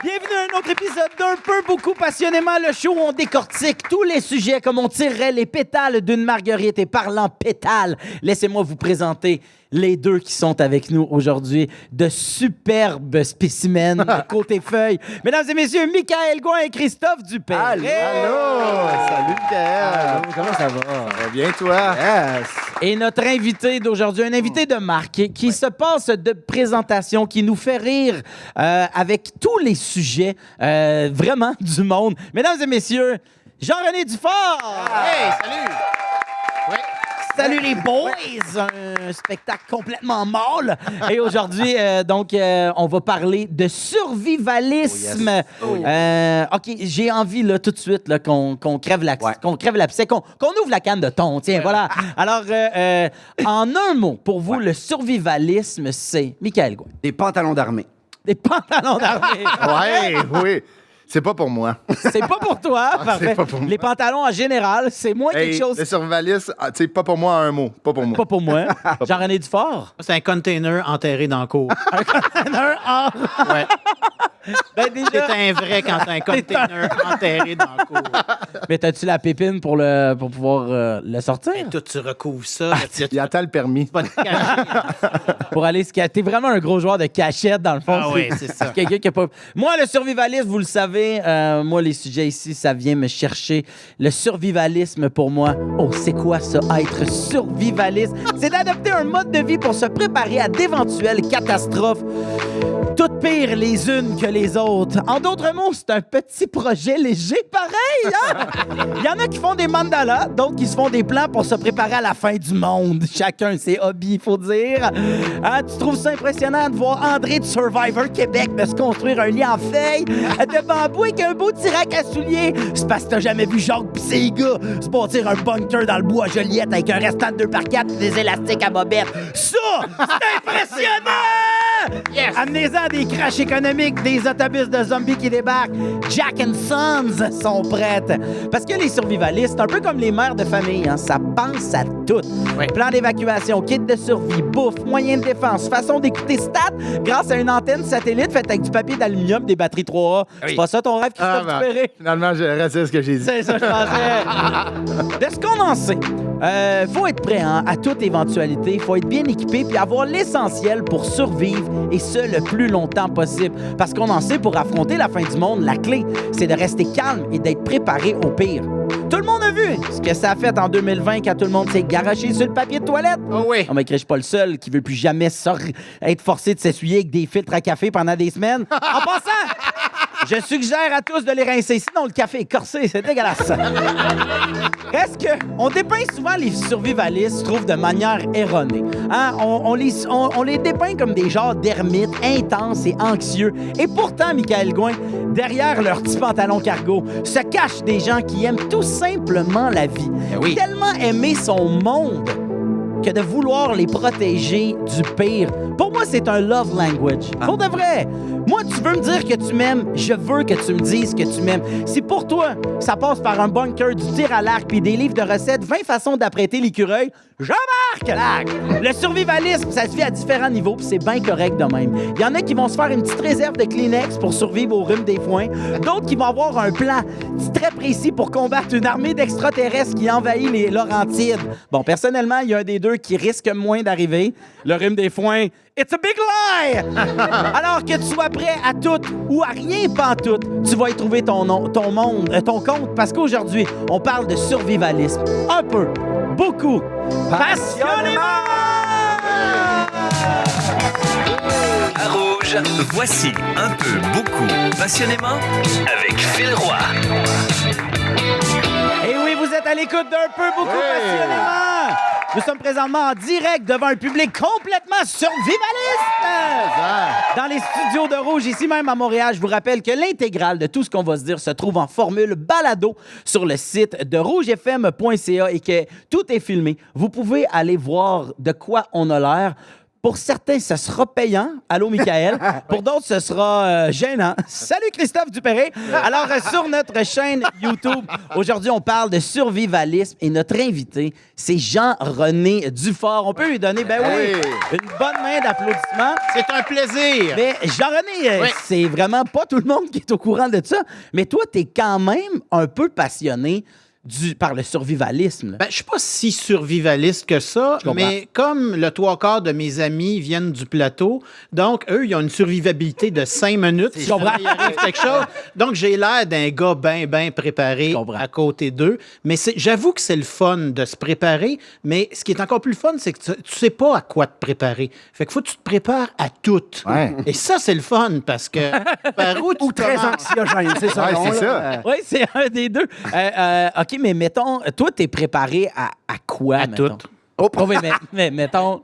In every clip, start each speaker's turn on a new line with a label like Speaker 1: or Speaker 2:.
Speaker 1: Bienvenue à un autre épisode d'Un peu beaucoup passionnément, le show où on décortique tous les sujets comme on tirerait les pétales d'une marguerite. Et parlant pétales, laissez-moi vous présenter les deux qui sont avec nous aujourd'hui, de superbes spécimens côté feuilles. Mesdames et messieurs, Michael Gouin et Christophe Dupé.
Speaker 2: Allô! Salut, Michael!
Speaker 1: Comment ça va?
Speaker 2: Ça va bien, toi?
Speaker 1: Yes. Et notre invité d'aujourd'hui, un invité de marque qui se passe de présentation, qui nous fait rire avec tous les sujets vraiment du monde. Mesdames et messieurs, Jean-René Dufort!
Speaker 2: Hey, salut! Ouais.
Speaker 1: Salut les boys! Un spectacle complètement mâle. Et aujourd'hui, on va parler de survivalisme.
Speaker 2: Oh yes.
Speaker 1: OK, j'ai envie là, tout de suite là, qu'on crève l'abcès, qu'on ouvre la canne de thon. Tiens, voilà. Alors, en un mot, pour vous, le survivalisme, c'est... Michael Gouin.
Speaker 3: Des pantalons d'armée.
Speaker 1: Des pantalons d'armée.
Speaker 2: Ouais, oui. C'est pas pour moi.
Speaker 1: C'est pas pour toi, parfait.
Speaker 2: c'est pas pour moi.
Speaker 1: Les pantalons en général, c'est moins quelque
Speaker 2: Hey,
Speaker 1: chose...
Speaker 2: le survivaliste, tu sais, pas pour moi en un mot. Pas pour moi.
Speaker 1: Pas pour moi. Jean-René Dufort.
Speaker 4: C'est un container enterré dans le cours. Ouais.
Speaker 1: Ben déjà...
Speaker 4: C'est un vrai quand t'as un container enterré dans le cours.
Speaker 1: Mais t'as-tu la pépine pour pouvoir le sortir?
Speaker 4: Et toi, tu recouvres ça.
Speaker 2: Il attend le permis.
Speaker 4: Pas de cachette.
Speaker 1: Pour aller se cacher. T'es vraiment un gros joueur de cachette, dans le fond.
Speaker 4: Ah oui, c'est ça.
Speaker 1: Quelqu'un qui a pas... Moi, le survivalisme, vous le savez, moi, les sujets ici, ça vient me chercher. Le survivalisme, pour moi, oh, c'est quoi ça, être survivaliste? C'est d'adopter un mode de vie pour se préparer à d'éventuelles catastrophes. Toutes pires les unes que les autres. En d'autres mots, c'est un petit projet léger pareil, hein? Il y en a qui font des mandalas, d'autres qui se font des plans pour se préparer à la fin du monde. Chacun ses hobbies, il faut dire. Hein, tu trouves ça impressionnant de voir André de Survivor Québec de se construire un lit en feuilles de bambou avec un beau tirac à souliers? C'est parce que t'as jamais vu Jacques pis ses gars se bâtir un bunker dans le bois à Joliette avec un restant de 2x4 et des élastiques à bobette. Ça, c'est impressionnant! Yes. Amenez-en des crashs économiques, des autobus de zombies qui débarquent. Jack and Sons sont prêtes. Parce que les survivalistes, un peu comme les mères de famille, hein, ça pense à tout.
Speaker 4: Oui.
Speaker 1: Plan d'évacuation, kit de survie, bouffe, moyens de défense, façon d'écouter stats grâce à une antenne satellite faite avec du papier d'aluminium, des batteries 3A. C'est pas ça ton rêve, Christophe Dupéré?
Speaker 2: Finalement, j'ai resté ce que j'ai dit.
Speaker 1: C'est ça, je pensais. De ce qu'on en sait, faut être prêt hein, à toute éventualité, faut être bien équipé puis avoir l'essentiel pour survivre et ce, le plus longtemps possible. Parce qu'on en sait, pour affronter la fin du monde, la clé, c'est de rester calme et d'être préparé au pire. Tout le monde a vu ce que ça a fait en 2020 quand tout le monde s'est garoché sur le papier de toilette.
Speaker 4: Oh oui.
Speaker 1: On m'écrit, je suis pas le seul qui veut plus jamais être forcé de s'essuyer avec des filtres à café pendant des semaines. En passant, je suggère à tous de les rincer, sinon le café est corsé, c'est dégueulasse. Reste que, on dépeint souvent les survivalistes, je trouve, de manière erronée. Hein? On les dépeint comme des genres d'ermites intenses et anxieux. Et pourtant, Michael Gouin, derrière leurs petits pantalons cargo, se cachent des gens qui aiment tout simplement la vie.
Speaker 4: Oui.
Speaker 1: Tellement aimer son monde que de vouloir les protéger du pire. Pour moi, c'est un love language. Pour de vrai. Moi, tu veux me dire que tu m'aimes, je veux que tu me dises que tu m'aimes. Si pour toi, ça passe par un bunker, du tir à l'arc puis des livres de recettes, 20 façons d'apprêter l'écureuil, j'embarque! Le survivalisme, ça se fait à différents niveaux puis c'est bien correct de même. Il y en a qui vont se faire une petite réserve de Kleenex pour survivre au rhume des foins. D'autres qui vont avoir un plan très précis pour combattre une armée d'extraterrestres qui envahit les Laurentides. Bon, personnellement, il y a un des deux qui risque moins d'arriver. Le rhume des foins, it's a big lie! Alors que tu sois prêt à tout ou à rien pantoute, tu vas y trouver ton compte. Parce qu'aujourd'hui, on parle de survivalisme. Un peu, beaucoup, passionnément!
Speaker 5: À Rouge, voici un peu, beaucoup, passionnément avec Phil Roy.
Speaker 1: Et oui, vous êtes à l'écoute d'un peu, beaucoup, passionnément! Nous sommes présentement en direct devant un public complètement survivaliste! Dans les studios de Rouge, ici même à Montréal, je vous rappelle que l'intégrale de tout ce qu'on va se dire se trouve en formule balado sur le site de rougefm.ca et que tout est filmé. Vous pouvez aller voir de quoi on a l'air. Pour certains, ce sera payant. Allô, Michael. Pour d'autres, ce sera gênant. Salut, Christophe Dupéré. Alors, sur notre chaîne YouTube, aujourd'hui, on parle de survivalisme et notre invité, c'est Jean-René Dufort. On peut lui donner, ben oui, une bonne main d'applaudissement.
Speaker 4: C'est un plaisir.
Speaker 1: Mais Jean-René,
Speaker 4: Oui.
Speaker 1: c'est vraiment pas tout le monde qui est au courant de ça. Mais toi, t'es quand même un peu passionné par le survivalisme. Là.
Speaker 4: Ben, je suis pas si survivaliste que ça,
Speaker 1: Je comprends.
Speaker 4: mais comme le 3/4 de mes amis viennent du plateau, donc eux, ils ont une survivabilité de 5 minutes. Si
Speaker 1: comprends.
Speaker 4: jamais il arrive quelque chose. Donc, j'ai l'air d'un gars bien préparé
Speaker 1: Je comprends.
Speaker 4: à côté d'eux. Mais j'avoue que c'est le fun de se préparer, mais ce qui est encore plus le fun, c'est que tu sais pas à quoi te préparer. Fait qu'il faut que tu te prépares à tout.
Speaker 2: Ouais.
Speaker 4: Et ça, c'est le fun parce que par où tu
Speaker 3: Ou très
Speaker 4: commences?
Speaker 3: anxiogène, c'est ça.
Speaker 2: Ouais,
Speaker 3: non,
Speaker 2: c'est
Speaker 3: là?
Speaker 2: ça.
Speaker 1: Oui, c'est un des deux. OK, mais mettons, toi, t'es préparé à quoi,
Speaker 4: À
Speaker 1: mettons?
Speaker 4: tout.
Speaker 1: Oh, oui, mais mettons...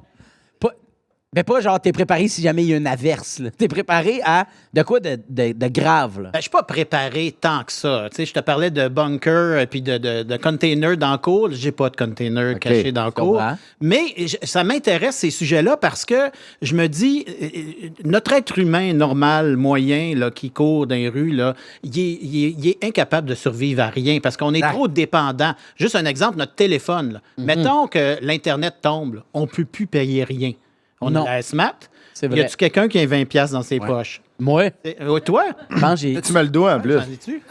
Speaker 1: Mais pas genre, t'es préparé si jamais il y a une averse. Là. T'es préparé à de quoi de grave. Là.
Speaker 4: Ben, je suis pas préparé tant que ça. Tu sais, je te parlais de bunker puis de container dans le cours. J'ai pas de container caché dans le cours.
Speaker 1: comprends.
Speaker 4: Mais ça m'intéresse, ces sujets-là, parce que je me dis, notre être humain normal, moyen, là, qui court dans les rues, là, il est incapable de survivre à rien parce qu'on est trop dépendant. Juste un exemple, notre téléphone. Là. Mettons que l'Internet tombe, là, on peut plus payer rien. On
Speaker 1: Non.
Speaker 4: a la SMAT.
Speaker 1: C'est
Speaker 4: Y
Speaker 1: vrai.
Speaker 4: a-tu quelqu'un qui a 20$ piastres dans ses poches?
Speaker 1: Moi,
Speaker 4: Toi?
Speaker 1: je pense que j'ai
Speaker 2: Tu me le dois en plus.
Speaker 4: T'en es-tu?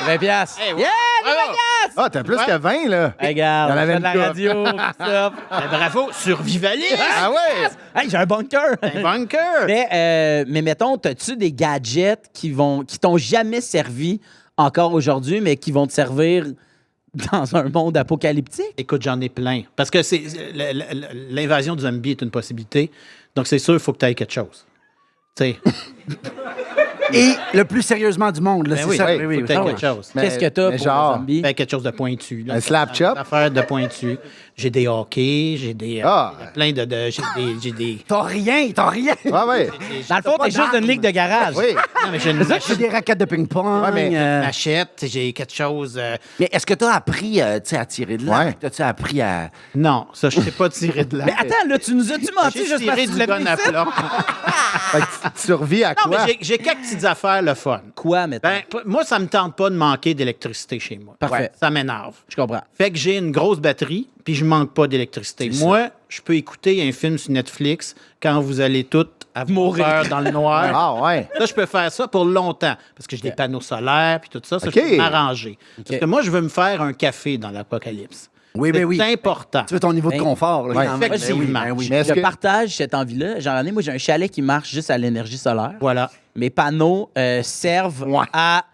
Speaker 1: 20 piastres.
Speaker 4: Hey, ouais.
Speaker 1: Yeah,
Speaker 4: Bravo.
Speaker 1: 20 piastres!
Speaker 2: Ah, t'as plus que 20, là.
Speaker 1: Regarde,
Speaker 2: Il y en avait
Speaker 1: on fait de la
Speaker 2: une couple.
Speaker 1: radio, Christophe.
Speaker 4: Ben, bravo, survivaliste!
Speaker 2: Ah ouais?
Speaker 1: Hey, j'ai un bunker!
Speaker 4: Un bunker!
Speaker 1: Mais mettons, as-tu des gadgets qui t'ont jamais servi encore aujourd'hui, mais qui vont te servir dans un monde apocalyptique?
Speaker 4: Écoute, j'en ai plein. Parce que l'invasion du zombie est une possibilité. Donc, c'est sûr, il faut que tu aies quelque chose. Tu sais,
Speaker 3: Et le plus sérieusement du monde, là,
Speaker 4: ben
Speaker 3: c'est
Speaker 4: oui,
Speaker 3: ça.
Speaker 4: il faut que tu aies
Speaker 3: Ah oui.
Speaker 4: quelque chose.
Speaker 2: Mais-
Speaker 1: Qu'est-ce que t'as
Speaker 2: mais
Speaker 1: pour
Speaker 2: genre,
Speaker 1: le zombie?
Speaker 4: Ben, quelque chose de pointu. Là.
Speaker 2: Un slap chop?
Speaker 4: Une affaire de pointu. J'ai des hockey, j'ai des...
Speaker 2: Ah.
Speaker 4: plein de j'ai des...
Speaker 3: T'as rien.
Speaker 2: Ouais, ouais.
Speaker 1: Dans le fond,
Speaker 3: pas
Speaker 1: t'es juste
Speaker 3: d'armes.
Speaker 1: une ligue de garage.
Speaker 2: Oui.
Speaker 4: Non, mais j'ai une
Speaker 3: J'ai des raquettes de ping-pong.
Speaker 2: Ouais, mais-
Speaker 4: machette, j'ai quelque chose...
Speaker 3: Mais est-ce que t'as appris tu sais, à tirer de l'arc?
Speaker 2: Ouais.
Speaker 3: T'as-tu appris à...
Speaker 4: Non, ça, je sais pas tirer de l'arc.
Speaker 1: Mais attends, là, tu nous as-tu menti
Speaker 4: J'ai
Speaker 1: juste parce
Speaker 4: tiré
Speaker 1: que tu
Speaker 4: du
Speaker 1: l'as
Speaker 4: gun
Speaker 1: mis
Speaker 4: à
Speaker 1: ici?
Speaker 4: plat.
Speaker 2: Fait que tu survis à
Speaker 4: Non,
Speaker 2: quoi?
Speaker 4: mais j'ai quelques petites affaires, le fun.
Speaker 1: Quoi, mettons?
Speaker 4: Ben, moi, ça me tente pas de manquer d'électricité chez moi.
Speaker 1: Parfait.
Speaker 4: Ouais, ça m'énerve.
Speaker 1: Je comprends.
Speaker 4: Fait que j'ai une grosse batterie, puis je manque pas d'électricité. Moi, je peux écouter un film sur Netflix quand vous allez toutes avoir
Speaker 1: Mourir.
Speaker 4: peur dans le noir.
Speaker 2: Ah ouais.
Speaker 4: Ça, je peux faire ça pour longtemps, parce que j'ai des panneaux solaires, puis tout ça,
Speaker 2: OK.
Speaker 4: je peux m'arranger. Parce que moi, je veux me faire un café dans l'apocalypse.
Speaker 3: Oui, ben oui.
Speaker 4: C'est important.
Speaker 3: Tu veux ton niveau de
Speaker 1: Ben,
Speaker 3: confort, là,
Speaker 2: ouais,
Speaker 3: quand même.
Speaker 4: effectivement.
Speaker 3: Ben oui,
Speaker 2: Mais est-ce
Speaker 1: Je
Speaker 2: que...
Speaker 1: partage cette envie-là. J'en ai, moi, j'ai un chalet qui marche juste à l'énergie solaire.
Speaker 4: Voilà.
Speaker 1: Mes panneaux servent
Speaker 2: Ouais.
Speaker 1: à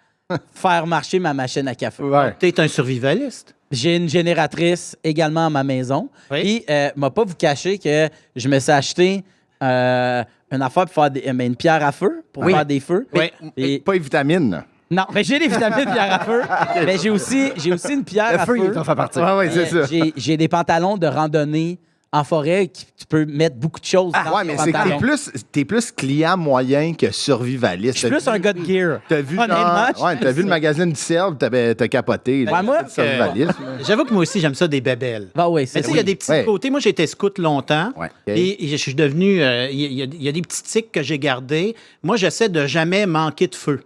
Speaker 1: faire marcher ma machine à café.
Speaker 2: Ouais.
Speaker 4: T'es un survivaliste.
Speaker 1: J'ai une génératrice également à ma maison.
Speaker 4: Oui.
Speaker 1: Puis, m'a pas vous cacher que je me suis acheté une affaire pour faire une pierre à feu, pour faire des feux.
Speaker 4: Oui.
Speaker 1: Et-
Speaker 2: Pas les vitamines. là.
Speaker 1: non, mais j'ai des vitamines pierre à feu. Mais j'ai aussi une pierre
Speaker 3: Le
Speaker 1: à
Speaker 3: feu,
Speaker 1: feu.
Speaker 3: il t'en fait partie.
Speaker 2: Ouais, ouais, c'est ça.
Speaker 1: J'ai des pantalons de randonnée en forêt qui tu peux mettre beaucoup de choses dans
Speaker 2: Ouais,
Speaker 1: tes
Speaker 2: mais c'est que
Speaker 1: pantalons.
Speaker 2: t'es plus client moyen que survivaliste.
Speaker 1: Je suis plus un gars de gear.
Speaker 2: T'as vu,
Speaker 1: Honnêtement,
Speaker 2: genre, ouais, t'as vu le magazine du Selve, t'as capoté. là.
Speaker 1: Ouais, moi,
Speaker 2: Survivaliste.
Speaker 4: J'avoue que moi aussi, j'aime ça des bébelles.
Speaker 1: bah oui,
Speaker 4: Mais
Speaker 1: c'est
Speaker 4: tu sais, il y a des petits
Speaker 2: Ouais.
Speaker 4: côtés. Moi, j'ai été scout longtemps.
Speaker 3: Ouais.
Speaker 4: Et je suis devenu. Il y a des petits tics que j'ai gardés. Moi, j'essaie de jamais manquer de feu.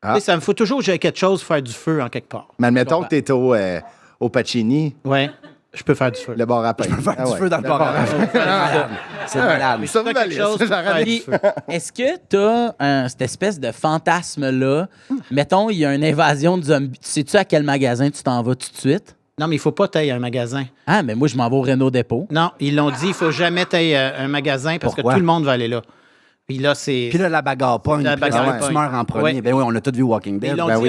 Speaker 2: Ah.
Speaker 4: Tu sais, ça me faut toujours que j'ai quelque chose pour faire du feu en quelque part.
Speaker 2: Mais admettons que t'es au Pacini,
Speaker 4: Ouais, je peux faire du feu.
Speaker 2: le bar à pain.
Speaker 3: Faire
Speaker 2: Ah
Speaker 3: du
Speaker 2: ouais.
Speaker 3: feu dans le bar à feu. C'est malade.
Speaker 4: Mais si t'as
Speaker 2: Survivaliste,
Speaker 4: quelque chose pour
Speaker 2: j'arrête.
Speaker 4: faire du
Speaker 1: Puis,
Speaker 4: feu.
Speaker 1: est-ce que tu as cette espèce de fantasme-là? Mettons, il y a une invasion de zombies. Sais-tu à quel magasin tu t'en vas tout de suite?
Speaker 4: Non, mais il faut pas tailler un magasin.
Speaker 1: Ah, mais moi, je m'en vais au Renault Dépôt.
Speaker 4: Non, ils l'ont dit, il faut jamais tailler un magasin parce
Speaker 3: Pourquoi?
Speaker 4: que tout le monde va aller là. Puis là, c'est.
Speaker 3: Puis là, la bagarre pogne.
Speaker 4: La
Speaker 3: Puis là,
Speaker 4: bagarre
Speaker 3: tu
Speaker 4: pogne.
Speaker 3: meurs en premier.
Speaker 4: Ouais.
Speaker 3: Ben oui, on a tous vu Walking
Speaker 4: Ils
Speaker 3: Dead.
Speaker 4: l'ont
Speaker 2: Ben
Speaker 4: dit,
Speaker 2: oui.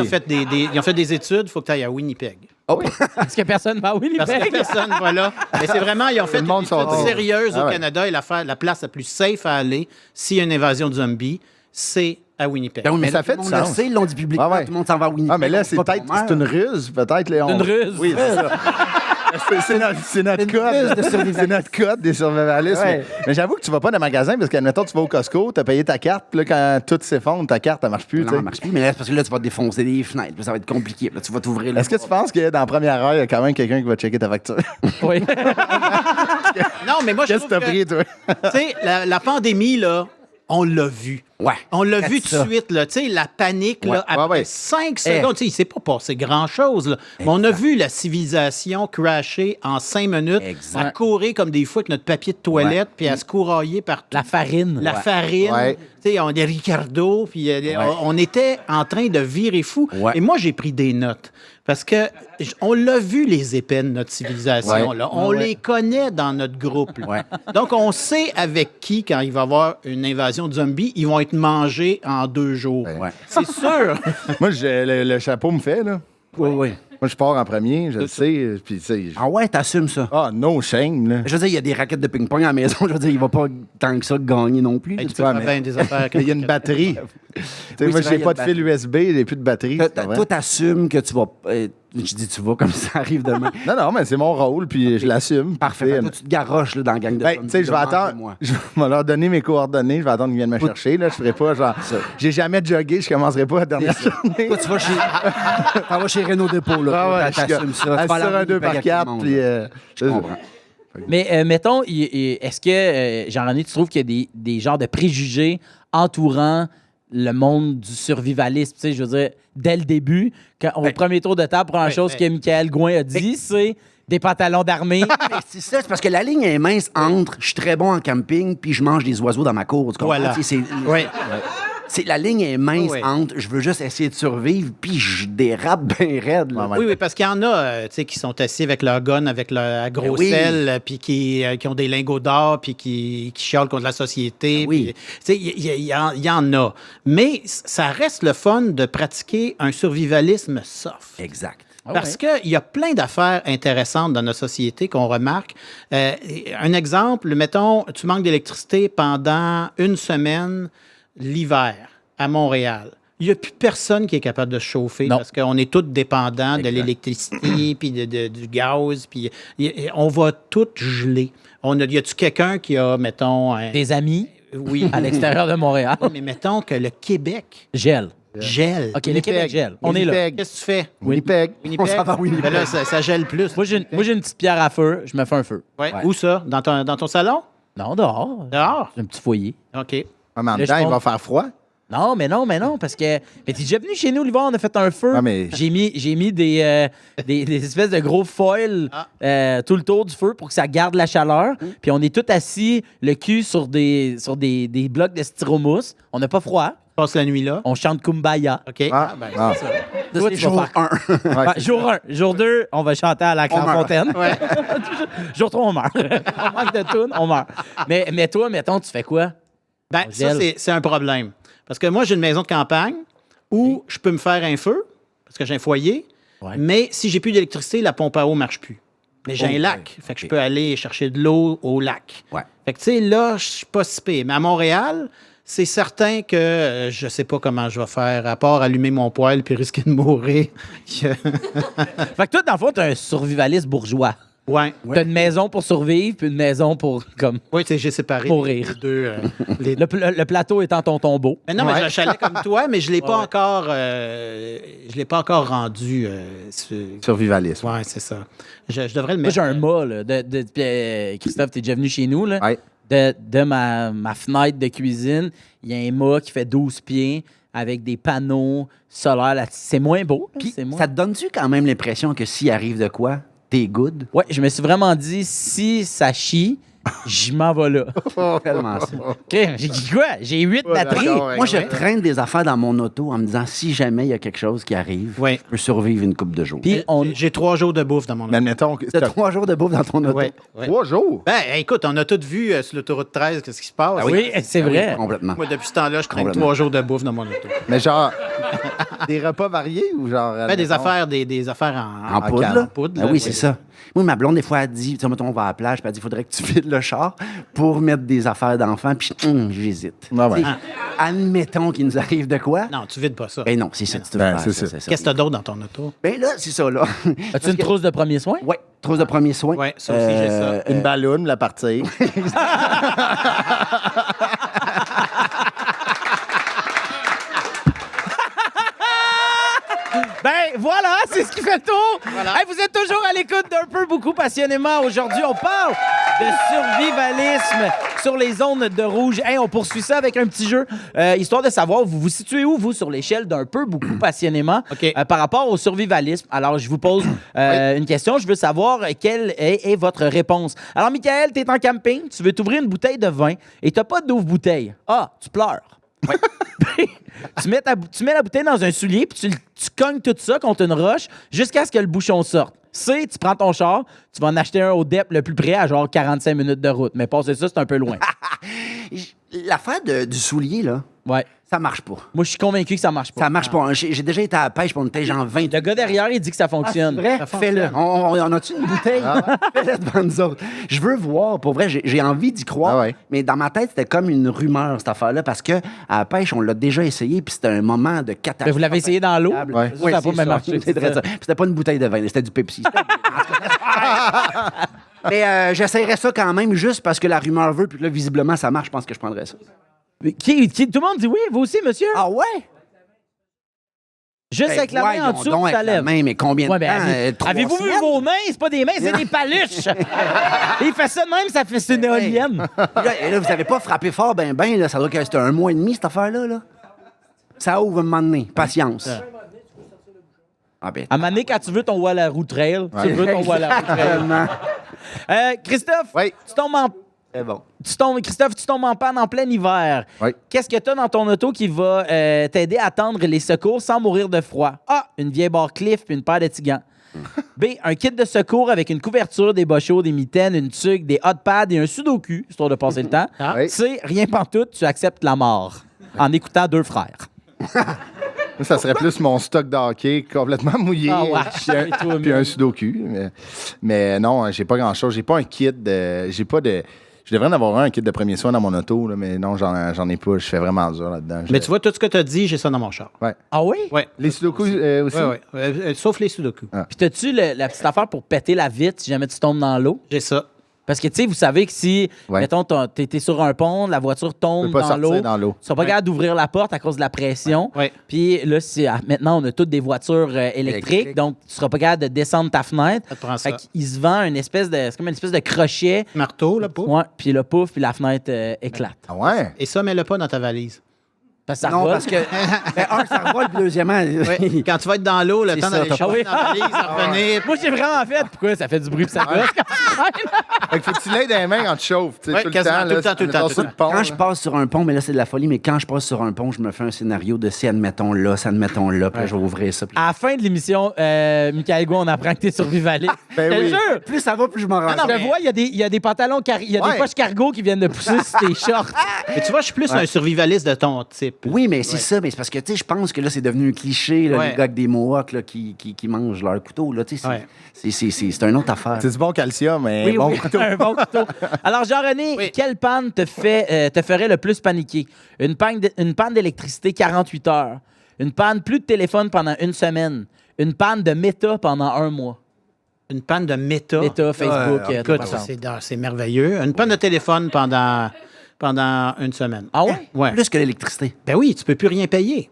Speaker 4: ils ont fait des études, il faut que tu ailles à Winnipeg.
Speaker 2: Oh oui.
Speaker 1: Est-ce que personne va à
Speaker 4: Parce que
Speaker 1: Winnipeg?
Speaker 4: personne va là. Mais c'est vraiment, ils ont fait
Speaker 2: le
Speaker 4: une
Speaker 2: monde
Speaker 4: étude
Speaker 2: sont-
Speaker 4: sérieuse
Speaker 2: Ah
Speaker 4: au
Speaker 2: ouais.
Speaker 4: Canada et la place la plus safe à aller s'il y a une invasion de zombies, c'est à Winnipeg.
Speaker 3: Ben oui,
Speaker 2: Mais ça
Speaker 3: là,
Speaker 2: fait
Speaker 3: tout le
Speaker 2: du
Speaker 3: monde le
Speaker 2: sens.
Speaker 3: sait, ils l'ont dit publiquement.
Speaker 2: Ah ouais.
Speaker 3: Tout le monde s'en va à Winnipeg.
Speaker 2: Ah, mais là,
Speaker 3: on
Speaker 2: c'est
Speaker 3: sait pas
Speaker 2: peut-être
Speaker 3: qu'on meurt.
Speaker 2: c'est une ruse, peut-être. Léon.
Speaker 1: Une ruse.
Speaker 2: Oui, c'est ça. C'est notre
Speaker 3: Une
Speaker 2: code.
Speaker 3: plus de survivalistes.
Speaker 2: C'est notre code des survivalistes.
Speaker 3: Ouais.
Speaker 2: Mais j'avoue que tu vas pas dans le magasin parce qu'admettons, tu vas au Costco, tu as payé ta carte, puis là, quand tout s'effondre, ta carte, elle marche plus.
Speaker 3: Non,
Speaker 2: tu sais.
Speaker 3: ça marche plus. Mais là, c'est parce que là, tu vas te défoncer des fenêtres. Là, ça va être compliqué. Là, tu vas t'ouvrir.
Speaker 2: Est-ce que tu penses que dans la première heure, il y a quand même quelqu'un qui va checker ta facture?
Speaker 1: Oui.
Speaker 4: Non, mais moi, je
Speaker 2: Qu'est-ce que
Speaker 4: trouve
Speaker 2: t'as
Speaker 4: que,
Speaker 2: pris, toi?
Speaker 4: tu sais, la pandémie, là, on l'a vu.
Speaker 3: Ouais.
Speaker 4: On l'a vu tout
Speaker 3: ça.
Speaker 4: de suite, là. Tu sais, la panique,
Speaker 2: Ouais,
Speaker 4: là, après
Speaker 2: ouais.
Speaker 4: 5 secondes. Tu sais, il s'est pas passé grand-chose, là. Mais on a vu la civilisation crasher en 5 minutes,
Speaker 3: Exact.
Speaker 4: à courir comme des fous avec notre papier de toilette, puis à se courailler partout.
Speaker 1: La farine.
Speaker 4: La farine.
Speaker 2: Ouais.
Speaker 4: Tu sais, on est Ricardo, puis on était en train de virer fou.
Speaker 3: Ouais.
Speaker 4: Et moi, j'ai pris des notes. Parce que on l'a vu, les épais de notre civilisation.
Speaker 2: Ouais.
Speaker 4: Là. On les connaît dans notre groupe. là.
Speaker 3: Ouais.
Speaker 4: Donc, on sait avec qui, quand il va y avoir une invasion de zombies, ils vont être mangés en 2 jours.
Speaker 3: Ouais.
Speaker 4: C'est sûr.
Speaker 2: Moi, le chapeau me fait, là.
Speaker 3: Oui, oui.
Speaker 2: Moi, je pars en premier, je le sais. Puis, tu sais.
Speaker 3: Ah ouais, t'assumes ça.
Speaker 2: Ah, no shame, là.
Speaker 3: Je veux dire, il y a des raquettes de ping-pong à la maison. Je veux dire, il va pas tant que ça gagner non plus.
Speaker 4: Hey,
Speaker 3: là,
Speaker 4: tu
Speaker 3: tu
Speaker 4: peux
Speaker 3: sais.
Speaker 4: faire bien des affaires.
Speaker 2: Il y a une batterie. Tu sais,
Speaker 3: Oui,
Speaker 2: moi,
Speaker 3: c'est vrai,
Speaker 2: j'ai
Speaker 3: il y a
Speaker 2: pas
Speaker 3: une
Speaker 2: de fil USB, j'ai plus de batterie. c'est vrai.
Speaker 3: Toi, t'assumes que tu vas. Je dis tu vas comme ça arrive demain.
Speaker 2: Non, mais c'est mon rôle, puis je l'assume.
Speaker 3: Parfait.
Speaker 2: Tu sais,
Speaker 3: Fait que toi, tu te garoches là, dans la gang de
Speaker 2: ben,
Speaker 3: zombies,
Speaker 2: tu sais, je vais attendre.
Speaker 3: demande-moi.
Speaker 2: Je vais leur donner mes coordonnées. Je vais attendre qu'ils viennent me chercher. Là, je ferai pas genre. J'ai jamais jogué. Je commencerai pas la dernière journée.
Speaker 3: Toi, tu vas chez. T'en vas chez Renault Dépôt, là.
Speaker 2: Ah ouais,
Speaker 3: Toi, t'assumes ça. Tu
Speaker 2: assis
Speaker 3: vas à la
Speaker 2: sur un
Speaker 3: rue,
Speaker 2: 2
Speaker 3: payer
Speaker 2: par
Speaker 3: à tout le
Speaker 2: 4
Speaker 3: monde,
Speaker 2: puis.
Speaker 3: là. Je comprends.
Speaker 1: Mais mettons, est-ce que, Jean-René, tu trouves qu'il y a des genres de préjugés entourant le monde du survivalisme? Tu sais, je veux dire, dès le début, au premier tour de table, première chose que Michael Gouin a dit, c'est des pantalons d'armée.
Speaker 3: Mais c'est ça, c'est parce que la ligne est mince entre je suis très bon en camping puis je mange des oiseaux dans ma cour. Tu comprends?
Speaker 4: Voilà.
Speaker 3: Tu sais,
Speaker 4: Oui.
Speaker 3: la ligne est mince
Speaker 4: Oui.
Speaker 3: entre je veux juste essayer de survivre puis je dérape bien raide. Là.
Speaker 2: Ouais.
Speaker 4: Oui, parce qu'il y en a tu sais, qui sont assis avec leur gun, avec leur gros
Speaker 3: oui.
Speaker 4: sel, puis qui ont des lingots d'or, puis qui chialent contre la société.
Speaker 3: Oui.
Speaker 4: puis, tu sais, il y en a. Mais ça reste le fun de pratiquer un survivalisme soft.
Speaker 3: Exact.
Speaker 4: Parce qu'il y a plein d'affaires intéressantes dans notre société qu'on remarque. Un exemple, mettons, tu manques d'électricité pendant 1 semaine l'hiver à Montréal. Il n'y a plus personne qui est capable de se chauffer
Speaker 1: Non.
Speaker 4: parce qu'on est tous dépendants de l'électricité, puis du gaz, puis on va tout geler. Y a-tu quelqu'un qui a, mettons...
Speaker 1: Des amis
Speaker 4: Oui.
Speaker 1: à l'extérieur de Montréal.
Speaker 4: Mais mettons que le Québec
Speaker 1: Gel.
Speaker 4: gèle.
Speaker 1: OK, le Québec gel. On est là.
Speaker 2: Winnipeg.
Speaker 4: Qu'est-ce que tu fais?
Speaker 2: Winnipeg.
Speaker 3: On s'en va à Winnipeg.
Speaker 4: Ben là, ça gèle plus.
Speaker 1: Moi, j'ai une petite pierre à feu. Je me fais un feu.
Speaker 4: Ouais.
Speaker 3: Ouais.
Speaker 4: Où ça? Dans ton salon?
Speaker 1: Non, dehors.
Speaker 4: Dehors?
Speaker 1: J'ai un petit foyer.
Speaker 4: OK.
Speaker 2: Ah, mais en
Speaker 1: Là,
Speaker 2: dedans,
Speaker 1: je
Speaker 2: il va
Speaker 1: monte.
Speaker 2: faire froid.
Speaker 1: Non, parce que. Mais t'es déjà venu chez nous l'hiver, on a fait un feu.
Speaker 2: Ah, mais-
Speaker 1: J'ai mis des espèces de gros foils tout le tour du feu pour que ça garde la chaleur. Puis on est tous assis, le cul sur des blocs de styromousse. On n'a pas froid.
Speaker 4: Passe la nuit là.
Speaker 1: On chante Kumbaya.
Speaker 4: OK.
Speaker 2: Ah,
Speaker 4: ben,
Speaker 2: ah.
Speaker 4: c'est ça.
Speaker 1: Toi,
Speaker 3: C'est
Speaker 1: tu vas
Speaker 3: jour
Speaker 1: faire-
Speaker 3: 1.
Speaker 2: Ouais,
Speaker 1: Ouais, jour 1. Jour 2, on va chanter à la Clairefontaine.
Speaker 4: Ouais.
Speaker 1: Jour 3, on meurt. On manque de tunes, on meurt. Mais toi, mettons, tu fais quoi?
Speaker 4: Ben,
Speaker 1: On
Speaker 4: ça,
Speaker 1: gèle.
Speaker 4: c'est un problème. Parce que moi, j'ai une maison de campagne où je peux me faire un feu, parce que j'ai un foyer,
Speaker 1: Ouais.
Speaker 4: mais si j'ai plus d'électricité, la pompe à eau ne marche plus. Mais j'ai
Speaker 3: Oh,
Speaker 4: un lac.
Speaker 3: ouais.
Speaker 4: Fait que je peux aller chercher de l'eau au lac.
Speaker 3: Ouais.
Speaker 4: Fait que, tu sais, là, je suis pas si pire. Mais à Montréal, c'est certain que je sais pas comment je vais faire, à part allumer mon poêle puis risquer de mourir.
Speaker 1: Fait que toi, dans le fond, t'es un survivaliste bourgeois.
Speaker 4: Ouais.
Speaker 1: T'as une maison pour survivre, puis une maison pour, comme...
Speaker 4: Oui, tu sais, j'ai séparé
Speaker 1: Mourir.
Speaker 4: les deux. Les
Speaker 1: Le plateau étant ton tombeau.
Speaker 4: Mais non, mais
Speaker 2: Ouais.
Speaker 4: j'ai un chalet comme toi, mais je l'ai pas encore, je l'ai pas encore rendu.
Speaker 2: Survivalisme.
Speaker 4: Ouais, c'est ça. Je devrais le
Speaker 1: Moi,
Speaker 4: mettre.
Speaker 1: j'ai un mât, là. Christophe, t'es déjà venu chez nous, là.
Speaker 2: Ouais.
Speaker 1: De ma fenêtre de cuisine, il y a un mât qui fait 12 pieds avec des panneaux solaires. Là. C'est moins beau. là.
Speaker 3: Puis,
Speaker 1: C'est moins...
Speaker 3: ça te donne-tu quand même l'impression que s'il arrive de quoi, t'es good?
Speaker 1: Ouais, je me suis vraiment dit, si ça chie, je m'en vais là.
Speaker 3: Tellement ça.
Speaker 1: OK, j'ai dit quoi? J'ai 8 batteries.
Speaker 2: d'accord, ouais.
Speaker 3: Moi, je traîne des affaires dans mon auto en me disant si jamais il y a quelque chose qui arrive,
Speaker 4: Ouais.
Speaker 3: je peux survivre une couple de jours.
Speaker 1: Puis on...
Speaker 4: J'ai 3 jours de bouffe dans mon
Speaker 2: Mais admettons, que
Speaker 3: T'as 3 jours de bouffe dans ton auto.
Speaker 4: Ouais, ouais.
Speaker 2: 3 jours.
Speaker 4: Ben, écoute, on a tous vu sur l'autoroute 13 qu'est-ce qui se passe.
Speaker 1: oui, c'est vrai.
Speaker 3: Complètement.
Speaker 4: Moi, depuis ce temps-là, je traîne
Speaker 3: Complètement.
Speaker 4: 3 jours de bouffe dans mon auto.
Speaker 2: Mais genre, Des repas variés ou genre.
Speaker 4: Ben, des
Speaker 2: admettons,
Speaker 4: affaires, des affaires en
Speaker 3: En poudre,
Speaker 2: canne.
Speaker 3: là?
Speaker 4: En poudre,
Speaker 3: Ah
Speaker 4: là,
Speaker 3: oui, c'est ça. Moi, ma blonde, des fois, elle dit, tu sais, mettons, on va à la plage, puis elle dit, il faudrait que tu vides le char pour mettre des affaires d'enfants, puis j'hésite.
Speaker 2: Ah ouais.
Speaker 3: Tu sais, admettons qu'il nous arrive de quoi.
Speaker 4: Non, tu vides pas ça.
Speaker 3: Ben non, c'est ça. Tu
Speaker 2: Ben,
Speaker 3: faire
Speaker 2: c'est ça.
Speaker 3: c'est ça.
Speaker 4: Qu'est-ce que t'as d'autre dans ton auto?
Speaker 3: Ben là, c'est ça, là.
Speaker 1: As-tu une trousse de premiers soins?
Speaker 3: Oui, trousse de premiers soins.
Speaker 4: Ouais, ça aussi, j'ai ça.
Speaker 2: Une balloune, la partie.
Speaker 1: Ben voilà, c'est ce qui fait le tour. Hey, vous êtes toujours à l'écoute d'un peu beaucoup passionnément. Aujourd'hui, on parle de survivalisme sur les zones de rouge. Hey, on poursuit ça avec un petit jeu, histoire de savoir, vous vous situez où, vous, sur l'échelle d'un peu beaucoup passionnément
Speaker 4: OK.
Speaker 1: par rapport au survivalisme. Alors, je vous pose une question. Je veux savoir quelle est votre réponse. Alors, Michael, tu es en camping, tu veux t'ouvrir une bouteille de vin et tu n'as pas d'ouvre-bouteille. Ah, tu pleures. tu mets la bouteille dans un soulier, puis tu cognes tout ça contre une roche jusqu'à ce que le bouchon sorte. C, tu prends ton char, tu vas en acheter un au DEP le plus près à genre 45 minutes de route. Mais passer ça, c'est un peu loin.
Speaker 3: L'affaire du soulier, là,
Speaker 1: Ouais.
Speaker 3: ça marche pas.
Speaker 1: Moi, je suis convaincu que ça marche pas.
Speaker 3: Ça marche pas. J'ai déjà été à la pêche pour une pêche en 20.
Speaker 1: Le gars derrière, il dit que ça fonctionne.
Speaker 3: Vrai? Fais-le. On a-tu une bouteille? Fais-le devant nous autres. Je veux voir. Pour vrai, j'ai envie d'y croire.
Speaker 2: Ah ouais.
Speaker 3: Mais dans ma tête, c'était comme une rumeur, cette affaire-là, parce que à la pêche, on l'a déjà essayé, puis c'était un moment de catastrophe.
Speaker 1: Mais vous l'avez essayé dans l'eau?
Speaker 2: Ouais.
Speaker 1: Ça, ça a pas
Speaker 3: c'est
Speaker 1: même marché.
Speaker 3: C'est vrai, ça. Puis c'était pas une bouteille de vin, c'était du Pepsi. Mais j'essayerais ça quand même, juste parce que la rumeur veut, puis que là, visiblement, ça marche. Je pense que je prendrais ça.
Speaker 1: Tout le monde dit oui, vous aussi, monsieur?
Speaker 3: Ah ouais?
Speaker 1: Juste avec la main en
Speaker 3: voyons
Speaker 1: dessous,
Speaker 3: donc,
Speaker 1: ça
Speaker 3: avec la
Speaker 1: lève.
Speaker 3: main, mais combien de
Speaker 1: Ouais, ben,
Speaker 3: temps? 3
Speaker 1: avez-vous vu
Speaker 3: semaines?
Speaker 1: vos mains? C'est pas des mains, c'est des paluches. Il fait ça de même, ça fait c'est une éolienne.
Speaker 3: Et là, vous avez pas frappé fort, là, ça doit que c'était 1 mois et demi, cette affaire-là. Là. Ça ouvre un moment donné. Patience. Ah ben,
Speaker 1: À un moment donné, quand tu veux ton Wallaroo Trail, tu veux ton Wallaroo Trail.
Speaker 3: Exactement.
Speaker 1: Christophe,
Speaker 2: Oui.
Speaker 3: C'est bon.
Speaker 1: Christophe, tu tombes en panne en plein hiver.
Speaker 2: Oui.
Speaker 1: Qu'est-ce que tu as dans ton auto qui va t'aider à attendre les secours sans mourir de froid? A, une vieille barre Cliff puis une paire de petits gants. B, un kit de secours avec une couverture, des bas chauds, des mitaines, une tuque, des hot pads et un sudoku, histoire de passer le temps.
Speaker 4: Ah.
Speaker 2: Oui.
Speaker 1: C, rien pantoute, tu acceptes la mort en écoutant Deux frères.
Speaker 2: Ça serait plus mon stock de hockey complètement mouillé.
Speaker 1: Ah ouais,
Speaker 2: Puis un sudoku. Mais non, j'ai pas grand-chose. J'ai pas un kit de... Je devrais en avoir un kit de premiers soins dans mon auto, là, mais non, j'en ai pas. Je fais vraiment dur là-dedans.
Speaker 4: Mais tu vois, tout ce que tu as dit, j'ai ça dans mon char.
Speaker 2: Ouais.
Speaker 1: Ah oui?
Speaker 4: Ouais.
Speaker 2: Les sudoku aussi?
Speaker 4: Ouais. Sauf les sudoku.
Speaker 1: Puis t'as-tu la petite affaire pour péter la vitre si jamais tu tombes dans l'eau?
Speaker 4: J'ai ça.
Speaker 1: Parce que, tu sais, vous savez que si,
Speaker 2: Ouais.
Speaker 1: mettons, t'es sur un pont, la voiture tombe
Speaker 2: Tu peux pas
Speaker 1: dans
Speaker 2: sortir dans l'eau.
Speaker 1: tu seras pas capable d'ouvrir la porte à cause de la pression.
Speaker 4: Ouais.
Speaker 1: Puis là, maintenant, on a toutes des voitures électriques,
Speaker 3: Électriques.
Speaker 1: donc tu seras pas capable de descendre ta fenêtre.
Speaker 4: Ça te prend ça.
Speaker 1: Fait qu'il se vend c'est comme une espèce de crochet.
Speaker 4: Marteau, là, pour.
Speaker 1: Ouais, puis le pouf, puis la fenêtre éclate.
Speaker 2: Ah ouais?
Speaker 4: Et ça, mets-le pas dans ta valise.
Speaker 1: Parce que ça
Speaker 3: Non,
Speaker 1: revole.
Speaker 3: parce que. Ça revole, puis deuxièmement.
Speaker 4: Ouais. Quand tu vas être dans l'eau, le
Speaker 3: C'est
Speaker 4: temps
Speaker 3: ça,
Speaker 4: d'aller
Speaker 3: t'as
Speaker 4: chercher
Speaker 1: pas-
Speaker 4: dans la valise, revenir.
Speaker 1: Moi, j'ai vraiment fait. Pourquoi ça fait du bruit, puis ça gosse?
Speaker 2: Fait que faut que tu l'aies dans les mains quand tu chauffes. Tu sais,
Speaker 4: Ouais,
Speaker 2: tout le
Speaker 4: quasiment,
Speaker 2: temps.
Speaker 4: tout le
Speaker 2: là,
Speaker 4: temps, tout le
Speaker 2: mettons
Speaker 4: temps,
Speaker 2: sur
Speaker 4: tout
Speaker 2: le
Speaker 4: le
Speaker 2: pont,
Speaker 3: Quand
Speaker 2: là.
Speaker 3: je passe sur un pont, mais là, c'est de la folie, mais quand je passe sur un pont, je me fais un scénario de si admettons là, puis là, je vais ouvrir ça. Puis
Speaker 1: À la fin de l'émission, Michael Gouin, on apprend que t'es survivaliste.
Speaker 2: Ben
Speaker 1: Je te
Speaker 2: oui.
Speaker 1: jure.
Speaker 3: plus ça va, plus je m'en rends
Speaker 1: Je te vois, il y a des pantalons, il y a des
Speaker 2: Ouais.
Speaker 1: poches cargo qui viennent de pousser sur tes shorts.
Speaker 4: Mais tu vois, je suis plus un survivaliste de ton type.
Speaker 3: Oui, mais c'est ça, mais c'est parce que, tu sais, je pense que là, c'est devenu un cliché, là,
Speaker 4: Ouais.
Speaker 3: les gars avec des mohawks là, qui mangent leur couteau, là, tu sais,
Speaker 4: Ouais.
Speaker 3: c'est une autre affaire.
Speaker 2: C'est du bon calcium, mais
Speaker 1: Oui,
Speaker 2: bon
Speaker 1: oui,
Speaker 2: couteau.
Speaker 1: un bon couteau. Alors, Jean-René,
Speaker 4: Oui.
Speaker 1: quelle panne te ferait le plus paniquer? Une panne d'électricité 48 heures. Une panne plus de téléphone pendant une semaine. Une panne de méta pendant 1 mois.
Speaker 4: Une panne de méta.
Speaker 1: Méta, Facebook,
Speaker 2: Ouais,
Speaker 1: tout
Speaker 4: Écoute,
Speaker 1: ça.
Speaker 4: c'est merveilleux. Une panne de téléphone pendant une semaine.
Speaker 1: Ah ouais?
Speaker 4: Ouais.
Speaker 3: Plus que l'électricité.
Speaker 4: Ben oui, tu peux plus rien payer.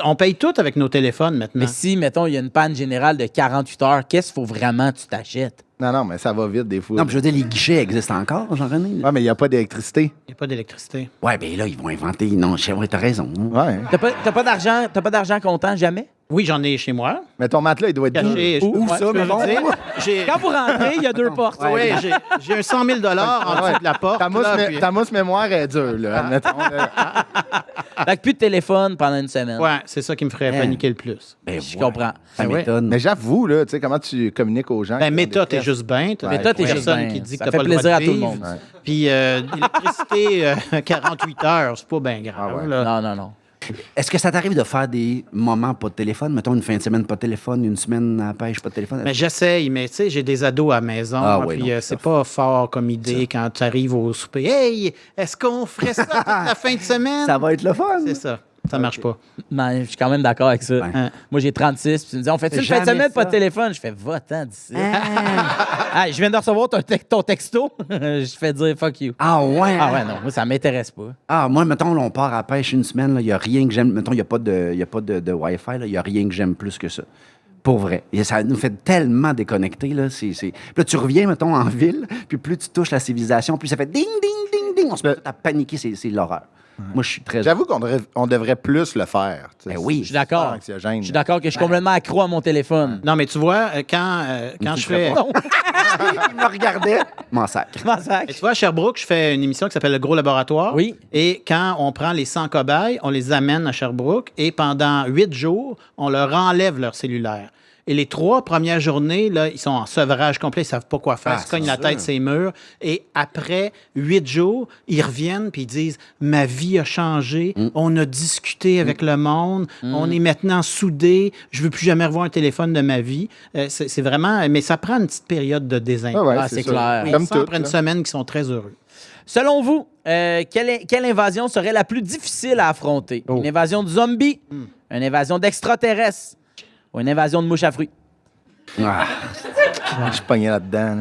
Speaker 4: On paye tout avec nos téléphones maintenant.
Speaker 1: Mais si, mettons, il y a une panne générale de 48 heures, qu'est-ce qu'il faut vraiment que tu t'achètes?
Speaker 2: Non, mais ça va vite des fois.
Speaker 3: Non, puis je veux dire, les guichets existent encore, Jean-René.
Speaker 2: Ouais, mais il n'y a pas d'électricité.
Speaker 4: Il n'y a pas d'électricité.
Speaker 3: Ouais, ben là, ils vont inventer. Non, ouais, t'as raison.
Speaker 2: Ouais.
Speaker 1: T'as pas d'argent comptant, jamais?
Speaker 4: Oui, j'en ai chez moi.
Speaker 2: Mais ton matelas, il doit être
Speaker 4: Caché.
Speaker 1: Où
Speaker 4: Ouais,
Speaker 1: ça,
Speaker 4: je peux
Speaker 1: mettons?
Speaker 4: vous dire, j'ai-
Speaker 1: Quand vous rentrez, il y a 2 portes.
Speaker 4: Oui, j'ai un 100 000 en dessous de la porte.
Speaker 2: Ta mousse,
Speaker 4: là, puis-
Speaker 2: ta mousse mémoire est dure, là. Admettons, là.
Speaker 1: Fait que plus de téléphone pendant une semaine.
Speaker 4: Ouais, c'est ça qui me ferait
Speaker 3: Hein.
Speaker 4: paniquer le plus.
Speaker 3: Ben,
Speaker 1: Je
Speaker 3: ouais.
Speaker 1: comprends.
Speaker 3: Ça
Speaker 4: Ben ouais.
Speaker 3: m'étonne.
Speaker 2: Mais j'avoue, là, tu sais, comment tu communiques aux gens.
Speaker 4: Ben,
Speaker 2: qui
Speaker 4: méta,
Speaker 2: ont des
Speaker 4: t'es
Speaker 2: stress.
Speaker 4: juste bien. T'as
Speaker 2: Ouais,
Speaker 1: Méta, t'es
Speaker 4: personne
Speaker 1: juste bien.
Speaker 4: qui dit que
Speaker 1: Ça
Speaker 4: t'as
Speaker 1: fait
Speaker 4: pas le droit
Speaker 1: plaisir
Speaker 4: de
Speaker 1: à tout le
Speaker 4: vivre.
Speaker 1: monde.
Speaker 4: Puis l'électricité, 48 heures, c'est pas bien grave.
Speaker 2: Ah ouais.
Speaker 4: là.
Speaker 1: Non, non, non.
Speaker 3: Est-ce que ça t'arrive de faire des moments pas de téléphone? Mettons une fin de semaine pas de téléphone, une semaine à la pêche pas de téléphone?
Speaker 4: Mais j'essaye, mais tu sais, j'ai des ados à la maison.
Speaker 3: Ah oui,
Speaker 4: puis
Speaker 3: non,
Speaker 4: c'est pas fort comme idée quand tu arrives au souper. Hey, est-ce qu'on ferait ça toute la fin de semaine?
Speaker 3: Ça va être le fun.
Speaker 4: C'est ça. Ça marche pas.
Speaker 1: Ben, je suis quand même d'accord avec ça.
Speaker 3: Ouais.
Speaker 1: Moi, j'ai 36. Puis tu me dis, on fait une fin de
Speaker 3: Jamais
Speaker 1: semaine, pas de
Speaker 3: ça.
Speaker 1: téléphone? Je fais, va-t'en d'ici. Ah, je viens de recevoir ton texto. Je fais dire, fuck you.
Speaker 3: Ah ouais?
Speaker 1: Ah ouais, non, moi, ça m'intéresse pas.
Speaker 3: Ah, moi, mettons, là, on part à la pêche une semaine, il n'y a rien que j'aime. Mettons, il n'y a pas de Wi-Fi, il n'y a rien que j'aime plus que ça. Pour vrai. Et ça nous fait tellement déconnecter, là. Puis là, tu reviens, mettons, en ville, puis plus tu touches la civilisation, plus ça fait ding, ding, ding, ding. On se met tout à paniquer, c'est l'horreur. Moi, je suis très...
Speaker 2: J'avoue qu'on devrait plus le faire. tu sais.
Speaker 3: Ben oui.
Speaker 1: Je suis d'accord.
Speaker 2: C'est anxiogène.
Speaker 1: Je suis d'accord que je suis complètement accro à mon téléphone.
Speaker 4: Non, mais tu vois, quand je fais.
Speaker 1: Non,
Speaker 3: Il me regardait. M'en sacre.
Speaker 1: comment ça?
Speaker 4: Et tu vois, à Sherbrooke, je fais une émission qui s'appelle Le Gros Laboratoire.
Speaker 1: Oui.
Speaker 4: Et quand on prend les 100 cobayes, on les amène à Sherbrooke et pendant 8 jours, on leur enlève leur cellulaire. Et les 3 premières journées, là, ils sont en sevrage complet, ils ne savent pas quoi faire, ils se cognent la tête sur les murs. Et après 8 jours, ils reviennent puis ils disent « Ma vie a changé, on a discuté avec le monde, on est maintenant soudés, je ne veux plus jamais revoir un téléphone de ma vie. C'est vraiment... Mais ça prend une petite période de désintox.
Speaker 2: Ah ouais,
Speaker 1: Ah, c'est
Speaker 2: ça.
Speaker 1: clair.
Speaker 4: Ils
Speaker 2: Comme
Speaker 4: sentent
Speaker 2: tout.
Speaker 4: après une
Speaker 2: là.
Speaker 4: semaine qu'ils sont très heureux.
Speaker 1: Selon vous, quelle invasion serait la plus difficile à affronter? Une invasion de zombies, une invasion d'extraterrestres ou une invasion de mouches à fruits?
Speaker 3: Ah.
Speaker 2: Je suis pogné là-dedans.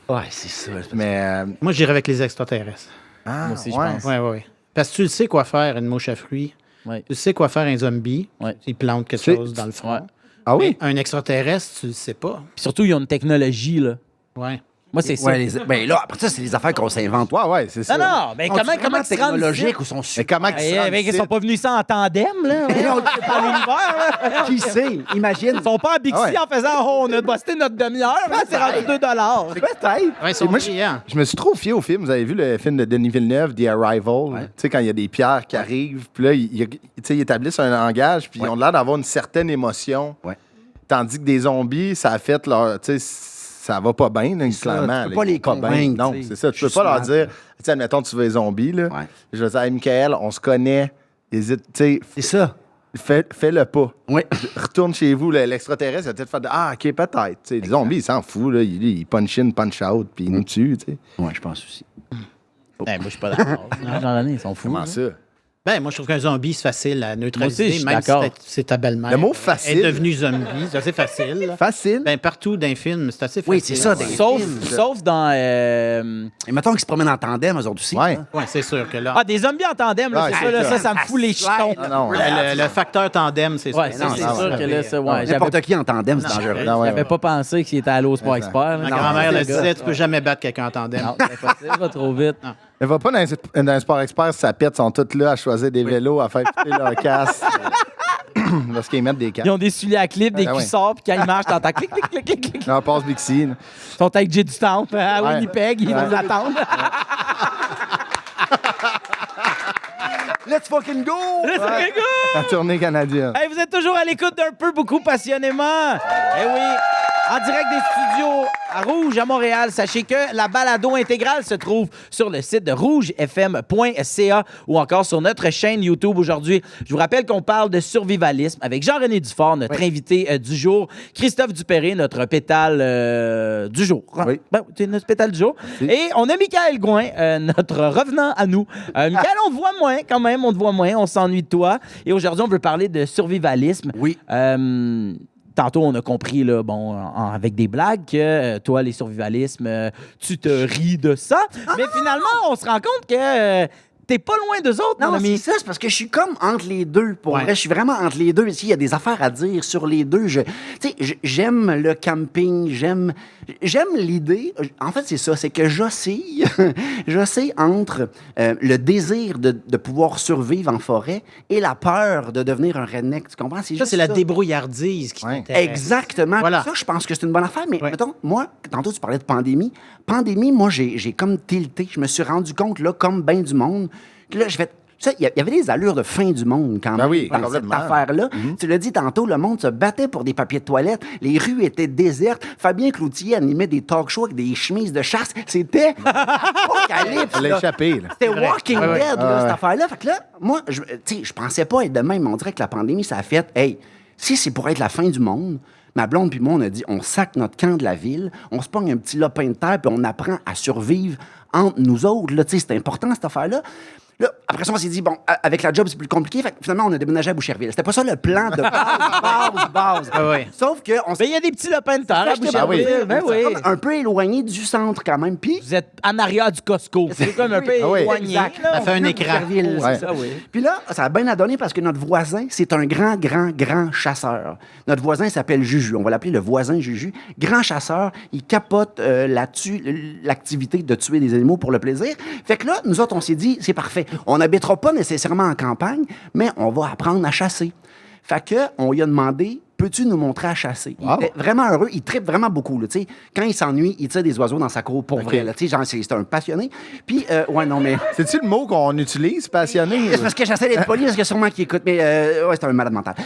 Speaker 2: là.
Speaker 3: Ouais, c'est ça.
Speaker 2: Mais.
Speaker 4: Moi, j'irais avec les extraterrestres.
Speaker 2: Ah,
Speaker 1: Moi aussi, je
Speaker 2: ouais.
Speaker 1: pense.
Speaker 4: Oui, oui, oui. Parce que tu le sais quoi faire, une mouche à fruits.
Speaker 1: Ouais.
Speaker 4: Tu sais quoi faire un zombie.
Speaker 1: Ouais.
Speaker 4: Il plante quelque
Speaker 2: C'est-
Speaker 4: chose dans le front.
Speaker 1: Ouais.
Speaker 2: Ah oui?
Speaker 4: Mais un extraterrestre, tu le sais pas.
Speaker 1: Puis surtout, ils ont une technologie, là.
Speaker 4: Ouais.
Speaker 1: Moi, c'est ça.
Speaker 3: Ouais, ben là, après ça, c'est les affaires qu'on s'invente.
Speaker 2: Ouais, c'est ça.
Speaker 1: Non, non, mais comment tu te rends ici?
Speaker 3: technologiques ou sont
Speaker 2: Mais
Speaker 3: super...
Speaker 2: comment qu'ils se rendent
Speaker 1: Ils
Speaker 2: ici?
Speaker 1: sont pas venus ici en tandem, là.
Speaker 3: Mais non,
Speaker 1: Dans l'univers, là.
Speaker 3: Qui sait? Imagine.
Speaker 1: Ils sont pas à Bixi
Speaker 2: Ah ouais.
Speaker 1: en faisant « Oh, on a busté notre demi-heure, là, c'est rendu 2 $.
Speaker 3: Peut-être.
Speaker 4: Ouais, ils sont
Speaker 2: moi,
Speaker 4: brillants.
Speaker 2: Je me suis trop fié au film. Vous avez vu le film de Denis Villeneuve, The Arrival? Tu sais, quand il y a des pierres qui arrivent, puis là, tu sais, ils établissent un langage, puis ils ont l'air d'avoir une certaine émotion.
Speaker 3: Ouais.
Speaker 2: Tandis que des zombies, ça a fait leur. Tu sais, ça va pas bien, là,
Speaker 3: ça,
Speaker 2: clairement.
Speaker 3: tu peux
Speaker 2: là,
Speaker 3: pas
Speaker 2: ils
Speaker 3: les
Speaker 2: vont bien.
Speaker 3: convaincre,
Speaker 2: Non,
Speaker 3: tu sais.
Speaker 2: c'est ça. Tu peux pas leur dire, tu sais, admettons, tu veux les zombies, là.
Speaker 3: Ouais.
Speaker 2: Je vais dire, hey, Michael, on se connaît. Hésite, tu sais,
Speaker 3: C'est ça.
Speaker 2: fais-le pas.
Speaker 3: Oui.
Speaker 2: Retourne chez vous. L'extraterrestre, il va peut-être faire de, ah, OK, peut-être. Tu sais, les zombies, ils s'en foutent, là. Ils punch in, punch out, puis ils nous tuent, tu sais.
Speaker 3: Oui, je pense aussi.
Speaker 1: Moi, je suis pas d'accord. Jean-René, ils sont fous.
Speaker 2: Comment
Speaker 1: hein.
Speaker 2: ça?
Speaker 4: Ben, moi, je trouve qu'un zombie, c'est facile à neutraliser.
Speaker 1: Moi aussi, je suis
Speaker 4: même si
Speaker 1: d'accord.
Speaker 4: c'est ta belle-mère.
Speaker 2: Le mot facile.
Speaker 4: est devenue zombie. C'est assez facile. là.
Speaker 2: Facile.
Speaker 4: Ben, partout dans les films, c'est assez facile.
Speaker 3: Oui, c'est ça.
Speaker 4: Ouais.
Speaker 1: Sauf dans...
Speaker 3: Et mettons qu'ils se promènent en tandem, eux autres aussi.
Speaker 2: Ouais.
Speaker 3: hein.
Speaker 4: Ouais, c'est sûr que là.
Speaker 1: Ah, des zombies en tandem, là,
Speaker 2: Ouais,
Speaker 1: c'est
Speaker 2: c'est
Speaker 1: ça, là,
Speaker 2: ça.
Speaker 1: ça me fout les jetons.
Speaker 2: Ah non.
Speaker 4: Le facteur tandem, c'est
Speaker 1: Ouais,
Speaker 4: sûr.
Speaker 1: ça,
Speaker 3: non,
Speaker 1: c'est
Speaker 3: non,
Speaker 1: sûr
Speaker 3: non,
Speaker 1: que là, ça, ouais, j'avais
Speaker 3: N'importe qui en tandem, c'est
Speaker 4: Non,
Speaker 3: dangereux.
Speaker 2: Non, ouais,
Speaker 1: j'avais
Speaker 2: ouais.
Speaker 1: pas pensé qu'il était à l'eau Sport Expert.
Speaker 4: Ma
Speaker 1: là.
Speaker 4: grand-mère le
Speaker 1: c'est
Speaker 4: disait, tu peux jamais battre quelqu'un en tandem.
Speaker 1: Non, c'est impossible, va trop vite.
Speaker 2: Elle va pas dans un sport expert, ça pète, ils sont tous là à choisir des vélos, à faire péter leur casque. Parce qu'ils mettent des casques.
Speaker 1: Ils ont des souliers à clip, des
Speaker 2: Ah ouais.
Speaker 1: cuissards, puis quand ils marchent, t'entends clic, clic, clic, clic, clic.
Speaker 2: Non, on passe Bixi. là.
Speaker 1: Ils sont avec Jay du Temple à
Speaker 2: Ouais.
Speaker 1: Winnipeg, ils vont nous attendre.
Speaker 3: Let's fucking go!
Speaker 2: La tournée canadienne.
Speaker 1: Hey, vous êtes toujours à l'écoute d'un peu beaucoup passionnément. Eh oui, en direct des studios à Rouge, à Montréal. Sachez que la balado intégrale se trouve sur le site de rougefm.ca ou encore sur notre chaîne YouTube aujourd'hui. Je vous rappelle qu'on parle de survivalisme avec Jean-René Dufort, notre invité du jour, Christophe Dupéré, notre pétale du jour.
Speaker 2: Oui.
Speaker 1: Ben, c'est notre pétale du jour. Et on a Michael Gouin, notre revenant à nous. Michael, on te voit moins quand même, on te voit moins, on s'ennuie de toi. Et aujourd'hui, on veut parler de survivalisme.
Speaker 3: Oui.
Speaker 1: Tantôt, on a compris, là, bon, avec des blagues, que toi, les survivalismes, tu te ris de ça. Mais finalement, on se rend compte que t'es pas loin d'eux autres,
Speaker 3: Non,
Speaker 1: mon
Speaker 3: c'est
Speaker 1: ami.
Speaker 3: ça, c'est parce que je suis comme entre les deux. Pour
Speaker 4: Ouais.
Speaker 3: vrai, je suis vraiment entre les deux. Ici, il y a des affaires à dire sur les deux. Tu sais, j'aime le camping, j'aime l'idée. En fait, c'est ça, c'est que j'oscille entre le désir de pouvoir survivre en forêt et la peur de devenir un redneck. Tu comprends?
Speaker 4: Ça,
Speaker 3: juste
Speaker 4: c'est la débrouillardise qui
Speaker 2: Ouais.
Speaker 4: t'intéresse.
Speaker 3: Exactement.
Speaker 4: Voilà.
Speaker 3: Ça, je pense que c'est une bonne affaire. Mais
Speaker 4: Ouais.
Speaker 3: mettons, moi, tantôt, tu parlais de pandémie. Pandémie, moi, j'ai comme tilté. Je me suis rendu compte, là, comme bien du monde, que là, je vais Ça, il y avait des allures de fin du monde quand même
Speaker 2: Ben oui,
Speaker 3: dans cette
Speaker 2: complètement.
Speaker 3: affaire-là. Tu l'as dit tantôt, le monde se battait pour des papiers de toilette. Les rues étaient désertes. Fabien Cloutier animait des talk shows avec des chemises de chasse. C'était apocalypse.
Speaker 2: Elle a
Speaker 3: là.
Speaker 2: échappé, là.
Speaker 3: C'était Walking
Speaker 2: Ouais, ouais.
Speaker 3: Dead, là,
Speaker 2: Ouais,
Speaker 3: cette
Speaker 2: ouais.
Speaker 3: affaire-là. Fait que là, moi, je pensais pas être de même. On dirait que la pandémie, ça a fait, hey, si c'est pour être la fin du monde, ma blonde puis moi, on a dit, on sac notre camp de la ville, on se pogne un petit lopin de terre, puis on apprend à survivre entre nous autres. Là, tu sais, c'est important, cette affaire-là. Là, après ça, on s'est dit, bon, avec la job, c'est plus compliqué. Fait que finalement, on a déménagé à Boucherville. C'était pas ça le plan de base.
Speaker 4: Ah ouais.
Speaker 3: Sauf qu'on
Speaker 1: Mais il y a des petits lopins de terre à
Speaker 3: acheté
Speaker 1: Boucherville. Ben oui.
Speaker 3: un peu éloigné du centre quand même. Puis
Speaker 1: Vous êtes en arrière du Costco. C'est comme un peu
Speaker 2: Ah oui.
Speaker 1: éloigné.
Speaker 3: exact.
Speaker 1: là.
Speaker 4: Ça fait un
Speaker 3: Plus
Speaker 4: écran.
Speaker 3: Boucherville,
Speaker 2: Ouais.
Speaker 3: c'est ça.
Speaker 1: oui.
Speaker 3: Puis là, ça a bien à donner parce que notre voisin, c'est un grand chasseur. Notre voisin s'appelle Juju. On va l'appeler le voisin Juju. Grand chasseur. Il capote là-dessus l'activité de tuer des animaux pour le plaisir. Fait que là, nous autres, on s'est dit, c'est parfait. On n'habitera pas nécessairement en campagne, mais on va apprendre à chasser. Fait que, on lui a demandé, peux-tu nous montrer à chasser? Il
Speaker 2: Wow.
Speaker 3: était vraiment heureux, il trippe vraiment beaucoup. Là, tu sais. Quand il s'ennuie, il tire des oiseaux dans sa cour pour vrai. Là, tu sais, genre, c'est un passionné. Puis, ouais, non, mais...
Speaker 2: C'est-tu le mot qu'on utilise, passionné?
Speaker 3: C'est parce que j'essaie d'être poli, parce qu'il y a sûrement qui écoute, mais ouais, c'est un malade mental.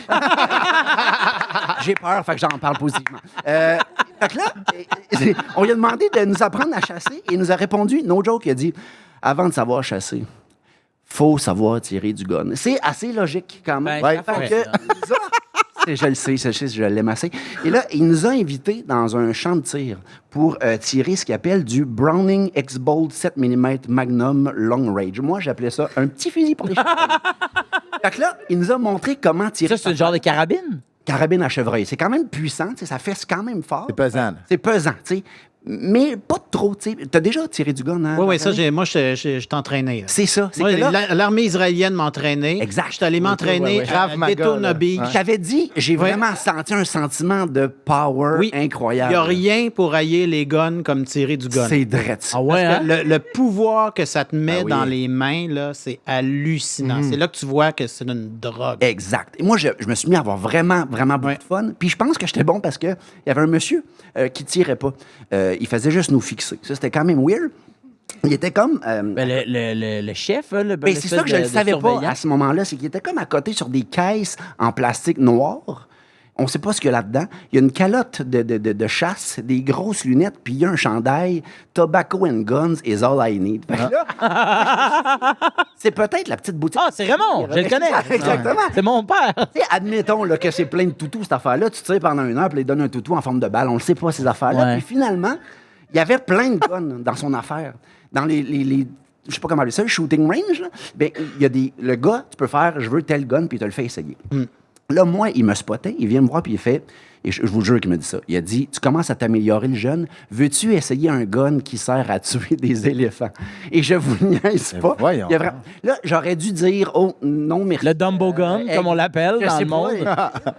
Speaker 3: J'ai peur, fait que j'en parle positivement. Fait que là, on lui a demandé de nous apprendre à chasser, et il nous a répondu, no joke, il a dit, avant de savoir chasser, faut savoir tirer du gun. C'est assez logique, quand même.
Speaker 1: Ben,
Speaker 3: Fait
Speaker 1: ouais.
Speaker 3: que, je le sais, je l'aime assez. Et là, il nous a invités dans un champ de tir pour tirer ce qu'il appelle du Browning X-Bolt 7 mm Magnum Long Range. Moi, j'appelais ça un petit fusil pour les chevreuils. Fait que là, il nous a montré comment tirer.
Speaker 1: Ça, c'est le genre de carabine?
Speaker 3: Carabine à chevreuil. C'est quand même puissant, tu sais, ça fesse quand même fort.
Speaker 2: C'est pesant, là.
Speaker 3: C'est pesant, tu sais. Mais pas trop, tu sais. T'as déjà tiré du gun, hein?
Speaker 4: Oui, oui, ça,
Speaker 3: Jean-Charles?
Speaker 4: moi, je t'entraînais.
Speaker 3: C'est ça. C'est
Speaker 4: Moi,
Speaker 3: que là,
Speaker 4: l'armée israélienne m'entraînait.
Speaker 3: Exact.
Speaker 4: Je suis allé m'entraîner
Speaker 2: ouais.
Speaker 4: à
Speaker 2: Krav Maga,
Speaker 4: Daytona
Speaker 2: là.
Speaker 4: Beach.
Speaker 2: Ouais.
Speaker 3: j'avais dit, j'ai
Speaker 4: Ouais.
Speaker 3: vraiment senti un sentiment de power
Speaker 4: Oui. Il
Speaker 3: incroyable.
Speaker 4: n'y a rien pour haïr les guns comme tirer du gun.
Speaker 3: C'est drette ça.
Speaker 1: Ah ouais,
Speaker 4: Parce
Speaker 1: hein?
Speaker 4: que le pouvoir que ça te met
Speaker 2: Ah oui.
Speaker 4: dans les mains, là, c'est hallucinant. C'est là que tu vois que c'est une drogue.
Speaker 3: Exact. Et moi, je me suis mis à avoir vraiment beaucoup
Speaker 4: Ouais.
Speaker 3: de fun. Puis je pense que j'étais bon parce qu'il y avait un monsieur qui tirait pas. Il faisait juste nous fixer. Ça, c'était quand même weird. Il était comme...
Speaker 1: Ben, le chef, hein,
Speaker 3: Ben, c'est ça que je ne
Speaker 1: le
Speaker 3: savais pas à ce moment-là, c'est qu'il était comme à côté sur des caisses en plastique noir. On ne sait pas ce qu'il y a là-dedans. Il y a une calotte de chasse, des grosses lunettes, puis il y a un chandail. Tobacco and guns is all I need. Fait que là, c'est peut-être la petite boutique.
Speaker 1: Ah, c'est Raymond, je le connais.
Speaker 3: Exactement.
Speaker 1: C'est mon père.
Speaker 3: Tu sais, admettons là, que c'est plein de toutous, cette affaire-là. Tu tires pendant 1 heure, puis il donne un toutou en forme de balle. On ne sait pas, ces affaires-là.
Speaker 1: Ouais.
Speaker 3: Puis finalement, il y avait plein de guns dans son affaire. Dans les je sais pas comment appeler ça, le shooting range. Là. Ben, il y a le gars, tu peux faire, je veux tel gun, puis il te le fait essayer. Là, moi, il me spottait, il vient me voir, puis il fait, et je vous jure qu'il me dit ça, il a dit, tu commences à t'améliorer, le jeune, veux-tu essayer un gun qui sert à tuer des éléphants? Et je vous niaise pas.
Speaker 2: voyons.
Speaker 3: Il y a vraiment- Là, j'aurais dû dire, oh, non, merci.
Speaker 1: Le Dumbo Gun, comme on l'appelle
Speaker 3: Je
Speaker 1: dans
Speaker 3: sais
Speaker 1: le
Speaker 3: pas,
Speaker 1: monde.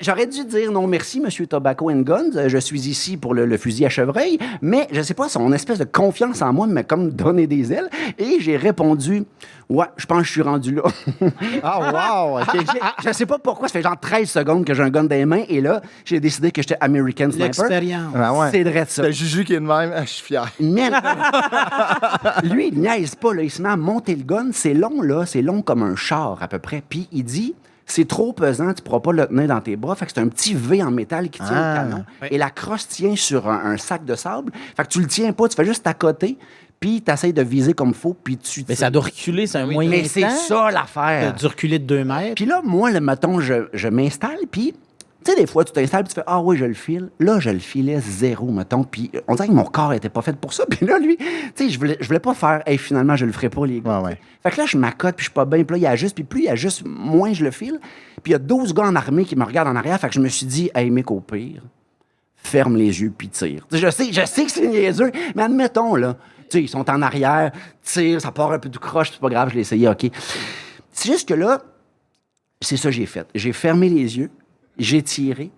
Speaker 3: J'aurais dû dire non merci, Monsieur Tobacco and Guns. Je suis ici pour le fusil à chevreuil. Mais je sais pas, son espèce de confiance en moi m'a comme donné des ailes. Et j'ai répondu, ouais, je pense que je suis rendu là.
Speaker 2: Ah, wow! OK.
Speaker 3: Je sais pas pourquoi, ça fait genre 13 secondes que j'ai un gun dans les mains. Et là, j'ai décidé que j'étais American Sniper.
Speaker 4: L'expérience.
Speaker 2: Ah, ouais.
Speaker 3: C'est vrai de ça.
Speaker 2: C'est Juju qui est de même. Ah, je suis fier.
Speaker 3: Mais lui, il niaise pas, là. Il se met à monter le gun. C'est long, là. C'est long comme un char, à peu près. Puis il dit, c'est trop pesant, tu pourras pas le tenir dans tes bras. Fait que c'est un petit V en métal qui tient
Speaker 2: Ah.
Speaker 3: le canon.
Speaker 4: Oui.
Speaker 3: Et la crosse tient sur un sac de sable. Fait que tu le tiens pas, tu fais juste à côté. Puis tu essaies de viser comme il faut, puis tu
Speaker 1: Mais
Speaker 3: tires.
Speaker 1: ça doit reculer, c'est un moyen
Speaker 3: Mais c'est
Speaker 1: temps.
Speaker 3: ça
Speaker 4: T'as
Speaker 3: l'affaire.
Speaker 4: dû reculer de 2 mètres.
Speaker 3: Puis là, moi, le mettons, je m'installe, puis tu sais, des fois, tu t'installes, puis tu fais « Ah oui, je le file ». Là, je le filais 0, mettons, puis on dirait que mon corps était pas fait pour ça. Puis là, lui, tu sais, je voulais pas faire « Hey, finalement, je le ferai pas, les gars.
Speaker 2: Ouais, ouais.
Speaker 3: Fait que là, je m'accote, puis je suis pas bien, puis là, il ajuste, puis plus il ajuste, moins je le file. Puis il y a 12 gars en armée qui me regardent en arrière, fait que je me suis dit « Hey, mec, au pire, ferme les yeux, puis tire. » Je sais que c'est niaiseux, mais admettons, là, tu sais, ils sont en arrière, tire, ça part un peu tout croche, c'est pas grave, je l'ai essayé, OK. C'est juste que là, c'est ça que j'ai fait. J'ai fermé les yeux, j'ai tiré.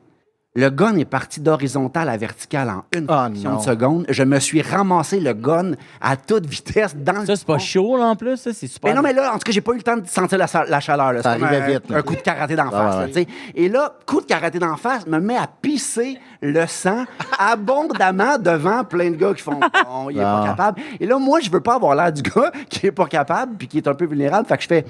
Speaker 3: Le gun est parti d'horizontale à verticale en une fraction
Speaker 2: non.
Speaker 3: de seconde. Je me suis ramassé le gun à toute vitesse dans le
Speaker 1: Ça, c'est pas
Speaker 3: front.
Speaker 1: chaud, là, en plus. Ça, c'est super.
Speaker 3: Mais non, mais là, en tout cas, j'ai pas eu le temps de sentir la chaleur. Là.
Speaker 2: Ça
Speaker 3: C'est comme
Speaker 2: arrivait vite, là.
Speaker 3: un coup de karaté d'en
Speaker 2: Ah,
Speaker 3: face.
Speaker 2: ouais,
Speaker 3: là, tu sais. Et là, coup de karaté d'en face me met à pisser le sang abondamment devant plein de gars qui font bon, il est pas capable. Et là, moi, je veux pas avoir l'air du gars qui est pas capable puis qui est un peu vulnérable. Fait que je fais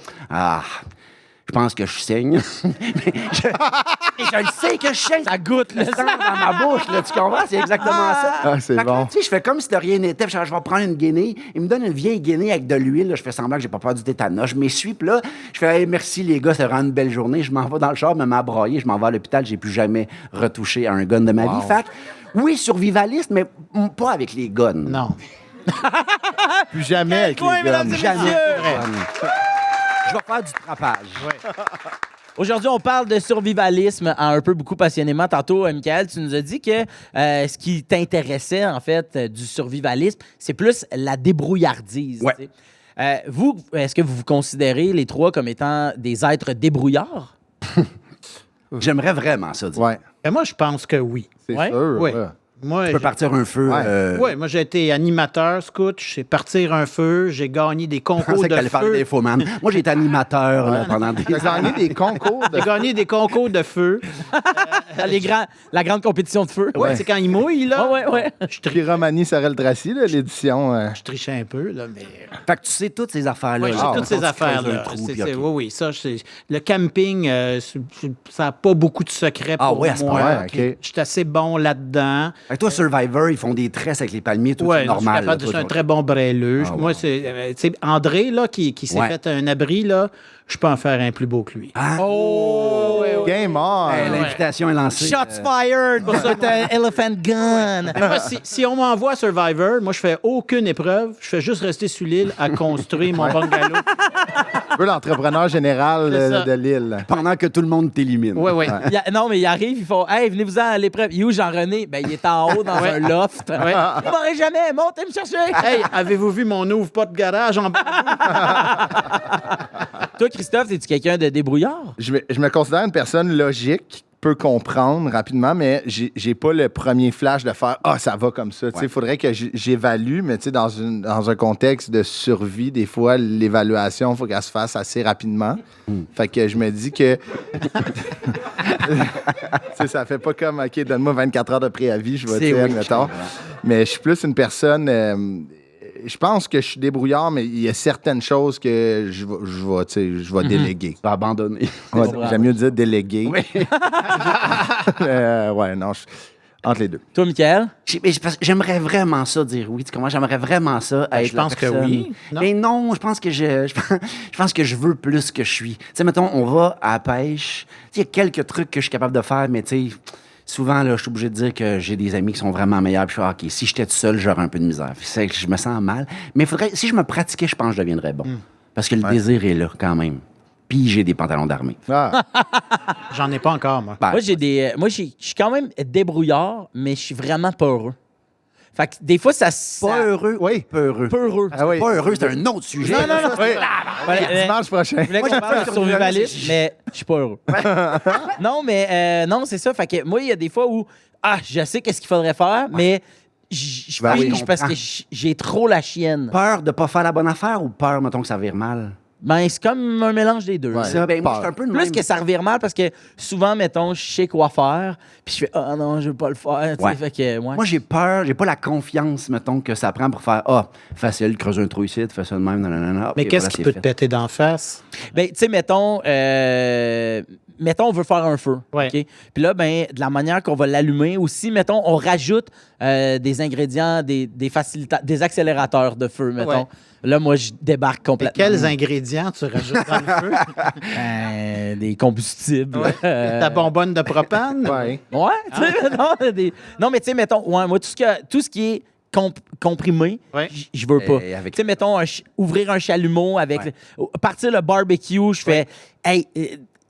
Speaker 3: je pense que je saigne. Mais je le sais que je saigne.
Speaker 1: Ça goûte le
Speaker 3: sang dans ma bouche, là, tu comprends? C'est exactement ça.
Speaker 2: Ah, c'est
Speaker 3: Fait que là,
Speaker 2: bon.
Speaker 3: tu sais, je fais comme si de rien n'était. Je vais prendre une guinée. Il me donne une vieille guinée avec de l'huile. Là. Je fais semblant que j'ai pas peur du tétanos. Je m'essuie. Puis là, je fais hey, merci les gars, c'est vraiment une belle journée. Je m'en vais dans le char, me mets à brailler. Je m'en vais à l'hôpital. J'ai plus jamais retouché à un gun de ma vie. Fait que, oui, survivaliste, mais pas avec les guns.
Speaker 4: Non.
Speaker 2: Plus jamais avec
Speaker 1: point,
Speaker 2: les
Speaker 1: mesdames
Speaker 2: guns.
Speaker 1: et
Speaker 3: Jamais.
Speaker 1: messieurs.
Speaker 3: Je vais faire du trapage.
Speaker 1: Aujourd'hui, on parle de survivalisme un peu beaucoup passionnément. Tantôt, Michael, tu nous as dit que ce qui t'intéressait, en fait, du survivalisme, c'est plus la débrouillardise.
Speaker 3: Ouais.
Speaker 1: Tu sais. Vous, est-ce que vous vous considérez les trois comme étant des êtres débrouillards?
Speaker 3: J'aimerais vraiment ça. Dire.
Speaker 2: Ouais,
Speaker 4: Mais moi, je pense que oui.
Speaker 2: c'est
Speaker 1: Ouais?
Speaker 2: sûr.
Speaker 4: Oui.
Speaker 2: ouais.
Speaker 4: Moi,
Speaker 3: Tu peux partir un feu.
Speaker 2: Ouais.
Speaker 4: Oui, moi, j'ai été animateur scout. Je sais partir un feu. J'ai gagné des
Speaker 3: Je
Speaker 4: concours
Speaker 3: pensais que
Speaker 4: de
Speaker 3: t'allais faire des
Speaker 4: feu.
Speaker 3: faux, man. Moi, j'ai été animateur là, pendant des
Speaker 2: T'as gagné des concours de...
Speaker 4: J'ai gagné des concours de feu.
Speaker 1: La grande compétition de feu.
Speaker 4: Ouais, c'est quand il mouille, là.
Speaker 1: Ouais.
Speaker 2: Piromanie Sorel-Tracy, là, l'édition.
Speaker 4: Je trichais un peu, là, mais...
Speaker 3: Fait que tu sais toutes ces affaires-là.
Speaker 4: Oui,
Speaker 3: là.
Speaker 4: j'ai toutes ces
Speaker 3: Mettons, tu creuses
Speaker 4: affaires-là.
Speaker 3: un trou,
Speaker 4: C'est-
Speaker 3: puis
Speaker 4: c'est-
Speaker 3: OK.
Speaker 4: Oui, ça, le camping, ça n'a pas beaucoup de secrets pour
Speaker 3: ouais, à ce
Speaker 4: moi.
Speaker 2: point-là, OK.
Speaker 4: Je suis assez bon là-dedans.
Speaker 3: Fait que toi, Survivor, ils font des tresses avec les palmiers, tout
Speaker 4: Ouais,
Speaker 3: c'est normal.
Speaker 4: je suis capable de
Speaker 3: là,
Speaker 4: faire un
Speaker 3: toi,
Speaker 4: très bon brêleux.
Speaker 3: Ah,
Speaker 4: Moi,
Speaker 3: wow.
Speaker 4: c'est tu sais, André, là, qui s'est
Speaker 3: Ouais.
Speaker 4: fait un abri, là, je peux en faire un plus beau que lui.
Speaker 3: Ah,
Speaker 2: Game on!
Speaker 3: hey, l'invitation est lancée.
Speaker 1: Shots fired! Pour ça, t'as un elephant gun!
Speaker 4: Mais moi, si on m'envoie à Survivor, moi, je fais aucune épreuve. Je fais juste rester sur l'île à construire mon bungalow.
Speaker 2: Un peu l'entrepreneur général
Speaker 4: C'est ça.
Speaker 2: de l'île.
Speaker 3: Pendant que tout le monde t'élimine.
Speaker 4: Oui, oui.
Speaker 1: Non, mais ils arrivent, ils font Hey, venez-vous-en à l'épreuve. Il est où Jean-René? Ben, il est en haut dans un loft.
Speaker 4: Ouais.
Speaker 1: Vous m'aurez jamais, montez me chercher!
Speaker 4: Hey, avez-vous vu mon ouvre-pas de garage en bas?
Speaker 1: Toi, Christophe, es-tu quelqu'un de débrouillard?
Speaker 2: Je me considère une personne logique, qui peut comprendre rapidement, mais j'ai pas le premier flash de faire ça va comme ça. Il faudrait que j'évalue, mais dans un contexte de survie, des fois, l'évaluation, il faut qu'elle se fasse assez rapidement. Fait que je me dis que. Ça fait pas comme OK, donne-moi 24 heures de préavis, je vais
Speaker 3: C'est
Speaker 2: te
Speaker 3: oui,
Speaker 2: admettons. Mais je suis plus une personne. Je pense que je suis débrouillard, mais il y a certaines choses que je vais déléguer.
Speaker 3: Tu vas abandonner.
Speaker 2: Ouais, j'aime mieux dire déléguer.
Speaker 3: Oui.
Speaker 2: Entre les deux.
Speaker 1: Toi, Michael?
Speaker 3: J'aimerais vraiment ça dire oui. Tu comprends? J'aimerais vraiment ça être
Speaker 4: je pense
Speaker 3: la
Speaker 4: que
Speaker 3: personne.
Speaker 4: oui. Non?
Speaker 3: Mais non, je pense que je pense que je veux plus que je suis. Tu sais, mettons, on va à la pêche. Tu sais, il y a quelques trucs que je suis capable de faire, mais tu sais, souvent, là, je suis obligé de dire que j'ai des amis qui sont vraiment meilleurs. Puis je suis OK, si j'étais tout seul, j'aurais un peu de misère. C'est que je me sens mal. Mais si je me pratiquais, je pense que je deviendrais bon. Parce que le désir est là, quand même. Puis j'ai des pantalons d'armée.
Speaker 2: Ah,
Speaker 4: J'en ai pas encore, moi.
Speaker 3: Ben,
Speaker 1: Moi, je suis quand même débrouillard, mais je suis vraiment pas heureux. Fait que des fois,
Speaker 3: pas heureux.
Speaker 2: Oui.
Speaker 3: Pas heureux.
Speaker 1: Peu heureux.
Speaker 2: Ah oui.
Speaker 3: Pas heureux, c'est un autre sujet.
Speaker 1: Non, non, non.
Speaker 2: Oui.
Speaker 1: Ouais,
Speaker 2: Dimanche prochain.
Speaker 1: Je voulais qu'on
Speaker 3: j'ai
Speaker 1: parle
Speaker 3: peur
Speaker 1: de
Speaker 3: de
Speaker 1: survivalisme,
Speaker 3: survivalisme.
Speaker 1: mais je suis pas heureux. Non, mais non, c'est ça. Fait que moi, il y a des fois où je sais qu'est-ce qu'il faudrait faire, mais je
Speaker 2: Ben oui,
Speaker 1: pige parce que j'ai trop la chienne.
Speaker 3: Peur de pas faire la bonne affaire ou peur, mettons, que ça vire mal?
Speaker 1: Ben, c'est comme un mélange des deux.
Speaker 2: Ouais.
Speaker 3: Ça, ben, moi,
Speaker 2: Peur.
Speaker 3: je suis un peu de
Speaker 1: Plus
Speaker 3: même.
Speaker 1: que ça revire mal parce que souvent, mettons, je sais quoi faire, puis je fais non, je veux pas le faire. Tu sais,
Speaker 3: Ouais.
Speaker 1: fait que, ouais.
Speaker 3: Moi, j'ai peur, j'ai pas la confiance, mettons, que ça prend pour faire facile, creuser un trou ici, fais ça de même, nanana.
Speaker 4: Mais
Speaker 3: Ok,
Speaker 4: qu'est-ce
Speaker 3: voilà,
Speaker 4: qui
Speaker 3: c'est
Speaker 4: peut
Speaker 3: fait.
Speaker 4: te péter d'en face?
Speaker 1: Ben, tu sais, mettons, on veut faire un feu.
Speaker 4: Ouais.
Speaker 1: OK? Puis là, ben, de la manière qu'on va l'allumer aussi, mettons, on rajoute des ingrédients, des accélérateurs de feu, mettons.
Speaker 4: Ouais.
Speaker 1: Là, moi, je débarque
Speaker 4: Mais
Speaker 1: complètement.
Speaker 4: quels ingrédients tu rajoutes dans le feu?
Speaker 1: Des combustibles.
Speaker 4: Ta bonbonne de propane?
Speaker 2: Ouais.
Speaker 1: Ouais, tu sais, non, mais tu sais, mettons, moi, tout ce qui est comprimé,
Speaker 4: Ouais.
Speaker 1: je veux pas.
Speaker 3: Et avec-
Speaker 1: Tu sais, mettons, ouvrir un chalumeau avec... partir le barbecue, je fais... Hey,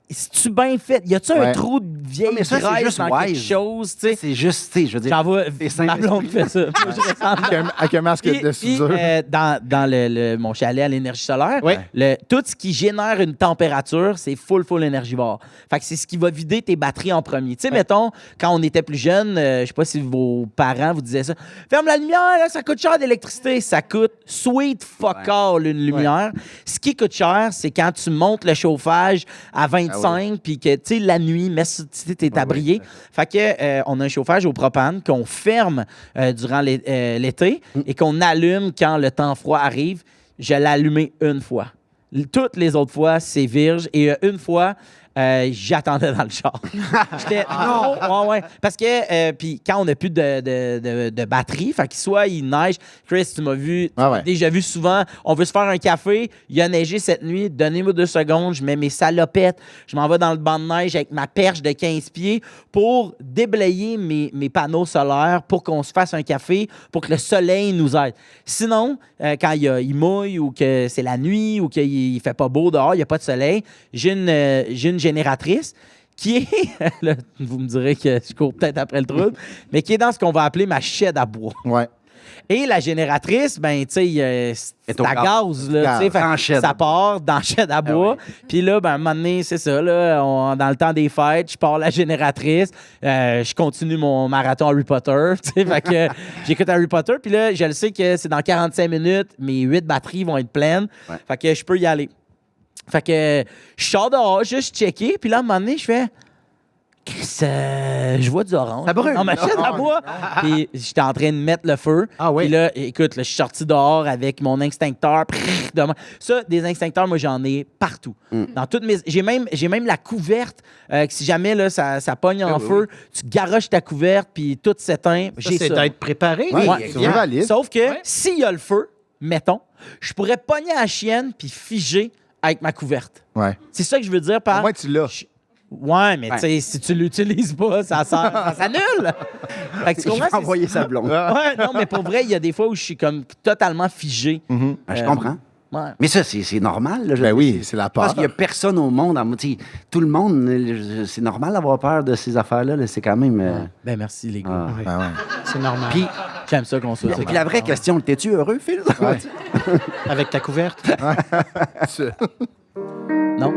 Speaker 1: c'est-tu bien fait? Y a-tu un
Speaker 2: Ouais.
Speaker 1: trou de vieille
Speaker 3: mais ça, c'est
Speaker 1: graisse
Speaker 3: juste
Speaker 1: dans quelque
Speaker 3: wise.
Speaker 1: chose, tu sais.
Speaker 3: C'est juste, tu sais, je veux dire.
Speaker 1: J'en vois,
Speaker 3: t'es sain
Speaker 1: ma blonde
Speaker 3: d'esprit.
Speaker 1: fait ça. Moi, je ressemble.
Speaker 2: Avec un masque
Speaker 1: Puis-
Speaker 2: de
Speaker 1: puis,
Speaker 2: soudure.
Speaker 1: dans mon chalet à l'énergie solaire,
Speaker 4: Oui.
Speaker 1: tout ce qui génère une température, c'est full énergivore. Fait que c'est ce qui va vider tes batteries en premier. Tu sais, mettons, quand on était plus jeune, je sais pas si vos parents vous disaient ça, ferme la lumière, là, ça coûte cher d'électricité. Ça coûte sweet fuck all une lumière. Ce qui coûte cher, c'est quand tu montes le chauffage à 25 puis que, tu sais, la nuit, t'es abrié. Fait que on a un chauffage au propane qu'on ferme durant l'été et qu'on allume quand le temps froid arrive. Je l'ai allumé une fois. Toutes les autres fois, c'est virge. Et une fois, j'attendais dans le char. J'étais non, ouais. Parce que puis quand on n'a plus de batterie, fait que soit il neige, Chris, tu m'as vu, tu m'as déjà vu souvent, on veut se faire un café, il a neigé cette nuit, donnez-moi 2 secondes, je mets mes salopettes, je m'en vais dans le banc de neige avec ma perche de 15 pieds pour déblayer mes panneaux solaires pour qu'on se fasse un café, pour que le soleil nous aide. Sinon, quand il mouille ou que c'est la nuit ou qu'il fait pas beau dehors, il n'y a pas de soleil, j'ai une génératrice qui est, là, vous me direz que je cours peut-être après le trouble, mais qui est dans ce qu'on va appeler ma shed à bois.
Speaker 2: Ouais.
Speaker 1: Et la génératrice, ben, tu sais, c'est
Speaker 3: au
Speaker 1: à gaz, là, tu sais, fait
Speaker 3: Dans
Speaker 1: que
Speaker 3: shed.
Speaker 1: ça part dans shed à bois. Puis là, ben, à un moment donné, c'est ça, là, dans le temps des fêtes, je pars la génératrice, je continue mon marathon Harry Potter, tu sais, fait que j'écoute Harry Potter, puis là, je le sais que c'est dans 45 minutes, mes 8 batteries vont être pleines, fait que je peux y aller. Fait que je sors dehors, juste checker, puis là, à un moment donné, je fais... Chris, je vois du orange.
Speaker 3: Ça brûle.
Speaker 1: On m'achète à bois. Puis j'étais en train de mettre le feu.
Speaker 4: Ah oui.
Speaker 1: Puis là, écoute, là, je suis sorti dehors avec mon extincteur. Ça, des extincteurs, moi, j'en ai partout. Dans toutes mes... J'ai même la couverte. Que si jamais là, ça pogne en feu, tu garoches ta couverte, puis tout s'éteint. J'ai
Speaker 4: C'est
Speaker 1: ça.
Speaker 4: d'être préparé.
Speaker 2: Oui,
Speaker 1: Ouais.
Speaker 2: survivaliste.
Speaker 1: Sauf que s'il y a le feu, mettons, je pourrais pogner la chienne puis figer avec ma couverte.
Speaker 2: Ouais.
Speaker 1: C'est ça que je veux dire par...
Speaker 2: Au moins, tu l'as.
Speaker 1: Ouais, mais tu sais, si tu l'utilises pas, ça sert, ça s'annule. Fait que tu
Speaker 3: Je
Speaker 1: comprends?
Speaker 3: vais envoyer sa blonde.
Speaker 1: Ouais, non, mais pour vrai, il y a des fois où je suis comme totalement figé.
Speaker 3: Je comprends.
Speaker 1: Ouais.
Speaker 3: Mais ça, c'est normal. Là,
Speaker 2: Ben oui, c'est la peur.
Speaker 3: Parce qu'il n'y a personne au monde. Tu sais, tout le monde, c'est normal d'avoir peur de ces affaires-là. Là, c'est quand même.
Speaker 1: Ben merci, les gars.
Speaker 3: Ah.
Speaker 2: Ben ouais.
Speaker 4: C'est normal.
Speaker 3: Puis,
Speaker 1: J'aime ça qu'on soit ça.
Speaker 3: puis la vraie question, t'es-tu heureux, Phil?
Speaker 4: Avec ta couverte.
Speaker 1: Non?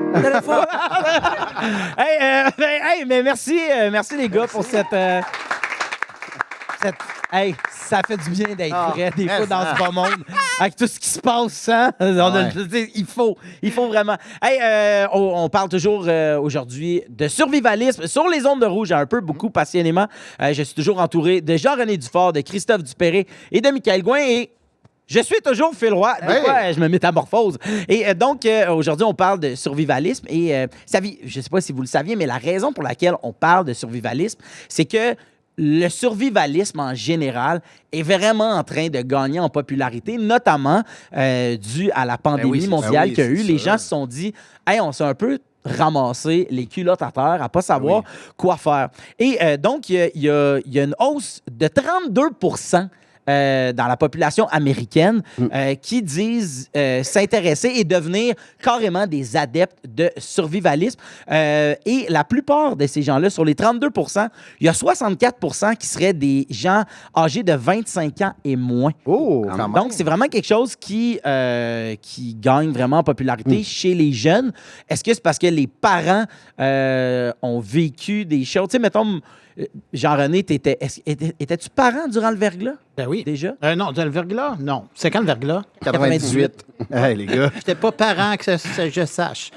Speaker 1: hey, mais merci les gars pour cette hey, ça fait du bien d'être vrai des fois dans ce bas monde. Avec tout ce qui se passe, hein? Il faut vraiment. Hey, on parle toujours aujourd'hui de survivalisme sur les ondes de rouge, un peu, beaucoup passionnément. Je suis toujours entouré de Jean-René Dufort, de Christophe Dupéré et de Michael Gouin et je suis toujours Phil Roy. Des fois, je me métamorphose. Et donc, aujourd'hui, on parle de survivalisme. Et je ne sais pas si vous le saviez, mais la raison pour laquelle on parle de survivalisme, c'est que le survivalisme en général est vraiment en train de gagner en popularité, notamment dû à la pandémie mondiale qu'il y a eu. Les gens se sont dit, hey, on s'est un peu ramasser les culottes à terre, à pas savoir quoi faire. Et donc, il y a une hausse de 32% dans la population américaine qui disent s'intéresser et devenir carrément des adeptes de survivalisme. Et la plupart de ces gens-là, sur les 32%, il y a 64% qui seraient des gens âgés de 25 ans et moins.
Speaker 2: Oh, quand même.
Speaker 1: Donc, c'est vraiment quelque chose qui gagne vraiment en popularité chez les jeunes. Est-ce que c'est parce que les parents ont vécu des choses? Tu sais, mettons, Jean-René, étais-tu parent durant le verglas?
Speaker 4: Ben oui.
Speaker 1: Déjà?
Speaker 4: Non, le verglas? Non. C'est quand le verglas?
Speaker 2: 98. Hey, les gars.
Speaker 4: J'étais pas parent que je sache.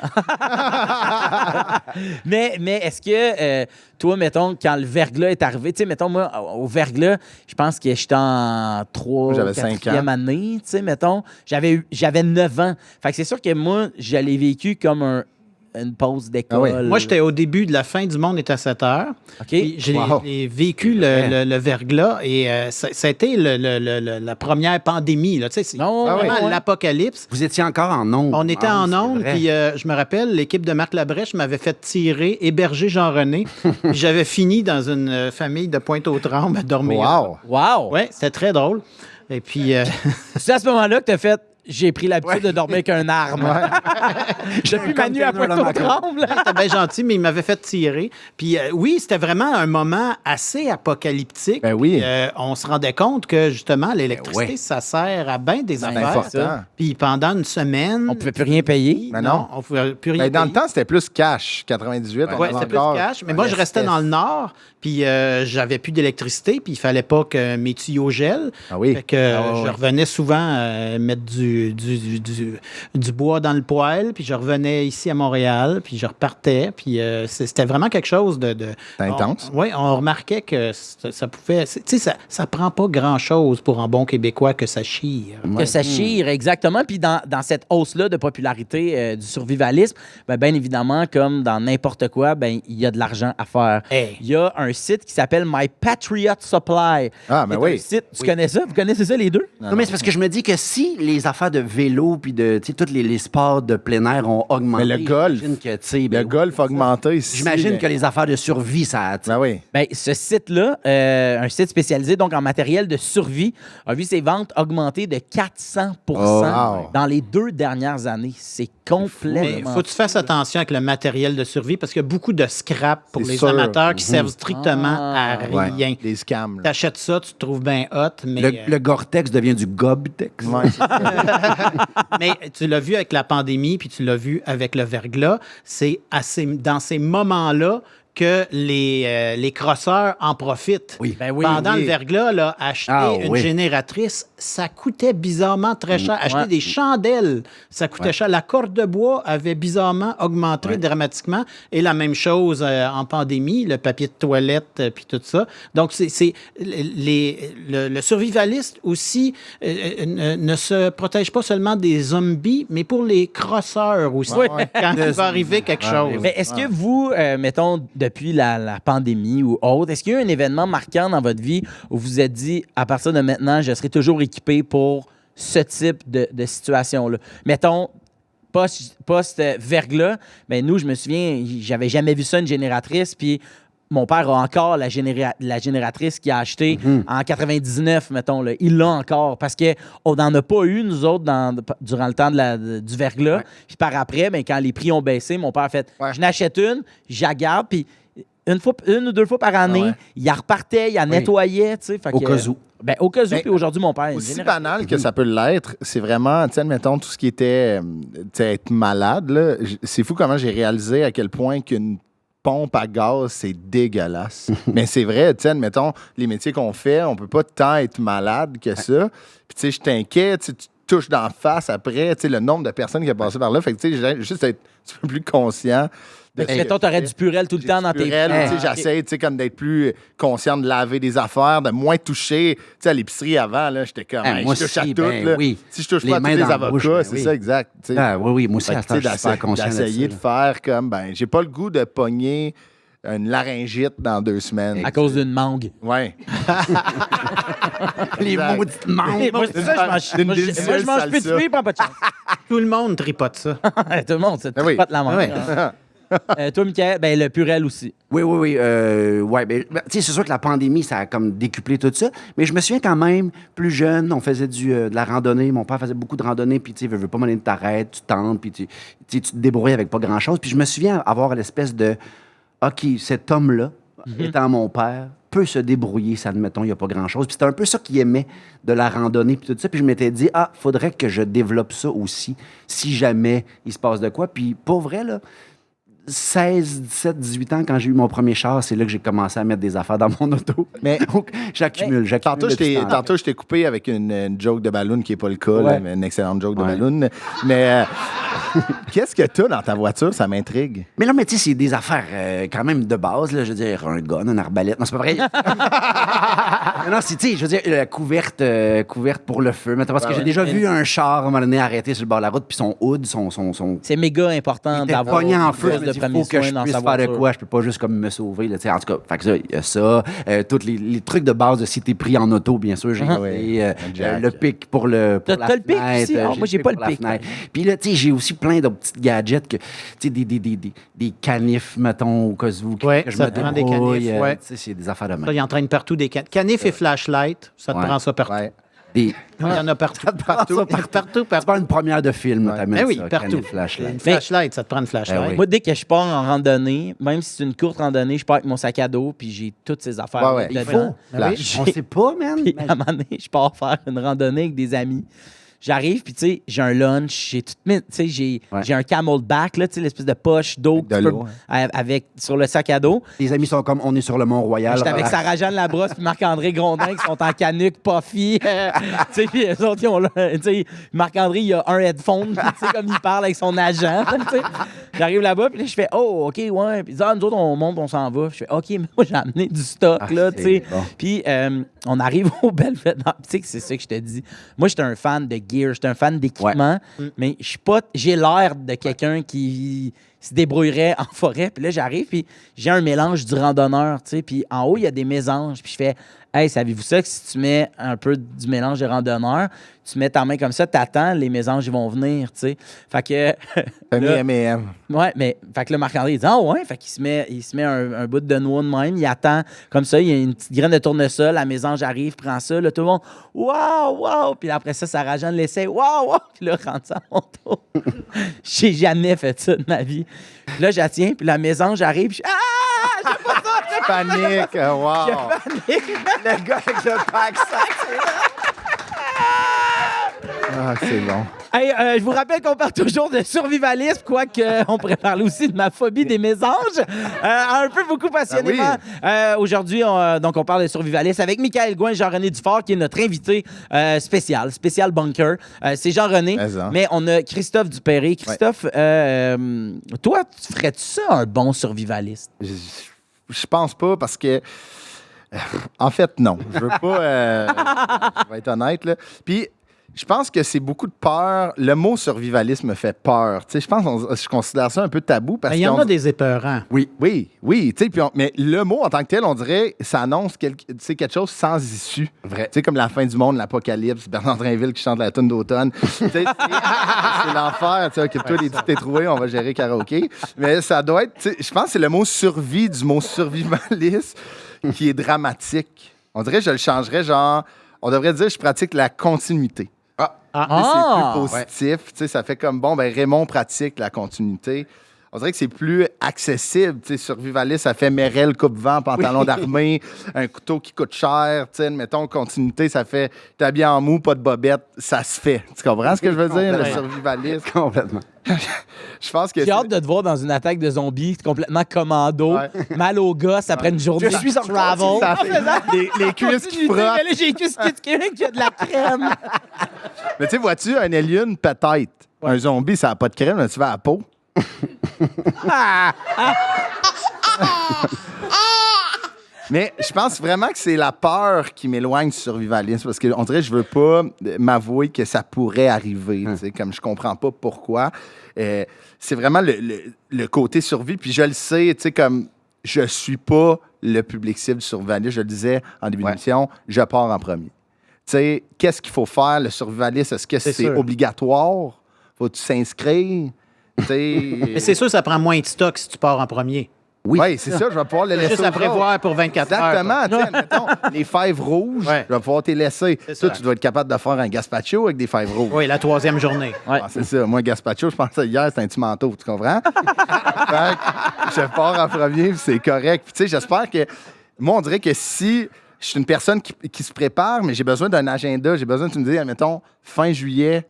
Speaker 1: Mais est-ce que toi, mettons, quand le verglas est arrivé, tu sais, mettons, moi, au verglas, je pense que j'étais en 3
Speaker 2: J'avais 5
Speaker 1: 4e année, tu sais, mettons. J'avais 9 ans. Fait que c'est sûr que moi, je l'ai vécu comme une pause d'école.
Speaker 2: Ah oui.
Speaker 4: Moi, j'étais au début de La fin du monde est à 7 heures.
Speaker 1: OK.
Speaker 4: Puis j'ai vécu le verglas et ça a été la première pandémie. Là. Tu sais, c'est vraiment l'apocalypse.
Speaker 3: Vous étiez encore en ondes.
Speaker 4: On était en ondes, puis je me rappelle, l'équipe de Marc Labrèche m'avait fait tirer, héberger Jean-René. Puis j'avais fini dans une famille de Pointe-aux-Trembles à dormir.
Speaker 2: Wow.
Speaker 1: Wow!
Speaker 4: Oui, c'était très drôle. Et puis,
Speaker 1: C'est à ce moment-là que tu as fait J'ai pris l'habitude de dormir avec un arme. Depuis ma nuit à Pointe-aux-Trembles.
Speaker 4: C'était bien gentil, mais il m'avait fait tirer. Puis oui, c'était vraiment un moment assez apocalyptique.
Speaker 2: Ben oui.
Speaker 4: On se rendait compte que, justement, l'électricité,
Speaker 3: ouais.
Speaker 4: ça sert à bien des affaires.
Speaker 2: important.
Speaker 4: Puis pendant une semaine...
Speaker 1: On pouvait plus rien payer.
Speaker 2: Ben non.
Speaker 4: on ne pouvait plus rien
Speaker 2: Ben, dans le
Speaker 4: payer.
Speaker 2: temps, c'était plus cash. 98, on
Speaker 4: Oui,
Speaker 2: avait
Speaker 4: c'était plus
Speaker 2: encore
Speaker 4: cash. Mais
Speaker 2: un
Speaker 4: moi, je restais
Speaker 2: espèce-
Speaker 4: dans le nord, puis j'avais plus d'électricité, puis il fallait pas que mes tuyaux gèlent.
Speaker 2: Ah oui.
Speaker 4: Fait que je revenais souvent mettre du bois dans le poêle, puis je revenais ici à Montréal, puis je repartais, puis c'était vraiment quelque chose de...
Speaker 2: C'est intense.
Speaker 4: Oui, on remarquait que ça pouvait... Tu sais, ça prend pas grand-chose pour un bon Québécois que ça chire.
Speaker 1: Que ça chire, exactement. Puis dans cette hausse-là de popularité du survivalisme, bien évidemment, comme dans n'importe quoi, ben il y a de l'argent à faire.
Speaker 4: Hey.
Speaker 1: Il y a un site qui s'appelle My Patriot Supply.
Speaker 2: Ah, ben
Speaker 1: C'est
Speaker 2: oui.
Speaker 1: un site, tu connais ça? Vous connaissez ça, les deux?
Speaker 3: Non, mais c'est parce que je me dis que si les affaires de vélo puis de tous les sports de plein air ont augmenté,
Speaker 2: Mais le golf,
Speaker 3: j'imagine que, tu sais, ben
Speaker 2: Le golf augmenté ici.
Speaker 3: j'imagine que les affaires de survie, ça.
Speaker 2: Ben oui.
Speaker 1: Ben, ce site-là, un site spécialisé donc en matériel de survie, a vu ses ventes augmenter de 400
Speaker 2: wow.
Speaker 1: dans les 2 dernières années. C'est
Speaker 4: Mais
Speaker 1: complètement...
Speaker 4: il faut que tu fasses attention avec le matériel de survie parce qu'il y a beaucoup de scrap pour
Speaker 2: C'est
Speaker 4: les
Speaker 2: sûr.
Speaker 4: amateurs qui servent strictement à
Speaker 2: Ouais.
Speaker 4: rien.
Speaker 2: Des scams. là.
Speaker 4: T'achètes ça, tu te trouves bien hot, mais,
Speaker 3: Le Gore-Tex devient du Gobtex.
Speaker 2: Ouais.
Speaker 4: mais tu l'as vu avec la pandémie, puis tu l'as vu avec le verglas. C'est dans ces moments-là que les crosseurs en profitent.
Speaker 3: Oui.
Speaker 1: Ben oui,
Speaker 4: Pendant
Speaker 1: oui.
Speaker 4: le verglas, là, acheter une
Speaker 3: oui.
Speaker 4: génératrice, ça coûtait bizarrement très cher. Acheter
Speaker 1: Ouais.
Speaker 4: des chandelles, ça coûtait cher. La corde de bois avait bizarrement augmenté dramatiquement. Et la même chose en pandémie, le papier de toilette, puis tout ça. Donc, le survivaliste aussi ne se protège pas seulement des zombies, mais pour les crosseurs aussi. Quand il va arriver quelque chose.
Speaker 1: Mais est-ce que vous, mettons, depuis la pandémie ou autre, est-ce qu'il y a eu un événement marquant dans votre vie où vous vous êtes dit, à partir de maintenant, je serai toujours équipé pour ce type de situation-là? Mettons, post-verglas, ben nous, je me souviens, j'avais jamais vu ça, une génératrice, puis mon père a encore la génératrice qu'il a achetée en 99, mettons. Là. Il l'a encore parce qu'on n'en a pas eu, nous autres, durant le temps du verglas. Puis par après, ben, quand les prix ont baissé, mon père a fait je n'achète une, je la garde, puis une ou deux fois par année, il la repartait, il la nettoyait. Tu sais, fait
Speaker 3: Au
Speaker 1: que,
Speaker 3: cas où.
Speaker 1: Ben, au cas où,
Speaker 2: Ben,
Speaker 1: puis aujourd'hui, mon père... a une
Speaker 2: Aussi
Speaker 1: génératrice.
Speaker 2: banal que ça peut l'être, c'est vraiment, tu sais, admettons, tout ce qui était tu sais, être malade. Là, c'est fou comment j'ai réalisé à quel point qu'une pompe à gaz, c'est dégueulasse. Mais c'est vrai, tu sais, admettons, les métiers qu'on fait, on peut pas tant être malade que ça. Puis, tu sais, je t'inquiète, tu touches d'en face après, tu sais, le nombre de personnes qui ont passé par là. Fait que, tu sais, juste être un petit peu plus conscient.
Speaker 1: Mettons, t'aurais du Purel tout le temps dans tes...
Speaker 2: J'essaie, tu sais, comme d'être plus conscient de laver des affaires, de moins toucher. Tu sais, à l'épicerie avant, là, j'étais comme, hey,
Speaker 3: moi
Speaker 2: je touche à
Speaker 3: aussi,
Speaker 2: tout.
Speaker 3: ben
Speaker 2: là.
Speaker 3: oui.
Speaker 2: Si je touche
Speaker 3: Les
Speaker 2: pas à tous
Speaker 3: mains
Speaker 2: les
Speaker 3: dans la
Speaker 2: avocats,
Speaker 3: bouche, ben
Speaker 2: c'est
Speaker 3: oui.
Speaker 2: ça, exact. Tu sais.
Speaker 3: Oui, moi aussi,
Speaker 2: Fait que,
Speaker 3: à ce temps,
Speaker 2: tu sais,
Speaker 3: je suis super conscient de
Speaker 2: d'essayer de
Speaker 3: ça.
Speaker 2: faire comme, ben, j'ai pas le goût de pogner une laryngite dans 2 semaines.
Speaker 1: À cause d'une mangue.
Speaker 2: Ouais.
Speaker 3: Les
Speaker 2: Exact.
Speaker 3: maudites mangues.
Speaker 1: Moi, c'est ça,
Speaker 2: D'une
Speaker 1: moi, je
Speaker 2: délicieuse
Speaker 1: mange plus de
Speaker 2: salsa.
Speaker 1: fruits, pas de chance.
Speaker 4: Tout le monde tripote ça.
Speaker 1: Tout le monde, c'est
Speaker 2: Ben oui.
Speaker 1: pas de la mangue.
Speaker 4: Ouais.
Speaker 1: Toi, Mickaël, ben, le Purel aussi.
Speaker 3: Oui. Ouais, tu sais, c'est sûr que la pandémie, ça a comme décuplé tout ça. Mais je me souviens quand même, plus jeune, on faisait de la randonnée. Mon père faisait beaucoup de randonnée. Puis, tu sais, veux pas m'aller de t'arrêtes, tu tentes, puis tu te débrouilles avec pas grand-chose. Puis, je me souviens avoir l'espèce de OK, cet homme-là, étant mon père, peut se débrouiller, ça, admettons, il n'y a pas grand-chose. Puis, c'était un peu ça qu'il aimait de la randonnée, puis tout ça. Puis, je m'étais dit, faudrait que je développe ça aussi, si jamais il se passe de quoi. Puis, pour vrai, là, 16, 17, 18 ans, quand j'ai eu mon premier char, c'est là que j'ai commencé à mettre des affaires dans mon auto.
Speaker 2: Mais
Speaker 3: Donc, j'accumule.
Speaker 2: Tantôt,
Speaker 3: depuis ce temps-là.
Speaker 2: je t'ai coupé avec une joke de ballon qui n'est pas le cas, là,
Speaker 3: Ouais.
Speaker 2: mais une excellente joke de
Speaker 3: Ouais.
Speaker 2: ballon. Mais qu'est-ce que tu as dans ta voiture? Ça m'intrigue.
Speaker 3: Mais là, mais tu sais, c'est des affaires quand même de base, là. Je veux dire, un gun, une arbalète. Non, c'est pas vrai. non, c'est, tu sais, je veux dire, la couverte pour le feu. Mettons, parce que j'ai déjà vu un char, à un moment donné, arrêté sur le bord de la route, puis son hood, son
Speaker 1: C'est méga important
Speaker 3: il était
Speaker 1: d'avoir
Speaker 3: pogné en
Speaker 1: une
Speaker 3: feu.
Speaker 1: pièce
Speaker 3: Je me
Speaker 1: de
Speaker 3: dis,
Speaker 1: premier
Speaker 3: faut que
Speaker 1: soin
Speaker 3: je
Speaker 1: dans
Speaker 3: puisse
Speaker 1: sa
Speaker 3: faire de
Speaker 1: voiture.
Speaker 3: quoi. Je peux pas juste comme me sauver. Là, tu sais. En tout cas, fait que ça, il y a ça. Tous les trucs de base de si t'es pris en auto, bien sûr. J'ai
Speaker 2: jack.
Speaker 3: le pic pour le pour
Speaker 1: T'as
Speaker 3: la
Speaker 1: le pic
Speaker 3: fenêtre,
Speaker 1: aussi? Ah, moi, j'ai
Speaker 3: le
Speaker 1: pas le
Speaker 3: pour la
Speaker 1: pic.
Speaker 3: fenêtre. Puis là, tu sais, j'ai aussi plein de petits gadgets, que, tu sais, des canifs, mettons, au cas où
Speaker 4: Ouais,
Speaker 3: que je
Speaker 4: ça
Speaker 3: me
Speaker 4: te prend des
Speaker 3: débrouille.
Speaker 4: canifs, ouais.
Speaker 3: Tu sais, c'est des affaires de
Speaker 4: Ça,
Speaker 3: même.
Speaker 4: il entraîne partout des canifs et flashlight. Ça te
Speaker 3: Ouais.
Speaker 4: prend ça partout.
Speaker 2: Ouais.
Speaker 3: Des-
Speaker 4: Il y en a partout. Partout.
Speaker 3: Tu prends une première de film,
Speaker 2: Ouais.
Speaker 3: t'amènes
Speaker 4: Ben oui,
Speaker 3: ça,
Speaker 4: partout.
Speaker 3: canne et flashlight.
Speaker 4: Une flashlight, ça te prend une flashlight.
Speaker 3: Ben oui.
Speaker 1: Moi, dès que je pars en randonnée, même si c'est une courte randonnée, je pars avec mon sac à dos, puis j'ai toutes ces affaires.
Speaker 2: Ouais,
Speaker 1: dedans.
Speaker 2: il faut.
Speaker 4: Ben
Speaker 2: Flash.
Speaker 3: On sait pas, man.
Speaker 1: Puis à un moment donné, je pars faire une randonnée avec des amis. J'arrive, puis tu sais, j'ai un lunch, j'ai tout mis, tu sais, j'ai un camelback, là, tu sais, l'espèce de poche d'eau
Speaker 2: Avec de
Speaker 1: que tu peux-
Speaker 2: l'eau,
Speaker 1: avec sur le sac à dos.
Speaker 3: Les amis sont comme, on est sur le Mont-Royal.
Speaker 1: J'étais avec
Speaker 3: relax.
Speaker 1: Sarah-Jeanne Labrosse puis Marc-André Grondin qui sont en canuque, puffy. Tu sais, puis eux autres, ils ont tu sais, Marc-André, il a un headphone, puis tu sais, comme il parle avec son agent. Tu sais. J'arrive là-bas, puis là, je fais, oh, OK, ouais. Puis nous autres, on monte, on s'en va. Je fais, OK, mais moi, j'ai amené du stock,
Speaker 3: Ah,
Speaker 1: là, tu sais.
Speaker 3: c'est bon.
Speaker 1: Puis on arrive au Belvedere. Tu sais que c'est ça que je te dis. Moi, j'étais un fan de gear, j'étais un fan d'équipement, mais je suis pas. J'ai l'air de quelqu'un qui se débrouillerait en forêt. Puis là, j'arrive, puis j'ai un mélange du randonneur, tu sais. Puis en haut, il y a des mésanges. Puis je fais, hey, savez-vous ça que si tu mets un peu du mélange de randonneur, tu mets ta main comme ça, t'attends, les mésanges, ils vont venir, tu sais. Fait que.
Speaker 2: Famille
Speaker 1: là,
Speaker 2: M&M.
Speaker 1: ouais, mais fait que là, Marc-André, il dit, ah ouais, fait qu'il se met un bout de noix de même, il attend comme ça, il y a une petite graine de tournesol, la mésange arrive, prend ça, là, tout le monde, waouh, waouh, puis après ça, Sarah Jeanne l'essaie, waouh, waouh, puis là, rentre ça à mon tour. J'ai jamais fait ça de ma vie. Puis là, j'attiens, puis la mésange arrive, puis je ah, j'ai pas ça, j'ai pas
Speaker 2: Panique. Wow.
Speaker 3: Le gars avec le pack
Speaker 2: Ah, c'est bon.
Speaker 1: Hey, je vous rappelle qu'on parle toujours de survivalisme, quoique on pourrait parler aussi de ma phobie des mésanges. Un peu beaucoup passionnément. Aujourd'hui, donc on parle de survivalisme avec Michael Gouin, Jean-René Dufort, qui est notre invité spécial bunker. C'est Jean-René, mais on a Christophe Dupéré. Christophe, toi, tu ferais-tu ça un bon survivaliste?
Speaker 2: Je pense pas parce que. En fait, non. Je veux pas. Je vais être honnête, là. Puis. Je pense que c'est beaucoup de peur. Le mot survivalisme me fait peur. Tu sais, je pense je considère ça un peu tabou parce
Speaker 4: Mais il y en a des épeurants.
Speaker 2: Oui. Tu sais, mais le mot en tant que tel, on dirait, ça annonce quelque chose sans issue.
Speaker 3: Vrai.
Speaker 2: Tu sais, comme la fin du monde, l'apocalypse, Bernard Drinville qui chante la tune d'automne. Tu sais, c'est l'enfer. Tu sais, occupe-toi des petites trouées, on va gérer karaoké. Mais ça doit être, tu sais, je pense que c'est le mot survie du mot survivaliste qui est dramatique. On dirait que je le changerais, genre, on devrait dire, je pratique la continuité. C'est plus positif. Tu sais, ça fait comme, bon, ben Raymond pratique la continuité. On dirait que c'est plus accessible. Tu sais, survivaliste, ça fait Merrell coupe-vent, pantalon d'armée, un couteau qui coûte cher. Tu sais, mettons, continuité, ça fait t'habiller en mou, pas de bobette. Ça se fait. Tu comprends ce que je veux dire, le survivaliste?
Speaker 3: Complètement.
Speaker 2: Je pense que
Speaker 1: J'ai hâte de te voir dans une attaque de zombies complètement commando,
Speaker 2: Ouais.
Speaker 1: mal aux gosses après une journée
Speaker 3: Je suis en
Speaker 1: travel.
Speaker 2: ça fait les cuisses qui frottent.
Speaker 1: Mais là, j'ai les cuisses qui a de la crème.
Speaker 2: Mais tu sais, vois-tu, un alien, peut-être. Un zombie, ça n'a pas de crème, mais tu vas à la peau. Mais je pense vraiment que c'est la peur qui m'éloigne du survivalisme parce qu'on dirait que je veux pas m'avouer que ça pourrait arriver, tu sais, comme je comprends pas pourquoi. C'est vraiment le côté survie, puis je le sais, tu sais, comme je suis pas le public cible du survivalisme, je le disais en début d'émission, je pars en premier. Tu sais, qu'est-ce qu'il faut faire, le survivalisme? Est-ce que c'est
Speaker 4: sûr.
Speaker 2: obligatoire? Faut-tu s'inscrire? Tu sais,
Speaker 4: Mais c'est sûr, ça prend moins de stock si tu pars en premier.
Speaker 2: oui, c'est ça, je vais pouvoir le laisser.
Speaker 4: Juste
Speaker 2: aux
Speaker 4: à
Speaker 2: autres.
Speaker 4: prévoir pour 24 heures.
Speaker 2: Exactement. Tu sais, admettons, les fèves rouges,
Speaker 4: Ouais.
Speaker 2: je vais pouvoir te laisser.
Speaker 4: C'est
Speaker 2: Toi,
Speaker 4: ça.
Speaker 2: tu dois être capable de faire un gazpacho avec des fèves rouges.
Speaker 4: Oui, la troisième journée.
Speaker 1: Ouais.
Speaker 2: Ah, c'est ça. Moi, gazpacho, je pensais hier, c'était un petit manteau, tu comprends? Fait que je pars en premier, puis c'est correct. Puis, tu sais, j'espère que. Moi, on dirait que si je suis une personne qui se prépare, mais j'ai besoin d'un agenda, j'ai besoin que tu me dises, admettons, fin juillet,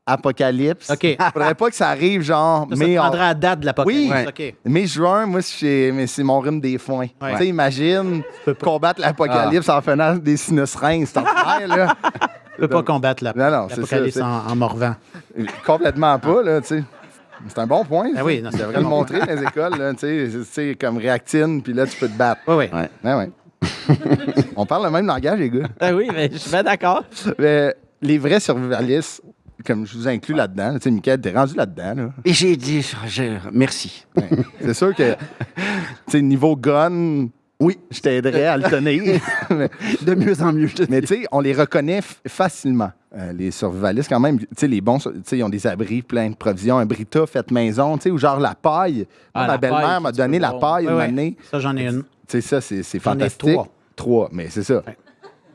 Speaker 2: apocalypse.
Speaker 4: OK.
Speaker 2: Faudrait pas que ça arrive, genre,
Speaker 4: Ça
Speaker 2: mai,
Speaker 4: prendra la date de l'apocalypse.
Speaker 2: Oui.
Speaker 4: OK.
Speaker 2: mai-juin, moi, c'est mon rhume des foins.
Speaker 4: Ouais.
Speaker 2: Tu sais, imagine combattre l'apocalypse en faisant des sinus reins, c'est ordinaire, là.
Speaker 4: Tu peux pas combattre
Speaker 2: Non, non, c'est
Speaker 4: l'apocalypse
Speaker 2: ça,
Speaker 4: en morvant.
Speaker 2: Complètement pas, là, tu sais. C'est un bon point.
Speaker 4: Ah oui, non, c'est
Speaker 2: Tu devrais le
Speaker 4: vraiment
Speaker 2: montrer dans les écoles, là, tu sais, comme réactine, puis là, tu peux te battre.
Speaker 4: Oui, oui.
Speaker 3: Ouais.
Speaker 2: Ouais, ouais. On parle le même langage, les gars.
Speaker 1: Ah oui, mais je suis bien d'accord.
Speaker 2: Mais les vrais survivalistes, comme je vous inclus là-dedans, tu sais, Mickaël, t'es rendu là-dedans, là.
Speaker 3: Et j'ai dit, merci.
Speaker 2: Ouais. C'est sûr que, tu sais, niveau gun, oui, je t'aiderais à le tenir. mais
Speaker 3: De mieux en mieux, je te dis.
Speaker 2: mais tu sais, on les reconnaît facilement, les survivalistes quand même. Tu sais, les bons, tu sais, ils ont des abris pleins de provisions, un Brita fait maison, tu sais, ou genre la paille.
Speaker 1: Ah,
Speaker 2: Moi,
Speaker 1: la
Speaker 2: ma belle-mère
Speaker 1: paille,
Speaker 2: m'a
Speaker 1: c'est
Speaker 2: donné
Speaker 1: super
Speaker 2: la
Speaker 1: bon.
Speaker 2: paille
Speaker 4: Oui,
Speaker 2: une
Speaker 4: oui.
Speaker 2: année.
Speaker 4: Ça, j'en ai une.
Speaker 2: Tu sais, ça, c'est
Speaker 4: J'en ai
Speaker 2: fantastique.
Speaker 4: 3.
Speaker 2: 3, mais c'est ça.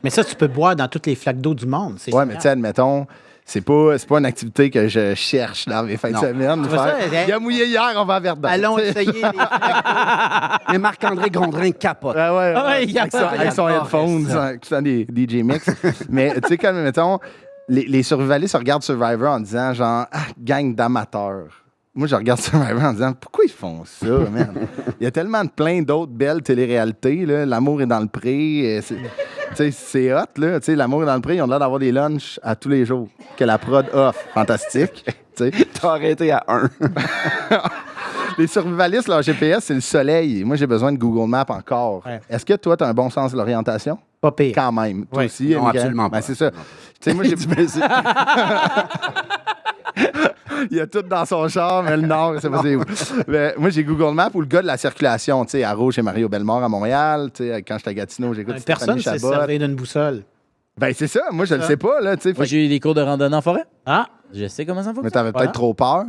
Speaker 4: Mais ça, tu peux boire dans toutes les flaques d'eau du monde. C'est
Speaker 2: Ouais,
Speaker 4: génial.
Speaker 2: mais tu sais, admettons, c'est pas une activité que je cherche dans mes fins de semaine.
Speaker 4: vois ça, hein?
Speaker 2: Il a mouillé hier, on va à Verdun.
Speaker 4: Allons essayer les flaques d'eau.
Speaker 3: Mais Marc-André Gondrin capote.
Speaker 2: Ah ouais,
Speaker 1: Ah ouais, il y a
Speaker 2: avec,
Speaker 1: pas-
Speaker 2: avec son headphone, écoutant des DJ Mix. Mais tu sais, comme, mettons, les survivalistes regardent Survivor en disant, genre, gang d'amateurs. Moi, je regarde Survivor en disant, pourquoi ils font ça, man? Il y a tellement de plein d'autres belles téléréalités, là. L'amour est dans le pré. Tu sais, c'est hot, là. Tu sais, l'amour est dans le pré, ils ont l'air d'avoir des lunchs à tous les jours. Que la prod offre. Fantastique. Tu sais.
Speaker 3: T'as arrêté à 1.
Speaker 2: Les survivalistes, leur GPS, c'est le soleil. Moi, j'ai besoin de Google Maps encore.
Speaker 4: Ouais.
Speaker 2: Est-ce que toi, tu as un bon sens de l'orientation?
Speaker 4: Pas pire.
Speaker 2: Quand même. Toi
Speaker 4: Ouais.
Speaker 2: aussi,
Speaker 3: Non,
Speaker 2: Michael?
Speaker 3: absolument
Speaker 2: Ben,
Speaker 3: pas.
Speaker 2: c'est ça. Tu sais, moi, j'ai... Il y a tout dans son char, mais le nord, je sais pas c'est où. Mais moi, j'ai Google Maps ou le gars de la circulation, tu sais, à Rouge, chez Mario Bellemare à Montréal. Tu sais, quand j'étais à Gatineau, j'écoute
Speaker 4: Personne ne
Speaker 2: Stéphanie
Speaker 4: s'est
Speaker 2: Chabot.
Speaker 4: servi d'une boussole.
Speaker 2: Ben, c'est ça. Moi, je le sais pas, là, tu sais.
Speaker 1: Moi,
Speaker 2: Fait-
Speaker 1: j'ai eu des cours de randonnée en forêt.
Speaker 4: Ah,
Speaker 1: Je sais comment ça
Speaker 2: Mais
Speaker 1: fonctionne.
Speaker 2: t'avais peut-être trop peur.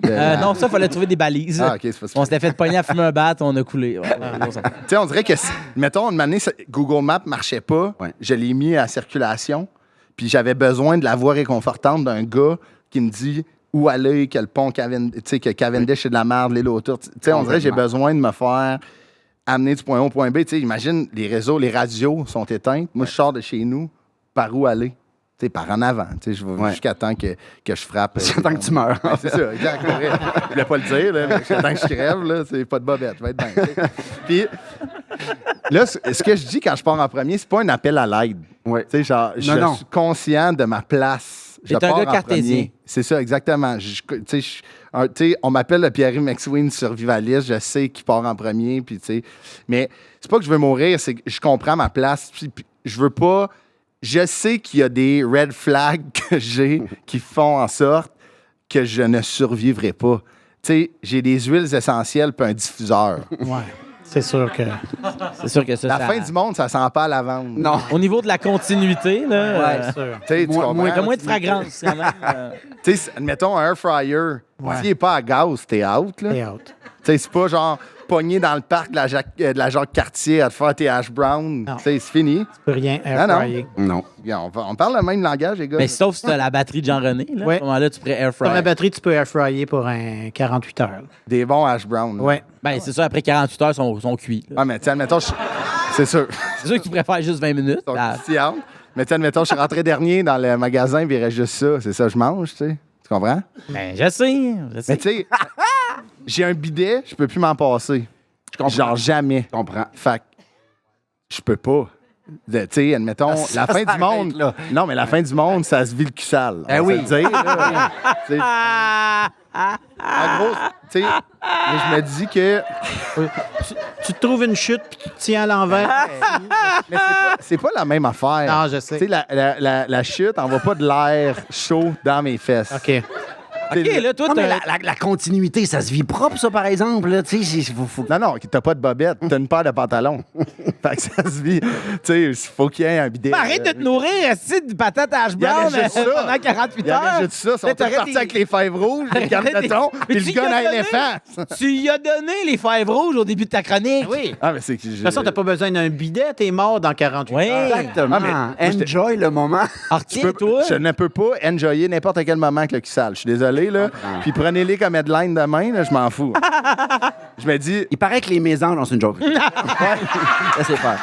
Speaker 1: Non, ça, il fallait trouver des balises.
Speaker 2: Ah, OK, c'est pas ça.
Speaker 1: On s'était fait pogner à fumer un bat, on a coulé. Ouais, on s'en fout.
Speaker 2: Tu sais, on dirait que, mettons, une année, Google Maps marchait pas.
Speaker 3: Ouais.
Speaker 2: Je l'ai mis à circulation. Puis j'avais besoin de la voix réconfortante d'un gars qui me dit où aller, quel pont tu sais, que Cavendish c'est de la merde, l'île autour. Tu sais, on dirait que j'ai besoin de me faire amener du point A au point B. Tu sais, imagine, les réseaux, les radios sont éteintes. Moi, je sors de chez nous. Par où aller? Tu sais, par en avant. Tu sais, je vais
Speaker 3: Ouais.
Speaker 2: jusqu'à temps que je frappe.
Speaker 3: Jusqu'à temps que tu meurs.
Speaker 2: Ouais, c'est ça, exact. pour vrai. Je voulais pas le dire, là, mais jusqu'à temps que je crève, là, c'est pas de bobette, je vais être bien. tu sais. Puis là, ce que je dis quand je pars en premier, c'est pas un appel à l'aide.
Speaker 3: Ouais.
Speaker 2: Tu sais, genre, je
Speaker 3: Non.
Speaker 2: suis conscient de ma place. Je
Speaker 1: T'es un
Speaker 2: pars
Speaker 1: gars
Speaker 2: en
Speaker 1: cartésien.
Speaker 2: premier. C'est ça, exactement. Tu sais, tu sais, on m'appelle le Pierre McSween survivaliste. Je sais qui part en premier. Puis, tu sais, mais c'est pas que je veux mourir, c'est que je comprends ma place. Puis je veux pas. Je sais qu'il y a des red flags que j'ai qui font en sorte que je ne survivrai pas. Tu sais, j'ai des huiles essentielles puis un diffuseur.
Speaker 4: ouais. C'est sûr que.
Speaker 1: C'est sûr que ça,
Speaker 2: La
Speaker 1: ça-
Speaker 2: fin du monde, ça sent pas à la vente.
Speaker 3: Non.
Speaker 1: Au niveau de la continuité, là,
Speaker 3: Ouais.
Speaker 4: C'est sûr.
Speaker 2: Tu sais, tu comprends?
Speaker 1: il y a moins de fragrance quand même.
Speaker 2: Tu sais, admettons, un air fryer, s'il n'est pas à gaz, t'es out. Là.
Speaker 4: T'es out.
Speaker 2: Tu sais, c'est pas genre pogné dans le parc de la Jacques-Cartier à te faire tes hash brown.
Speaker 4: Non.
Speaker 2: Tu sais, c'est fini.
Speaker 4: Tu peux rien air
Speaker 2: Non, non.
Speaker 4: fryer.
Speaker 3: Non.
Speaker 2: Bien, on parle le même langage, les gars.
Speaker 1: Mais sauf si tu as la batterie de Jean-René, là,
Speaker 4: Ouais.
Speaker 1: à ce moment-là, tu pourrais air
Speaker 4: Comme la
Speaker 1: fryer.
Speaker 4: batterie, tu peux air fryer pour un 48 heures.
Speaker 2: Des bons hash brown.
Speaker 4: Ouais.
Speaker 1: Ben, c'est ça, après 48 heures, ils sont cuits. là.
Speaker 2: Ah, mais tu sais, admettons, c'est sûr.
Speaker 1: C'est sûr que tu préfères juste 20 minutes.
Speaker 2: Ils sont
Speaker 1: Ah,
Speaker 2: croustillantes. Mais tu sais, admettons, je suis rentré dernier dans le magasin, puis il reste juste ça. C'est ça que je mange, tu sais. Tu comprends?
Speaker 1: ben, je sais.
Speaker 2: Mais tu sais, j'ai un bidet, je peux plus m'en passer.
Speaker 3: Je comprends.
Speaker 2: Genre jamais.
Speaker 3: Je comprends.
Speaker 2: Fait que je peux pas. Tu sais, admettons,
Speaker 3: Ça
Speaker 2: la fin du
Speaker 3: s'arrête,
Speaker 2: monde.
Speaker 3: là.
Speaker 2: Non, mais la fin du monde, ça se vit le cul sale.
Speaker 3: Eh
Speaker 2: On va
Speaker 3: oui.
Speaker 2: se le dire, là. Tu sais, en gros, tu sais, mais je me dis que.
Speaker 4: Tu te trouves une chute puis tu te tiens à l'envers.
Speaker 2: Mais c'est pas la même affaire.
Speaker 4: Non, je sais.
Speaker 2: Tu sais, la chute envoie pas de l'air chaud dans mes fesses.
Speaker 4: OK.
Speaker 1: OK, là, toi,
Speaker 3: Non, mais
Speaker 1: t'as...
Speaker 3: la continuité, ça se vit propre, ça, par exemple. Là. Tu sais, faut...
Speaker 2: Non, non, t'as pas de bobette, t'as une paire de pantalons. Fait que ça se vit. Tu sais, il faut qu'il y ait un bidet.
Speaker 1: Arrête de te nourrir, esti de patates hash
Speaker 2: Il y avait
Speaker 1: brown
Speaker 2: juste ça.
Speaker 1: pendant 48
Speaker 2: Il y avait
Speaker 1: heures.
Speaker 2: juste ça. Ils sont
Speaker 1: Mais
Speaker 2: tous
Speaker 1: t'aurais
Speaker 2: partis
Speaker 1: des-
Speaker 2: avec les fèves rouges, les
Speaker 1: Arrête
Speaker 2: garnetons,
Speaker 1: des-
Speaker 2: puis
Speaker 1: Mais
Speaker 2: le
Speaker 1: tu
Speaker 2: gun
Speaker 1: y as
Speaker 2: à
Speaker 1: donné.
Speaker 2: éléphant.
Speaker 1: Tu y as donné les fèves rouges au début de ta chronique.
Speaker 4: Oui.
Speaker 2: Ah, mais c'est que
Speaker 4: De toute façon, t'as pas besoin d'un bidet, t'es mort dans 48
Speaker 1: Oui.
Speaker 4: heures.
Speaker 3: Exactement.
Speaker 2: Ah, mais-
Speaker 3: Enjoy le moment.
Speaker 1: Alors, tiens, toi.
Speaker 2: Je ne peux pas enjoyer n'importe quel moment avec le cul sale. Je suis désolé, là. Puis prenez-les comme headline demain, là, je m'en fous. Je me dis,
Speaker 3: Il paraît que les mésanges, non, c'est une joke. Laissez faire.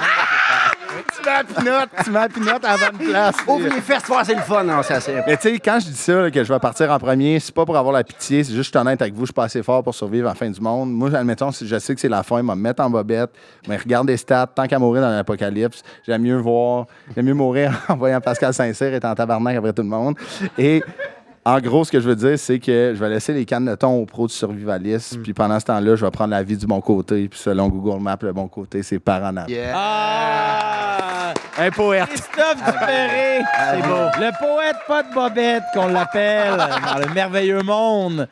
Speaker 2: tu mets la pinotte à la bonne place.
Speaker 3: Ouvre les fesses fort, c'est le fun. Non, c'est assez...
Speaker 2: Mais tu sais, quand je dis ça, là, que je vais partir en premier, c'est pas pour avoir la pitié, c'est juste je suis honnête avec vous, je suis pas assez fort pour survivre à la fin du monde. Moi, admettons, si je sais que c'est la fin, je vais me mettre en bobette, mais regarde des stats, tant qu'à mourir dans l'apocalypse, j'aime mieux mourir en voyant Pascal Saint-Cyr être en tabarnak après tout le monde. Et en gros, ce que je veux dire, c'est que je vais laisser les cannes de thon aux pros du survivalisme, puis pendant ce temps-là, je vais prendre la vie du bon côté, puis selon Google Maps, le bon côté, c'est par en avant.
Speaker 1: Ah!
Speaker 2: Un poète.
Speaker 1: Christophe Dupéré. C'est beau. Le poète pas de bobette, qu'on l'appelle, dans le merveilleux monde.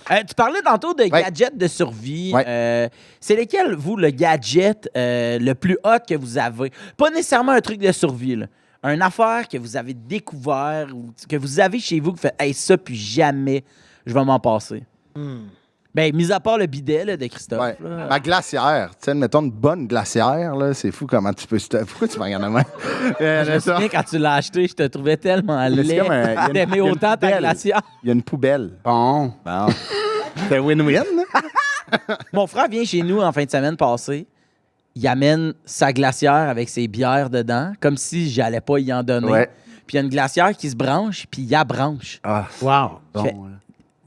Speaker 1: Tu parlais tantôt de gadgets de survie.
Speaker 2: Ouais.
Speaker 1: C'est lesquels, vous, le gadget le plus hot que vous avez? Pas nécessairement un truc de survie, là. Une affaire que vous avez découvert ou que vous avez chez vous, que vous faites « Hey, ça, puis jamais je vais m'en passer. Ben, mis à part le bidet là, de Christophe.
Speaker 2: Ouais.
Speaker 1: là.
Speaker 2: Ma glacière, tu sais, mettons une bonne glacière, là, c'est fou comment tu peux. Pourquoi tu me regardes de même?
Speaker 1: Je me souviens, quand tu l'as acheté, je te trouvais tellement
Speaker 2: c'est
Speaker 1: laid
Speaker 2: comme un- il y a une-
Speaker 1: d'aimer
Speaker 2: il y a une
Speaker 1: autant ta
Speaker 2: poubelle.
Speaker 1: glacière.
Speaker 2: Il y a une poubelle.
Speaker 3: Bon.
Speaker 2: Bon. C'est win-win, là.
Speaker 1: Mon frère vient chez nous en fin de semaine passée. Il amène sa glacière avec ses bières dedans, comme si j'allais pas y en donner.
Speaker 3: Ouais.
Speaker 1: Puis il y a une glacière qui se branche, puis il y a branche.
Speaker 3: Ah,
Speaker 4: Wow.
Speaker 3: bon.
Speaker 1: Fait-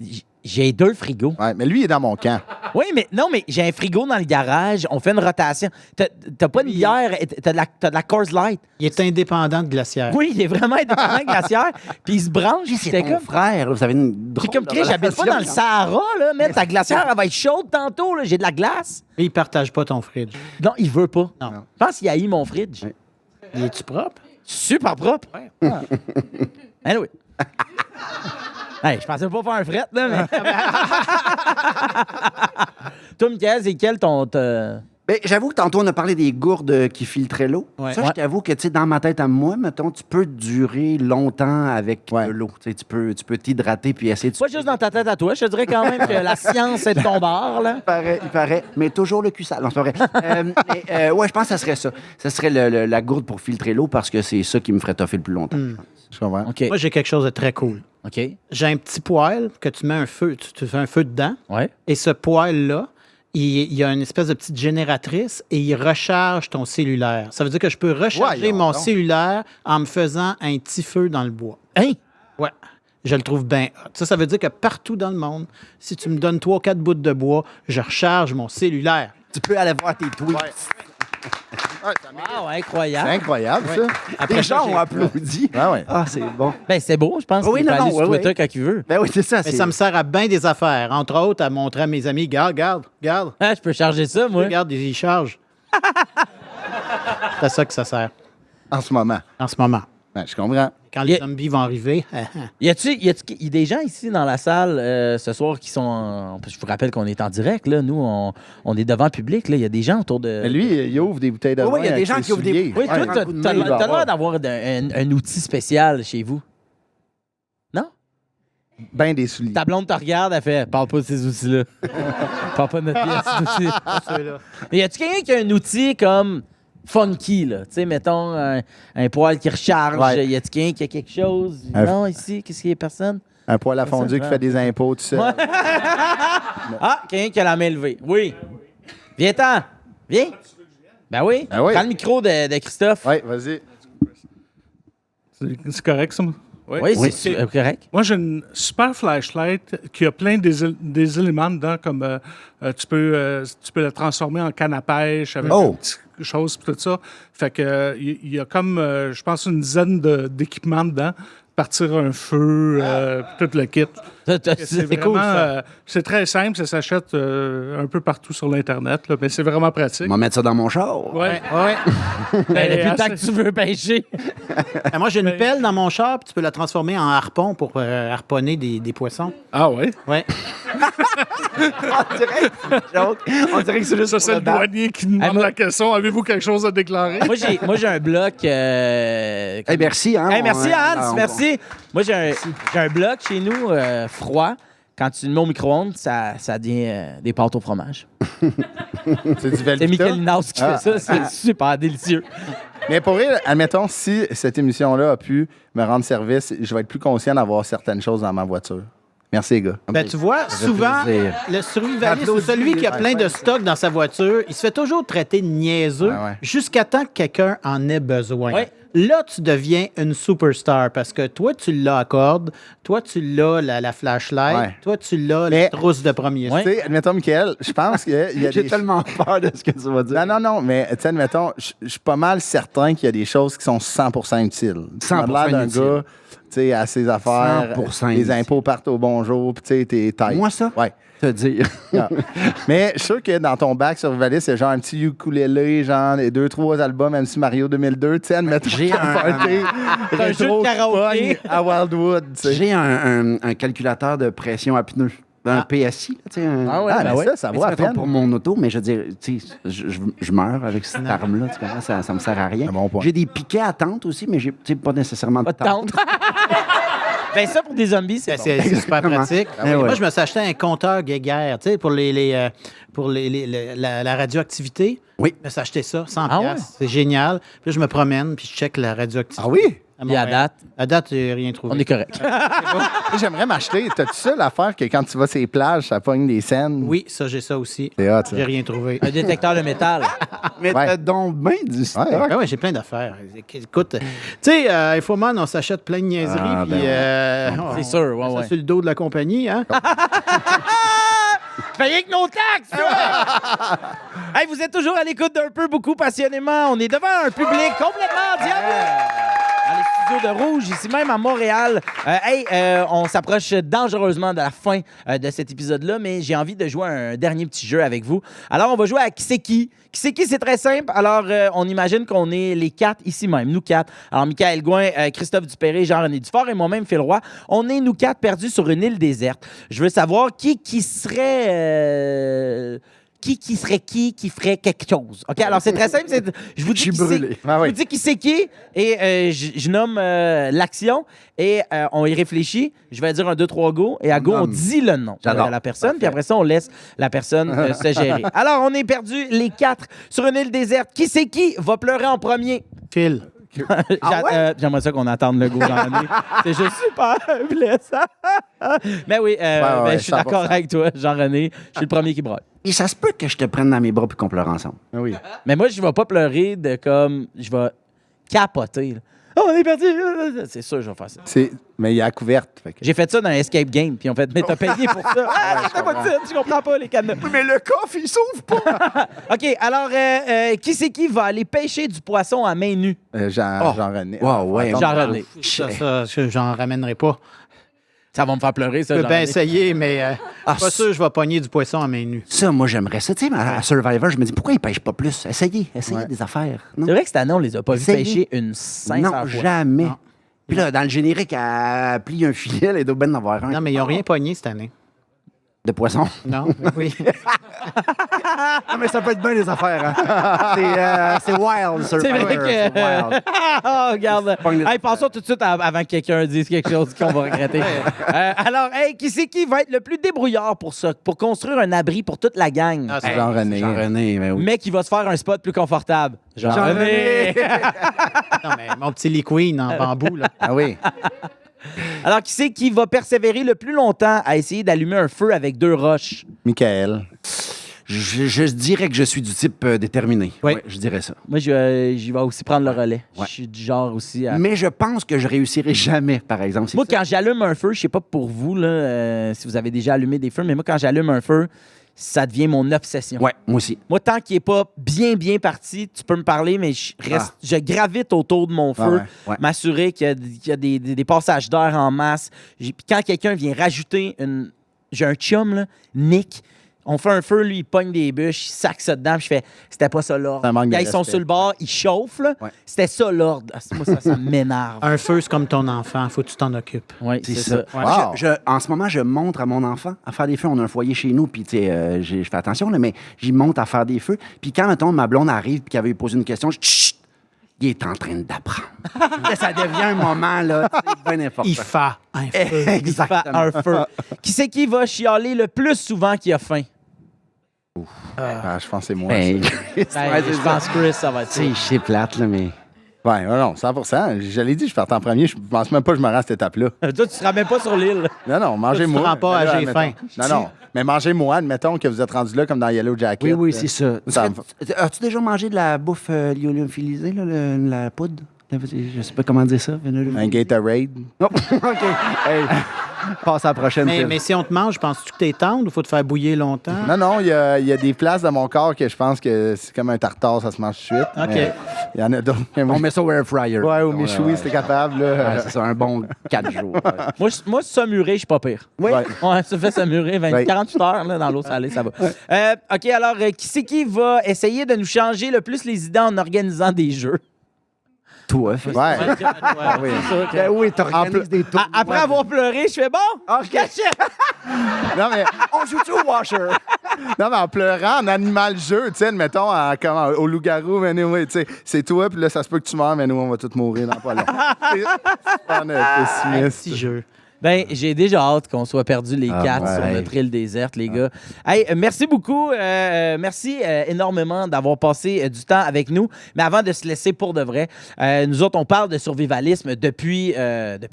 Speaker 3: là.
Speaker 1: J'ai 2 frigos.
Speaker 2: Ouais, mais lui, il est dans mon camp.
Speaker 1: Oui, mais non, mais j'ai un frigo dans le garage. On fait une rotation. T'as pas de bière, t'as de la Coors Light.
Speaker 4: Il est indépendant de glacière.
Speaker 1: Oui, il est vraiment indépendant de glacière. Puis il se branche.
Speaker 3: C'est
Speaker 1: C'était
Speaker 3: ton
Speaker 1: comme.
Speaker 3: frère, là, vous avez une
Speaker 1: J'ai
Speaker 3: drôle
Speaker 1: comme
Speaker 3: de
Speaker 1: crié, j'habite pas dans le
Speaker 3: relation.
Speaker 1: Sahara, là. Mais ta glacière, elle va être chaude tantôt, là. J'ai de la glace.
Speaker 4: Et il partage pas ton fridge.
Speaker 1: Non, il veut pas.
Speaker 4: Non.
Speaker 1: Je pense qu'il haït mon fridge.
Speaker 3: Ouais.
Speaker 4: Il est-tu propre?
Speaker 1: Super propre. Ah. Anyway. Hey, je pensais pas faire un fret, là, mais. Toi, Michael, c'est quel ton.
Speaker 3: Ben, j'avoue que tantôt, on a parlé des gourdes qui filtraient l'eau.
Speaker 4: Ouais.
Speaker 3: Ça,
Speaker 1: Ouais.
Speaker 3: je t'avoue que, tu sais, dans ma tête à moi, mettons, tu peux durer longtemps avec
Speaker 2: Ouais.
Speaker 3: de l'eau. Tu sais, tu peux t'hydrater puis essayer de...
Speaker 1: Pas juste dans ta tête à toi. Je te dirais quand même que la science est de ton bord, là.
Speaker 3: Il paraît, mais toujours le cul sale. Non, c'est pas vrai. Ouais, je pense que ça serait ça. Ça serait la gourde pour filtrer l'eau parce que c'est ça qui me ferait toffer le plus longtemps.
Speaker 2: Je comprends.
Speaker 1: OK.
Speaker 4: Moi, j'ai quelque chose de très cool.
Speaker 1: OK.
Speaker 4: J'ai un petit poêle que tu mets un feu, tu fais un feu dedans.
Speaker 1: Ouais.
Speaker 4: Et ce poêle-là, il y a une espèce de petite génératrice et il recharge ton cellulaire. Ça veut dire que je peux recharger
Speaker 2: Voyons
Speaker 4: mon
Speaker 2: donc.
Speaker 4: cellulaire en me faisant un petit feu dans le bois.
Speaker 1: Hein?
Speaker 4: Ouais. Je le trouve bien hot. Ça veut dire que partout dans le monde, si tu me donnes 3-4 bouts de bois, je recharge mon cellulaire.
Speaker 3: Tu peux aller voir tes tweets.
Speaker 2: Ouais, ça mérite.
Speaker 1: Wow,
Speaker 2: C'est
Speaker 1: incroyable.
Speaker 2: incroyable, ça.
Speaker 4: Après
Speaker 3: Les
Speaker 4: ça,
Speaker 3: gens
Speaker 4: j'ai-
Speaker 3: ont applaudi.
Speaker 2: Ah ouais.
Speaker 3: Ah, c'est bon.
Speaker 1: Ben, c'est beau, je pense.
Speaker 3: Oui,
Speaker 1: qu'il peut
Speaker 3: non,
Speaker 1: aller
Speaker 3: non,
Speaker 1: sur
Speaker 3: ouais,
Speaker 1: Twitter
Speaker 3: ouais.
Speaker 1: quand il veut.
Speaker 3: Ben oui, c'est ça.
Speaker 4: Mais ça me sert à bien des affaires. Entre autres, à montrer à mes amis, regarde.
Speaker 1: Ah, je peux charger ça, moi.
Speaker 4: Regarde, il charge. C'est à ça que ça sert
Speaker 2: En ce moment.
Speaker 4: en ce moment.
Speaker 2: Ouais, je comprends.
Speaker 4: Quand les
Speaker 1: Yeah.
Speaker 4: zombies vont arriver,
Speaker 1: Y a-t-il des gens ici dans la salle ce soir qui sont. Je vous rappelle qu'on est en direct, là. Nous, on est devant le public, là. Il y a des gens autour de.
Speaker 2: Mais lui, il ouvre des bouteilles de
Speaker 3: Oui,
Speaker 2: vin.
Speaker 3: il y a des
Speaker 2: avec
Speaker 3: gens
Speaker 2: ses
Speaker 3: qui ouvrent des-
Speaker 2: souliers.
Speaker 1: Oui, toi,
Speaker 3: Ouais,
Speaker 1: t'as
Speaker 3: un coup de main, il va
Speaker 1: t'as
Speaker 3: avoir.
Speaker 1: l'air d'avoir un outil spécial chez vous. Non?
Speaker 2: Ben des souliers.
Speaker 1: Ta blonde te regarde, elle fait parle pas de ces outils-là. Parle pas de notre pièce, ces outils.
Speaker 4: ceux-là.
Speaker 1: Mais y a-tu quelqu'un qui a un outil comme funky, là? Tu sais, mettons un poêle qui recharge.
Speaker 2: Ouais.
Speaker 1: Y a-tu quelqu'un qui a quelque chose?
Speaker 2: Un-
Speaker 1: Non, ici, qu'est-ce qu'il y a personne?
Speaker 2: Un poêle à fondu qui fait des impôts, tout ça.
Speaker 1: Ah, quelqu'un qui a la main levée. Oui. Viens-t'en. Viens. Ben oui.
Speaker 2: Ben oui.
Speaker 1: Prends le micro de Christophe.
Speaker 2: Oui, vas-y.
Speaker 6: C'est correct, ça?
Speaker 1: Oui, c'est correct.
Speaker 6: Moi, j'ai une super flashlight qui a plein des éléments dedans, comme tu peux la transformer en canne à pêche avec
Speaker 3: Oh!
Speaker 6: une petite chose et tout ça. Fait que il y a comme, je pense, une dizaine d'équipements dedans. Partir un feu, tout le kit. C'est
Speaker 1: C'est
Speaker 6: vraiment,
Speaker 1: cool, ça.
Speaker 6: c'est très simple, ça s'achète un peu partout sur l'Internet, là, mais c'est vraiment pratique.
Speaker 3: On va mettre ça dans mon char.
Speaker 6: Ouais.
Speaker 4: Ouais.
Speaker 1: Ben, depuis le temps
Speaker 6: assez-
Speaker 1: que tu veux pêcher.
Speaker 4: Moi, j'ai une pelle dans mon char, puis tu peux la transformer en harpon pour harponner des poissons.
Speaker 6: Ah ouais?
Speaker 4: Ouais.
Speaker 3: On dirait que c'est juste
Speaker 6: Ça, c'est le douanier qui nous demande
Speaker 1: moi-
Speaker 6: la question. Avez-vous quelque chose à déclarer?
Speaker 1: Moi, j'ai un bloc.
Speaker 3: Hey, merci, hein.
Speaker 1: Hey, merci, Hans.
Speaker 3: on-
Speaker 1: Merci. Moi, j'ai un bloc chez nous froid. Quand tu le mets au micro-ondes, ça devient des pâtes au fromage.
Speaker 2: C'est du
Speaker 1: C'est
Speaker 2: Velveeta.
Speaker 1: Michael Hinaus qui
Speaker 2: Ah.
Speaker 1: fait ça. C'est super délicieux.
Speaker 2: Mais pour vrai, admettons, si cette émission-là a pu me rendre service, je vais être plus conscient d'avoir certaines choses dans ma voiture. Merci, les gars.
Speaker 4: Ben, tu vois, souvent,
Speaker 3: plaisir.
Speaker 4: le survivaliste ou
Speaker 3: Applaudis.
Speaker 4: celui qui a plein de stock dans sa voiture, il se fait toujours traiter de niaiseux
Speaker 2: Ouais, ouais.
Speaker 4: jusqu'à temps que quelqu'un en ait besoin.
Speaker 1: Ouais.
Speaker 4: Là, tu deviens une superstar parce que toi, tu l'as à corde, toi, tu l'as la flashlight,
Speaker 2: Ouais.
Speaker 4: toi, tu l'as
Speaker 2: Mais-
Speaker 4: la trousse de premier
Speaker 1: Ouais.
Speaker 2: Tu sais, admettons, Michael, je pense qu'il y a
Speaker 3: J'ai
Speaker 2: des...
Speaker 3: tellement peur de ce que tu vas dire.
Speaker 2: Non, mais tu sais, admettons, je suis pas mal certain qu'il y a des choses qui sont 100% utiles. Tu as
Speaker 3: 100%
Speaker 2: l'air d'un
Speaker 3: inutiles.
Speaker 2: gars, tu sais, à ses affaires,
Speaker 3: 100%
Speaker 2: les
Speaker 3: inutiles.
Speaker 2: impôts partent au bonjour, puis tu sais, t'es taille.
Speaker 3: Moi, ça?
Speaker 2: Ouais.
Speaker 3: Te dire.
Speaker 2: Ah. Mais je suis sûr que dans ton bac survivaliste, il y a genre un petit ukulélé, genre les 2-3 albums MC Mario 2002, tu sais, admettons
Speaker 3: J'ai
Speaker 2: un
Speaker 3: un-
Speaker 2: party
Speaker 1: un jeu de
Speaker 2: rétro qui
Speaker 1: karaoké.
Speaker 2: pogne à Wildwood, tu sais.
Speaker 3: J'ai un calculateur de pression à pneus. Un PSI, là, tu sais.
Speaker 2: Ah ouais, ben ça
Speaker 3: Mais
Speaker 2: vaut
Speaker 3: tu
Speaker 2: la
Speaker 3: sais,
Speaker 2: peine.
Speaker 3: pour mon auto, mais je veux dire, tu sais, je meurs avec cette arme-là, tu comprends? Ça me sert à rien.
Speaker 2: Un bon point.
Speaker 3: J'ai des piquets à tente aussi, mais j'ai tu sais, pas nécessairement de
Speaker 1: Pas de tente. Ben ça, pour des zombies, c'est
Speaker 4: Ben,
Speaker 1: bon.
Speaker 4: c'est super pratique.
Speaker 3: Ah oui.
Speaker 4: Moi, je me suis acheté un compteur Geiger, tu sais, pour la radioactivité.
Speaker 3: Oui.
Speaker 4: Je me suis acheté ça, 100
Speaker 1: Ah ouais?
Speaker 4: piastres. C'est génial. Puis là, je me promène, puis je check la radioactivité.
Speaker 2: Ah oui?
Speaker 1: Puis à date,
Speaker 4: À date, j'ai rien trouvé.
Speaker 1: on est correct.
Speaker 2: J'aimerais m'acheter. T'as-tu ça l'affaire que quand tu vas sur les plages, ça pogne des scènes?
Speaker 4: Oui, ça, j'ai ça aussi.
Speaker 2: C'est hot, ça.
Speaker 4: J'ai rien trouvé.
Speaker 1: Un détecteur de métal.
Speaker 3: Mais
Speaker 2: Ouais.
Speaker 3: t'as donc bien du stock.
Speaker 2: Ouais.
Speaker 4: Ah ouais, j'ai plein d'affaires. Écoute, tu sais, Infoman, on s'achète plein de niaiseries,
Speaker 3: Ah, ben
Speaker 4: puis
Speaker 1: C'est sûr, ouais,
Speaker 4: ça
Speaker 1: ouais.
Speaker 4: sur le dos de la compagnie, hein?
Speaker 1: Payez que nos taxes! toi! Hey, vous êtes toujours à l'écoute d'un peu, beaucoup passionnément. On est devant un public complètement diabolique. Dans les studios de Rouge, ici même à Montréal. On s'approche dangereusement de la fin de cet épisode-là, mais j'ai envie de jouer à un dernier petit jeu avec vous. Alors, on va jouer à Qui c'est qui? Qui c'est qui? C'est très simple. Alors, on imagine qu'on est les quatre ici même, nous quatre. Alors, Michael Gouin, Christophe Dupéré, Jean-René Dufort et moi-même, Phil Roy. On est, nous quatre, perdus sur une île déserte. Je veux savoir qui serait... qui ferait quelque chose. OK? Alors, c'est très simple. Je vous dis
Speaker 3: suis
Speaker 1: qui c'est-
Speaker 3: brûlé.
Speaker 2: Ah
Speaker 1: je
Speaker 2: oui.
Speaker 1: vous dis qui c'est qui et je nomme l'action et on y réfléchit. Je vais dire un, deux, trois go et à go, on
Speaker 3: nomme.
Speaker 1: dit le nom
Speaker 3: J'adore.
Speaker 1: de la personne. Puis après ça, on laisse la personne se gérer. Alors, on est perdus les quatre sur une île déserte. Qui c'est qui va pleurer en premier?
Speaker 4: Phil.
Speaker 1: J'aimerais ça qu'on attende le go Jean-René. C'est juste super blessant. Mais oui,
Speaker 2: ouais,
Speaker 1: je suis
Speaker 2: 100%.
Speaker 1: d'accord avec toi, Jean-René. Je suis le premier qui braille.
Speaker 3: Et ça se peut que je te prenne dans mes bras puis qu'on pleure ensemble.
Speaker 2: Ah oui.
Speaker 1: Mais moi, je vais pas pleurer de comme... Je vais capoter. Là. Oh, on est parti! C'est sûr, je vais faire ça.
Speaker 2: Mais il y a la couverte. Fait que...
Speaker 1: J'ai fait ça dans Escape Game, puis on fait, mais t'as payé pour ça. Ah, je comprends pas, tu comprends pas les cadenas.
Speaker 2: Mais le coffre, il s'ouvre pas!
Speaker 1: OK, alors, qui c'est qui va aller pêcher du poisson à main nue?
Speaker 2: Jean-René.
Speaker 3: Wow, ouais.
Speaker 2: Attends.
Speaker 1: Jean-René.
Speaker 4: Ça, j'en ramènerai pas.
Speaker 1: Ça va me faire pleurer, ça,
Speaker 4: Je peux bien
Speaker 1: Jean-René.
Speaker 4: essayer, mais
Speaker 3: Ah,
Speaker 4: pas sûr que je vais pogner du poisson à main nue.
Speaker 3: Ça, moi, j'aimerais ça. Tu sais, à Survivor, je me dis, pourquoi ils pêchent pas plus? Essayez des affaires. Non,
Speaker 1: C'est vrai que cette année, on les a pas vus
Speaker 3: Essayez.
Speaker 1: pêcher une 500
Speaker 3: non
Speaker 1: fois.
Speaker 3: jamais.
Speaker 4: Non.
Speaker 3: Puis là, dans le générique, elle plie un filet, elle doit bien en avoir un.
Speaker 4: Non, mais ils n'ont rien pogné cette année.
Speaker 3: De poisson.
Speaker 4: Non? Oui.
Speaker 3: Non, mais ça peut être bien des affaires. Hein? C'est wild,
Speaker 1: C'est
Speaker 3: Survivor.
Speaker 1: vrai que...
Speaker 3: C'est wild.
Speaker 1: oh, regarde.
Speaker 3: Pogne le-
Speaker 1: Hey, passons tout de suite avant que quelqu'un dise quelque chose qu'on va regretter. Alors, hey, qui c'est qui va être le plus débrouillard pour ça, pour construire un abri pour toute la gang?
Speaker 4: Ah, c'est
Speaker 2: Jean-René.
Speaker 3: Jean-René, ben oui.
Speaker 1: Mais qui va se faire un spot plus confortable. Jean-René!
Speaker 4: Non, mais mon petit Lee Queen en bambou, là.
Speaker 2: Ah oui.
Speaker 1: Alors, qui c'est qui va persévérer le plus longtemps à essayer d'allumer un feu avec 2 roches?
Speaker 2: Michael.
Speaker 3: Je dirais que je suis du type déterminé.
Speaker 4: Oui.
Speaker 3: Ouais, je dirais ça.
Speaker 1: Moi, j'y vais aussi prendre le relais.
Speaker 3: Ouais.
Speaker 1: Je suis du genre aussi à...
Speaker 3: Mais je pense que je réussirai jamais, par exemple. C'est
Speaker 1: Moi,
Speaker 3: ça.
Speaker 1: quand j'allume un feu, je sais pas pour vous, là, si vous avez déjà allumé des feux, mais moi, quand j'allume un feu, ça devient mon obsession.
Speaker 3: Ouais, moi aussi.
Speaker 1: Moi, tant qu'il n'est pas bien parti, tu peux me parler, mais je gravite autour de mon feu,
Speaker 3: ouais.
Speaker 1: m'assurer qu'il y a des passages d'air en masse. Puis quand quelqu'un vient rajouter une... J'ai un chum, là, Nick, on fait un feu, lui, il pogne des bûches, il sac ça dedans, puis je fais, c'était pas ça l'ordre.
Speaker 2: C'est un manque de
Speaker 1: Quand ils sont
Speaker 2: respect.
Speaker 1: sur le bord, ils chauffent, là.
Speaker 3: Ouais.
Speaker 1: C'était ça l'ordre. Ah, moi, ça m'énerve.
Speaker 4: Un feu, c'est comme ton enfant. Faut que tu t'en occupes.
Speaker 1: Oui,
Speaker 3: C'est
Speaker 1: c'est
Speaker 3: ça.
Speaker 1: ça.
Speaker 2: Wow.
Speaker 3: En ce moment, je montre à mon enfant à faire des feux. On a un foyer chez nous, puis tu sais, je fais attention, là, mais j'y monte à faire des feux. Puis quand, mettons, ma blonde arrive puis qu'elle avait posé une question, je chut, il est en train d'apprendre. Là, ça devient un moment, là, c'est bien important.
Speaker 4: Il fait un feu.
Speaker 1: Il fait
Speaker 3: Exactement.
Speaker 1: un feu. Qui c'est qui va chialer le plus souvent qu'il a faim?
Speaker 2: Ah, je pense que c'est moi.
Speaker 3: Ben,
Speaker 2: ça.
Speaker 1: Ben,
Speaker 3: ouais,
Speaker 1: je pense Chris, ça va être ça.
Speaker 3: c'est plate, là, mais...
Speaker 2: Ouais, non, 100%. Je l'ai dit, je partais en premier. Je pense même pas que je me rends à cette étape-là.
Speaker 1: Toi, tu seras même pas sur l'île.
Speaker 2: Non, mangez-moi.
Speaker 4: Tu te rends pas à
Speaker 2: Là,
Speaker 4: j'ai
Speaker 2: admettons.
Speaker 4: faim.
Speaker 2: Non, mais mangez-moi, admettons que vous êtes rendu là comme dans Yellow Jacket.
Speaker 3: Oui, c'est ça.
Speaker 2: Ça me-
Speaker 3: As-tu déjà mangé de la bouffe lyophilisée, là, la poudre? Je sais pas comment dire ça.
Speaker 2: Un Gatorade.
Speaker 3: Oh, OK. Hey, passe à la prochaine. Phil.
Speaker 4: Mais si on te mange, penses-tu que t'es tendre ou faut te faire bouillir longtemps?
Speaker 2: Non, il y a des places de mon corps que je pense que c'est comme un tartare, ça se mange tout de suite.
Speaker 4: OK.
Speaker 2: Mais il y en a d'autres.
Speaker 3: On met ça au air fryer.
Speaker 2: Ouais, au méchoui, c'était capable. Là.
Speaker 3: Ouais, c'est ça, un bon 4 jours. Ouais.
Speaker 1: Moi, saumurer, je suis pas pire.
Speaker 2: Ouais.
Speaker 1: Ouais, ça fait saumurer
Speaker 2: Ouais.
Speaker 1: 48 heures là, dans l'eau salée, ça va. OK, alors, qui c'est qui va essayer de nous changer le plus les idées en organisant des jeux?
Speaker 3: Toi, Phil.
Speaker 2: Ouais.
Speaker 1: Oui. C'est sûr que-
Speaker 3: Ben oui, t'organises des tours.
Speaker 1: Après avoir pleuré, je fais bon, je cachette.
Speaker 2: Non, mais,
Speaker 3: On joue-tu au washer?
Speaker 2: non, mais en pleurant, en animal jeu, tu sais, mettons, au loup-garou, mais nous, tu sais, c'est toi, puis là, ça se peut que tu meurs, mais nous, on va tous mourir dans pas long. C'est super
Speaker 4: Un
Speaker 2: pessimiste.
Speaker 4: petit jeu.
Speaker 1: Ben, j'ai déjà hâte qu'on soit perdus les
Speaker 3: Ah,
Speaker 1: quatre
Speaker 3: ouais.
Speaker 1: sur notre île déserte, les gars. Hey, merci beaucoup. Merci énormément d'avoir passé du temps avec nous. Mais avant de se laisser pour de vrai, nous autres, on parle de survivalisme depuis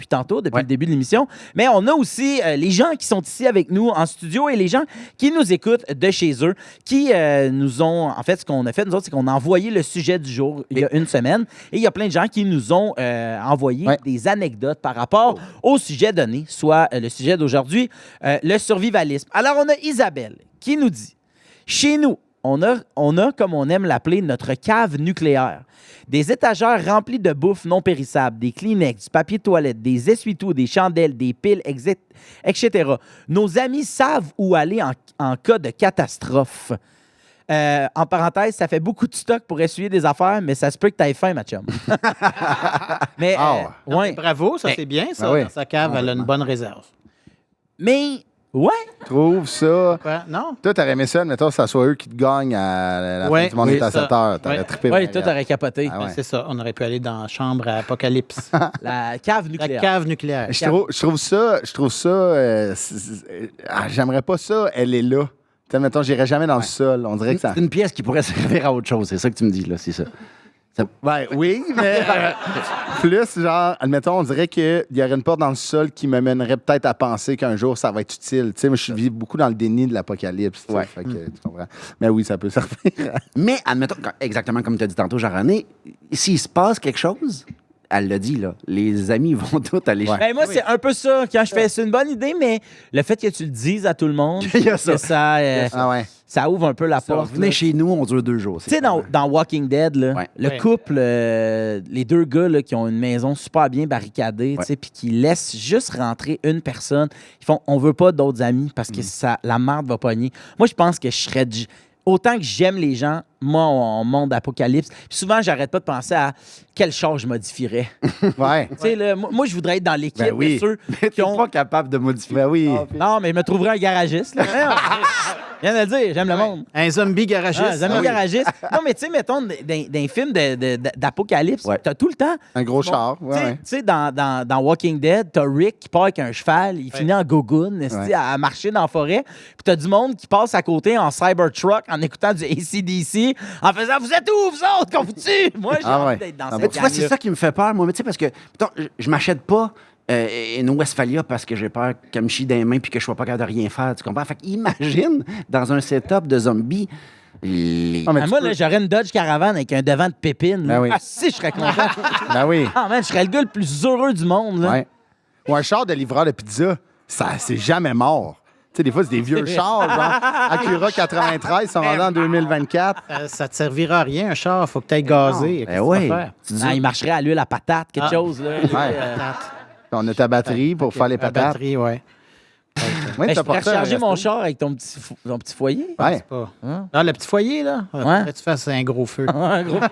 Speaker 1: tantôt, depuis le début de l'émission. Mais on a aussi les gens qui sont ici avec nous en studio et les gens qui nous écoutent de chez eux, qui nous ont... En fait, ce qu'on a fait, nous autres, c'est qu'on a envoyé le sujet du jour il y a une semaine. Et il y a plein de gens qui nous ont envoyé des anecdotes par rapport au sujet donné, soit le sujet d'aujourd'hui, le survivalisme. Alors, on a Isabelle qui nous dit, chez nous, on a, comme on aime l'appeler, notre cave nucléaire. Des étagères remplies de bouffe non périssable, des Kleenex, du papier de toilette, des essuie-tout, des chandelles, des piles, etc. Nos amis savent où aller en cas de catastrophe. En parenthèse, ça fait beaucoup de stock pour essuyer des affaires, mais ça se peut que tu aies faim, ma chum. Mais,
Speaker 4: Non,
Speaker 1: ouais.
Speaker 4: mais bravo, ça
Speaker 1: Mais-
Speaker 4: c'est bien, ça.
Speaker 2: Ben oui.
Speaker 4: Dans sa cave, elle a une bonne réserve.
Speaker 1: Mais, ouais.
Speaker 2: Trouve ça.
Speaker 4: Quoi? Non?
Speaker 2: Toi, t'aurais aimé ça, mettons, que ça soit eux qui te gagnent à la
Speaker 4: Ouais,
Speaker 2: fin du monde
Speaker 4: oui,
Speaker 2: est à
Speaker 4: ça.
Speaker 2: 7 heures. T'aurais
Speaker 4: Ouais.
Speaker 2: trippé.
Speaker 1: Ouais,
Speaker 2: ben,
Speaker 1: toi, t'aurais capoté.
Speaker 2: Ah ouais.
Speaker 4: C'est ça, on aurait pu aller dans la chambre à Apocalypse.
Speaker 1: La cave
Speaker 4: La
Speaker 1: nucléaire.
Speaker 4: cave nucléaire.
Speaker 2: Je trouve ça, j'aimerais pas ça, elle est là. Tu sais, mettons, j'irais jamais dans le sol. On dirait que ça.
Speaker 3: C'est une pièce qui pourrait servir à autre chose. C'est ça que tu me dis, là. C'est ça.
Speaker 2: Ouais, oui, mais plus, genre, admettons, on dirait qu'il y aurait une porte dans le sol qui me mènerait peut-être à penser qu'un jour, ça va être utile. Tu sais, moi, je vis beaucoup dans le déni de l'apocalypse. Tu sais,
Speaker 3: Ouais.
Speaker 2: fait que, tu comprends. Mais oui, ça peut servir.
Speaker 3: Mais, admettons, exactement comme tu as dit tantôt, Jean-René, s'il se passe quelque chose, elle l'a dit, là, les amis vont tous aller
Speaker 2: Ouais.
Speaker 1: Ben, moi, c'est un peu ça. Quand je fais, c'est une bonne idée, mais le fait que tu le dises à tout le monde,
Speaker 3: Il y a ça.
Speaker 1: que
Speaker 2: Ah ouais.
Speaker 1: ça ouvre un peu la porte.
Speaker 3: Venez
Speaker 1: là.
Speaker 3: chez nous, on dure 2 jours.
Speaker 1: Tu sais, dans Walking Dead, là,
Speaker 3: Ouais.
Speaker 1: le
Speaker 4: Ouais.
Speaker 1: couple, les deux gars là, qui ont une maison super bien barricadée, tu sais, puis qui laissent juste rentrer une personne, ils font on veut pas d'autres amis parce que la merde va pogner. Moi, je pense que je serais. Autant que j'aime les gens, moi, en monde d'apocalypse, puis souvent, j'arrête pas de penser à quel char je modifierais.
Speaker 2: Ouais.
Speaker 1: Tu sais, là, moi, je voudrais être dans l'équipe
Speaker 2: Ben oui.
Speaker 1: de ceux
Speaker 3: Mais
Speaker 1: qui
Speaker 3: tu
Speaker 1: ont.
Speaker 3: pas capable de modifier.
Speaker 2: Ben oui.
Speaker 1: Non, mais je me trouverais un garagiste. Là. Je viens de le dire, j'aime le monde.
Speaker 4: Un zombie garagiste.
Speaker 1: Ah, j'aime le garagiste. Non, mais tu sais, mettons, dans un film d'apocalypse,
Speaker 3: Ouais.
Speaker 1: t'as tout le temps.
Speaker 2: Un gros
Speaker 1: Bon,
Speaker 2: char.
Speaker 1: Tu
Speaker 2: Ouais,
Speaker 1: sais-
Speaker 2: ouais.
Speaker 1: tu sais, dans Walking Dead, t'as Rick qui part avec un cheval, il finit en gogoon, esti,
Speaker 2: Ouais.
Speaker 1: à marcher dans la forêt. Puis t'as du monde qui passe à côté en Cybertruck en écoutant du AC/DC, en faisant Vous êtes où, vous autres, qu'on vous tue? Moi, j'ai
Speaker 2: Ah
Speaker 1: envie
Speaker 2: ouais.
Speaker 1: d'être dans
Speaker 2: Ah
Speaker 3: Mais
Speaker 1: cette
Speaker 3: tu vois, c'est
Speaker 1: gang-là.
Speaker 3: ça qui me fait peur, moi. Mais tu sais, parce que, mettons, je m'achète pas une Westphalia parce que j'ai peur qu'elle me chie dans les mains puis que je sois pas capable de rien faire. Tu comprends? Fait imagine dans un setup de zombies.
Speaker 2: Ah, mais
Speaker 1: Ah,
Speaker 2: tu
Speaker 1: moi,
Speaker 2: peux-
Speaker 1: là, j'aurais une Dodge Caravan avec un devant de pépine. là.
Speaker 2: Ben oui.
Speaker 1: Ah, si, je serais content.
Speaker 2: Ben oui.
Speaker 1: Ah, man, je serais le gars le plus heureux du monde. Là.
Speaker 2: Ouais. Ou un char de livreur de pizza, ça, c'est jamais mort. Tu sais, des fois, c'est des vieux chars, genre Acura 93, sont vendus en 2024.
Speaker 4: Ça te servira à rien, un char. Faut que tu ailles gazer.
Speaker 3: Ben oui.
Speaker 1: Ah, il marcherait à l'huile à patate, quelque
Speaker 4: Ah.
Speaker 1: chose. Là.
Speaker 2: Ouais. On a ta batterie pour faire les
Speaker 4: La
Speaker 2: patates.
Speaker 4: batterie, ouais.
Speaker 2: Ouais,
Speaker 1: Ben, je
Speaker 2: t'as
Speaker 1: pourrais
Speaker 2: porté un
Speaker 1: recharger mon
Speaker 2: resto.
Speaker 1: char avec ton petit foyer.
Speaker 2: Ouais.
Speaker 4: Pas.
Speaker 1: Hein?
Speaker 4: Ah, le petit foyer, là. Faudrait que tu fasses un gros feu.
Speaker 1: Un gros peu.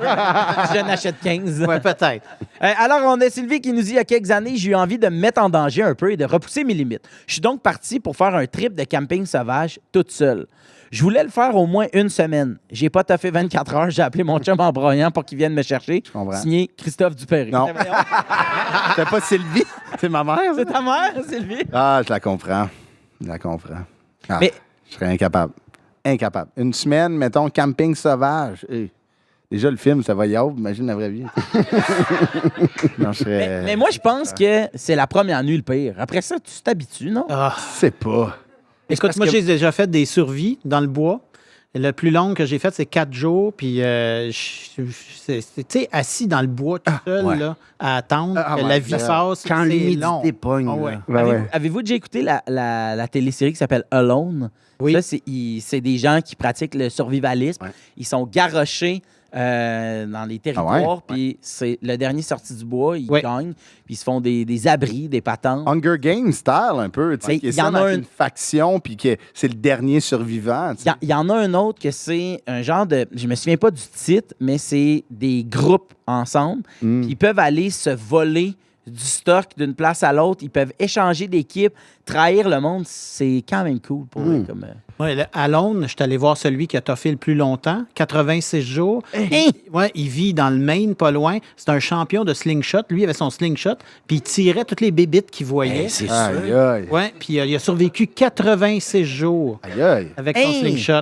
Speaker 1: Je n'achète 15.
Speaker 4: Ouais, peut-être.
Speaker 1: Alors, on a Sylvie qui nous dit il y a quelques années, j'ai eu envie de me mettre en danger un peu et de repousser mes limites. Je suis donc parti pour faire un trip de camping sauvage toute seule. Je voulais le faire au moins une semaine. J'ai pas taffé 24 heures. J'ai appelé mon chum en broyant pour qu'il vienne me chercher.
Speaker 2: comprends.
Speaker 1: Signé Christophe Dupéry.
Speaker 2: Non. C'est pas Sylvie, c'est ma mère. ça?
Speaker 1: C'est ta mère, Sylvie?
Speaker 2: Ah, je la comprends. Je la comprends. Ah,
Speaker 1: Mais-
Speaker 2: je serais incapable. Incapable. Une semaine, mettons, camping sauvage. Hey. Déjà, le film, ça va y avoir. Imagine la vraie vie. Non, je serais...
Speaker 1: Mais moi, je pense que c'est la première nuit le pire. Après ça, tu t'habitues, non?
Speaker 4: Ah.
Speaker 2: Je sais pas.
Speaker 4: Écoute,
Speaker 1: parce
Speaker 4: moi,
Speaker 1: que-
Speaker 4: j'ai déjà fait des survies dans le bois. Le plus long que j'ai fait, c'est 4 jours. Puis, tu sais, assis dans le bois tout seul,
Speaker 3: ouais.
Speaker 4: là, à attendre
Speaker 2: Ah,
Speaker 4: que
Speaker 2: ouais.
Speaker 4: la vie passe.
Speaker 3: Quand
Speaker 4: c'est
Speaker 3: l'humidité
Speaker 4: long.
Speaker 3: pogne.
Speaker 4: Ah ouais.
Speaker 3: là.
Speaker 2: Ben ouais.
Speaker 1: Avez-vous déjà écouté la télésérie qui s'appelle Alone?
Speaker 4: Oui.
Speaker 1: Ça, c'est des gens qui pratiquent le survivalisme.
Speaker 3: Ouais.
Speaker 1: Ils sont garochés dans les territoires. Puis c'est le dernier sorti du bois, ils
Speaker 4: Ouais.
Speaker 1: gagnent. Puis ils se font des abris, des patentes.
Speaker 2: Hunger Games style, un peu. Tu sais,
Speaker 1: Mais
Speaker 2: qui est
Speaker 1: il y en
Speaker 2: ça
Speaker 1: a
Speaker 2: dans
Speaker 1: un-
Speaker 2: une faction, puis que c'est le dernier survivant. tu sais.
Speaker 1: Il y en a un autre que c'est un genre de... Je me souviens pas du titre, mais c'est des groupes ensemble.
Speaker 2: Mm.
Speaker 1: Puis ils peuvent aller se voler du stock d'une place à l'autre. Ils peuvent échanger d'équipe, trahir le monde. C'est quand même cool pour eux. Comme,
Speaker 4: Ouais, à Londres, je suis allé voir celui qui a toffé le plus longtemps, 86 jours. Ouais, il vit dans le Maine, pas loin. C'est un champion de slingshot. Lui, il avait son slingshot, puis il tirait toutes les bébites qu'il voyait.
Speaker 3: C'est sûr.
Speaker 2: Aïe, aïe.
Speaker 4: Ouais, puis il a survécu 86 jours
Speaker 2: Aïe, aïe.
Speaker 4: avec son slingshot.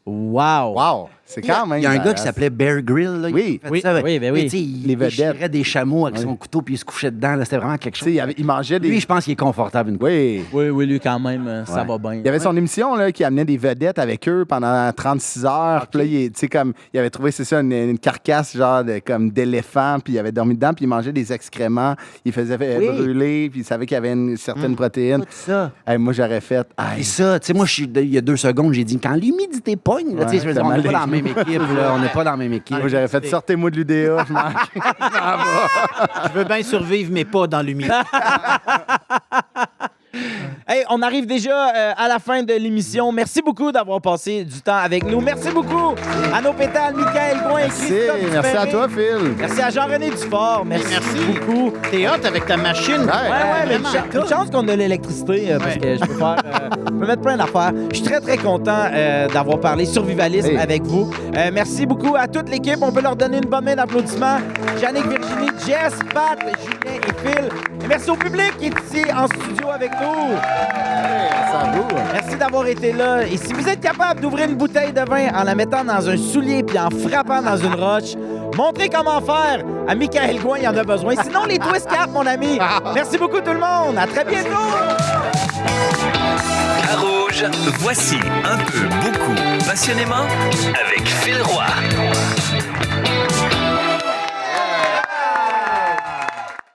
Speaker 1: wow!
Speaker 2: Wow. C'est quand même.
Speaker 3: Il y a un gars qui s'appelait Bear Grylls. Là,
Speaker 2: Oui.
Speaker 3: il a fait
Speaker 4: Oui.
Speaker 3: ça avec-
Speaker 1: Oui, ben oui.
Speaker 3: Tu sais,
Speaker 2: Les
Speaker 3: il
Speaker 2: vedettes.
Speaker 3: déchirait des chameaux avec son couteau puis il se couchait dedans. là. C'était vraiment quelque
Speaker 2: Tu sais,
Speaker 3: chose.
Speaker 2: il mangeait des.
Speaker 3: Lui, je pense qu'il est confortable une coupe.
Speaker 2: Oui.
Speaker 1: Oui, lui, quand même, ça va bien.
Speaker 2: Il y avait son émission là, qui amenait des vedettes avec eux pendant 36 heures. Puis là, tu sais, comme, il avait trouvé, c'est ça, une carcasse genre comme d'éléphant, puis il avait dormi dedans, puis il mangeait des excréments. Il faisait brûler, puis il savait qu'il y avait une certaine protéine.
Speaker 3: Tout ça.
Speaker 2: Hey, moi, j'aurais fait.
Speaker 3: Et ça, tu sais, moi, il y a 2 secondes, j'ai dit, quand l'humidité pogne, là, tu sais, je veux dire, on n'est pas dans la même équipe, là, on n'est pas dans la même équipe.
Speaker 2: Moi, j'aurais fait sortez-moi de l'UDA. Je mange.
Speaker 4: Je veux bien survivre, mais pas dans l'humidité.
Speaker 1: Hey, on arrive déjà à la fin de l'émission. Merci beaucoup d'avoir passé du temps avec nous. Merci beaucoup à nos pétales, Michael Gouin et
Speaker 2: Merci.
Speaker 1: Christophe
Speaker 2: Merci à
Speaker 1: Dupéré.
Speaker 2: toi, Phil.
Speaker 1: Merci à Jean-René Dufort. Merci beaucoup.
Speaker 4: T'es hot avec ta machine.
Speaker 1: Ouais, mais
Speaker 4: vraiment.
Speaker 1: une chance qu'on a l'électricité parce que je peux faire, je peux mettre plein d'affaires. Je suis très, très content d'avoir parlé survivalisme avec vous. Merci beaucoup à toute l'équipe. On peut leur donner une bonne main d'applaudissements. Yannick, Virginie, Jess, Pat, Julien et Phil. Et merci au public qui est ici en studio avec nous.
Speaker 2: Ça vous.
Speaker 1: Merci d'avoir été là. Et si vous êtes capable d'ouvrir une bouteille de vin en la mettant dans un soulier puis en frappant dans une roche, montrez comment faire. À Michael Gouin, il y en a besoin. Sinon, les twist caps, mon ami. Merci beaucoup tout le monde. À très bientôt.
Speaker 5: À Rouge, voici un peu, beaucoup, passionnément avec Phil Roy.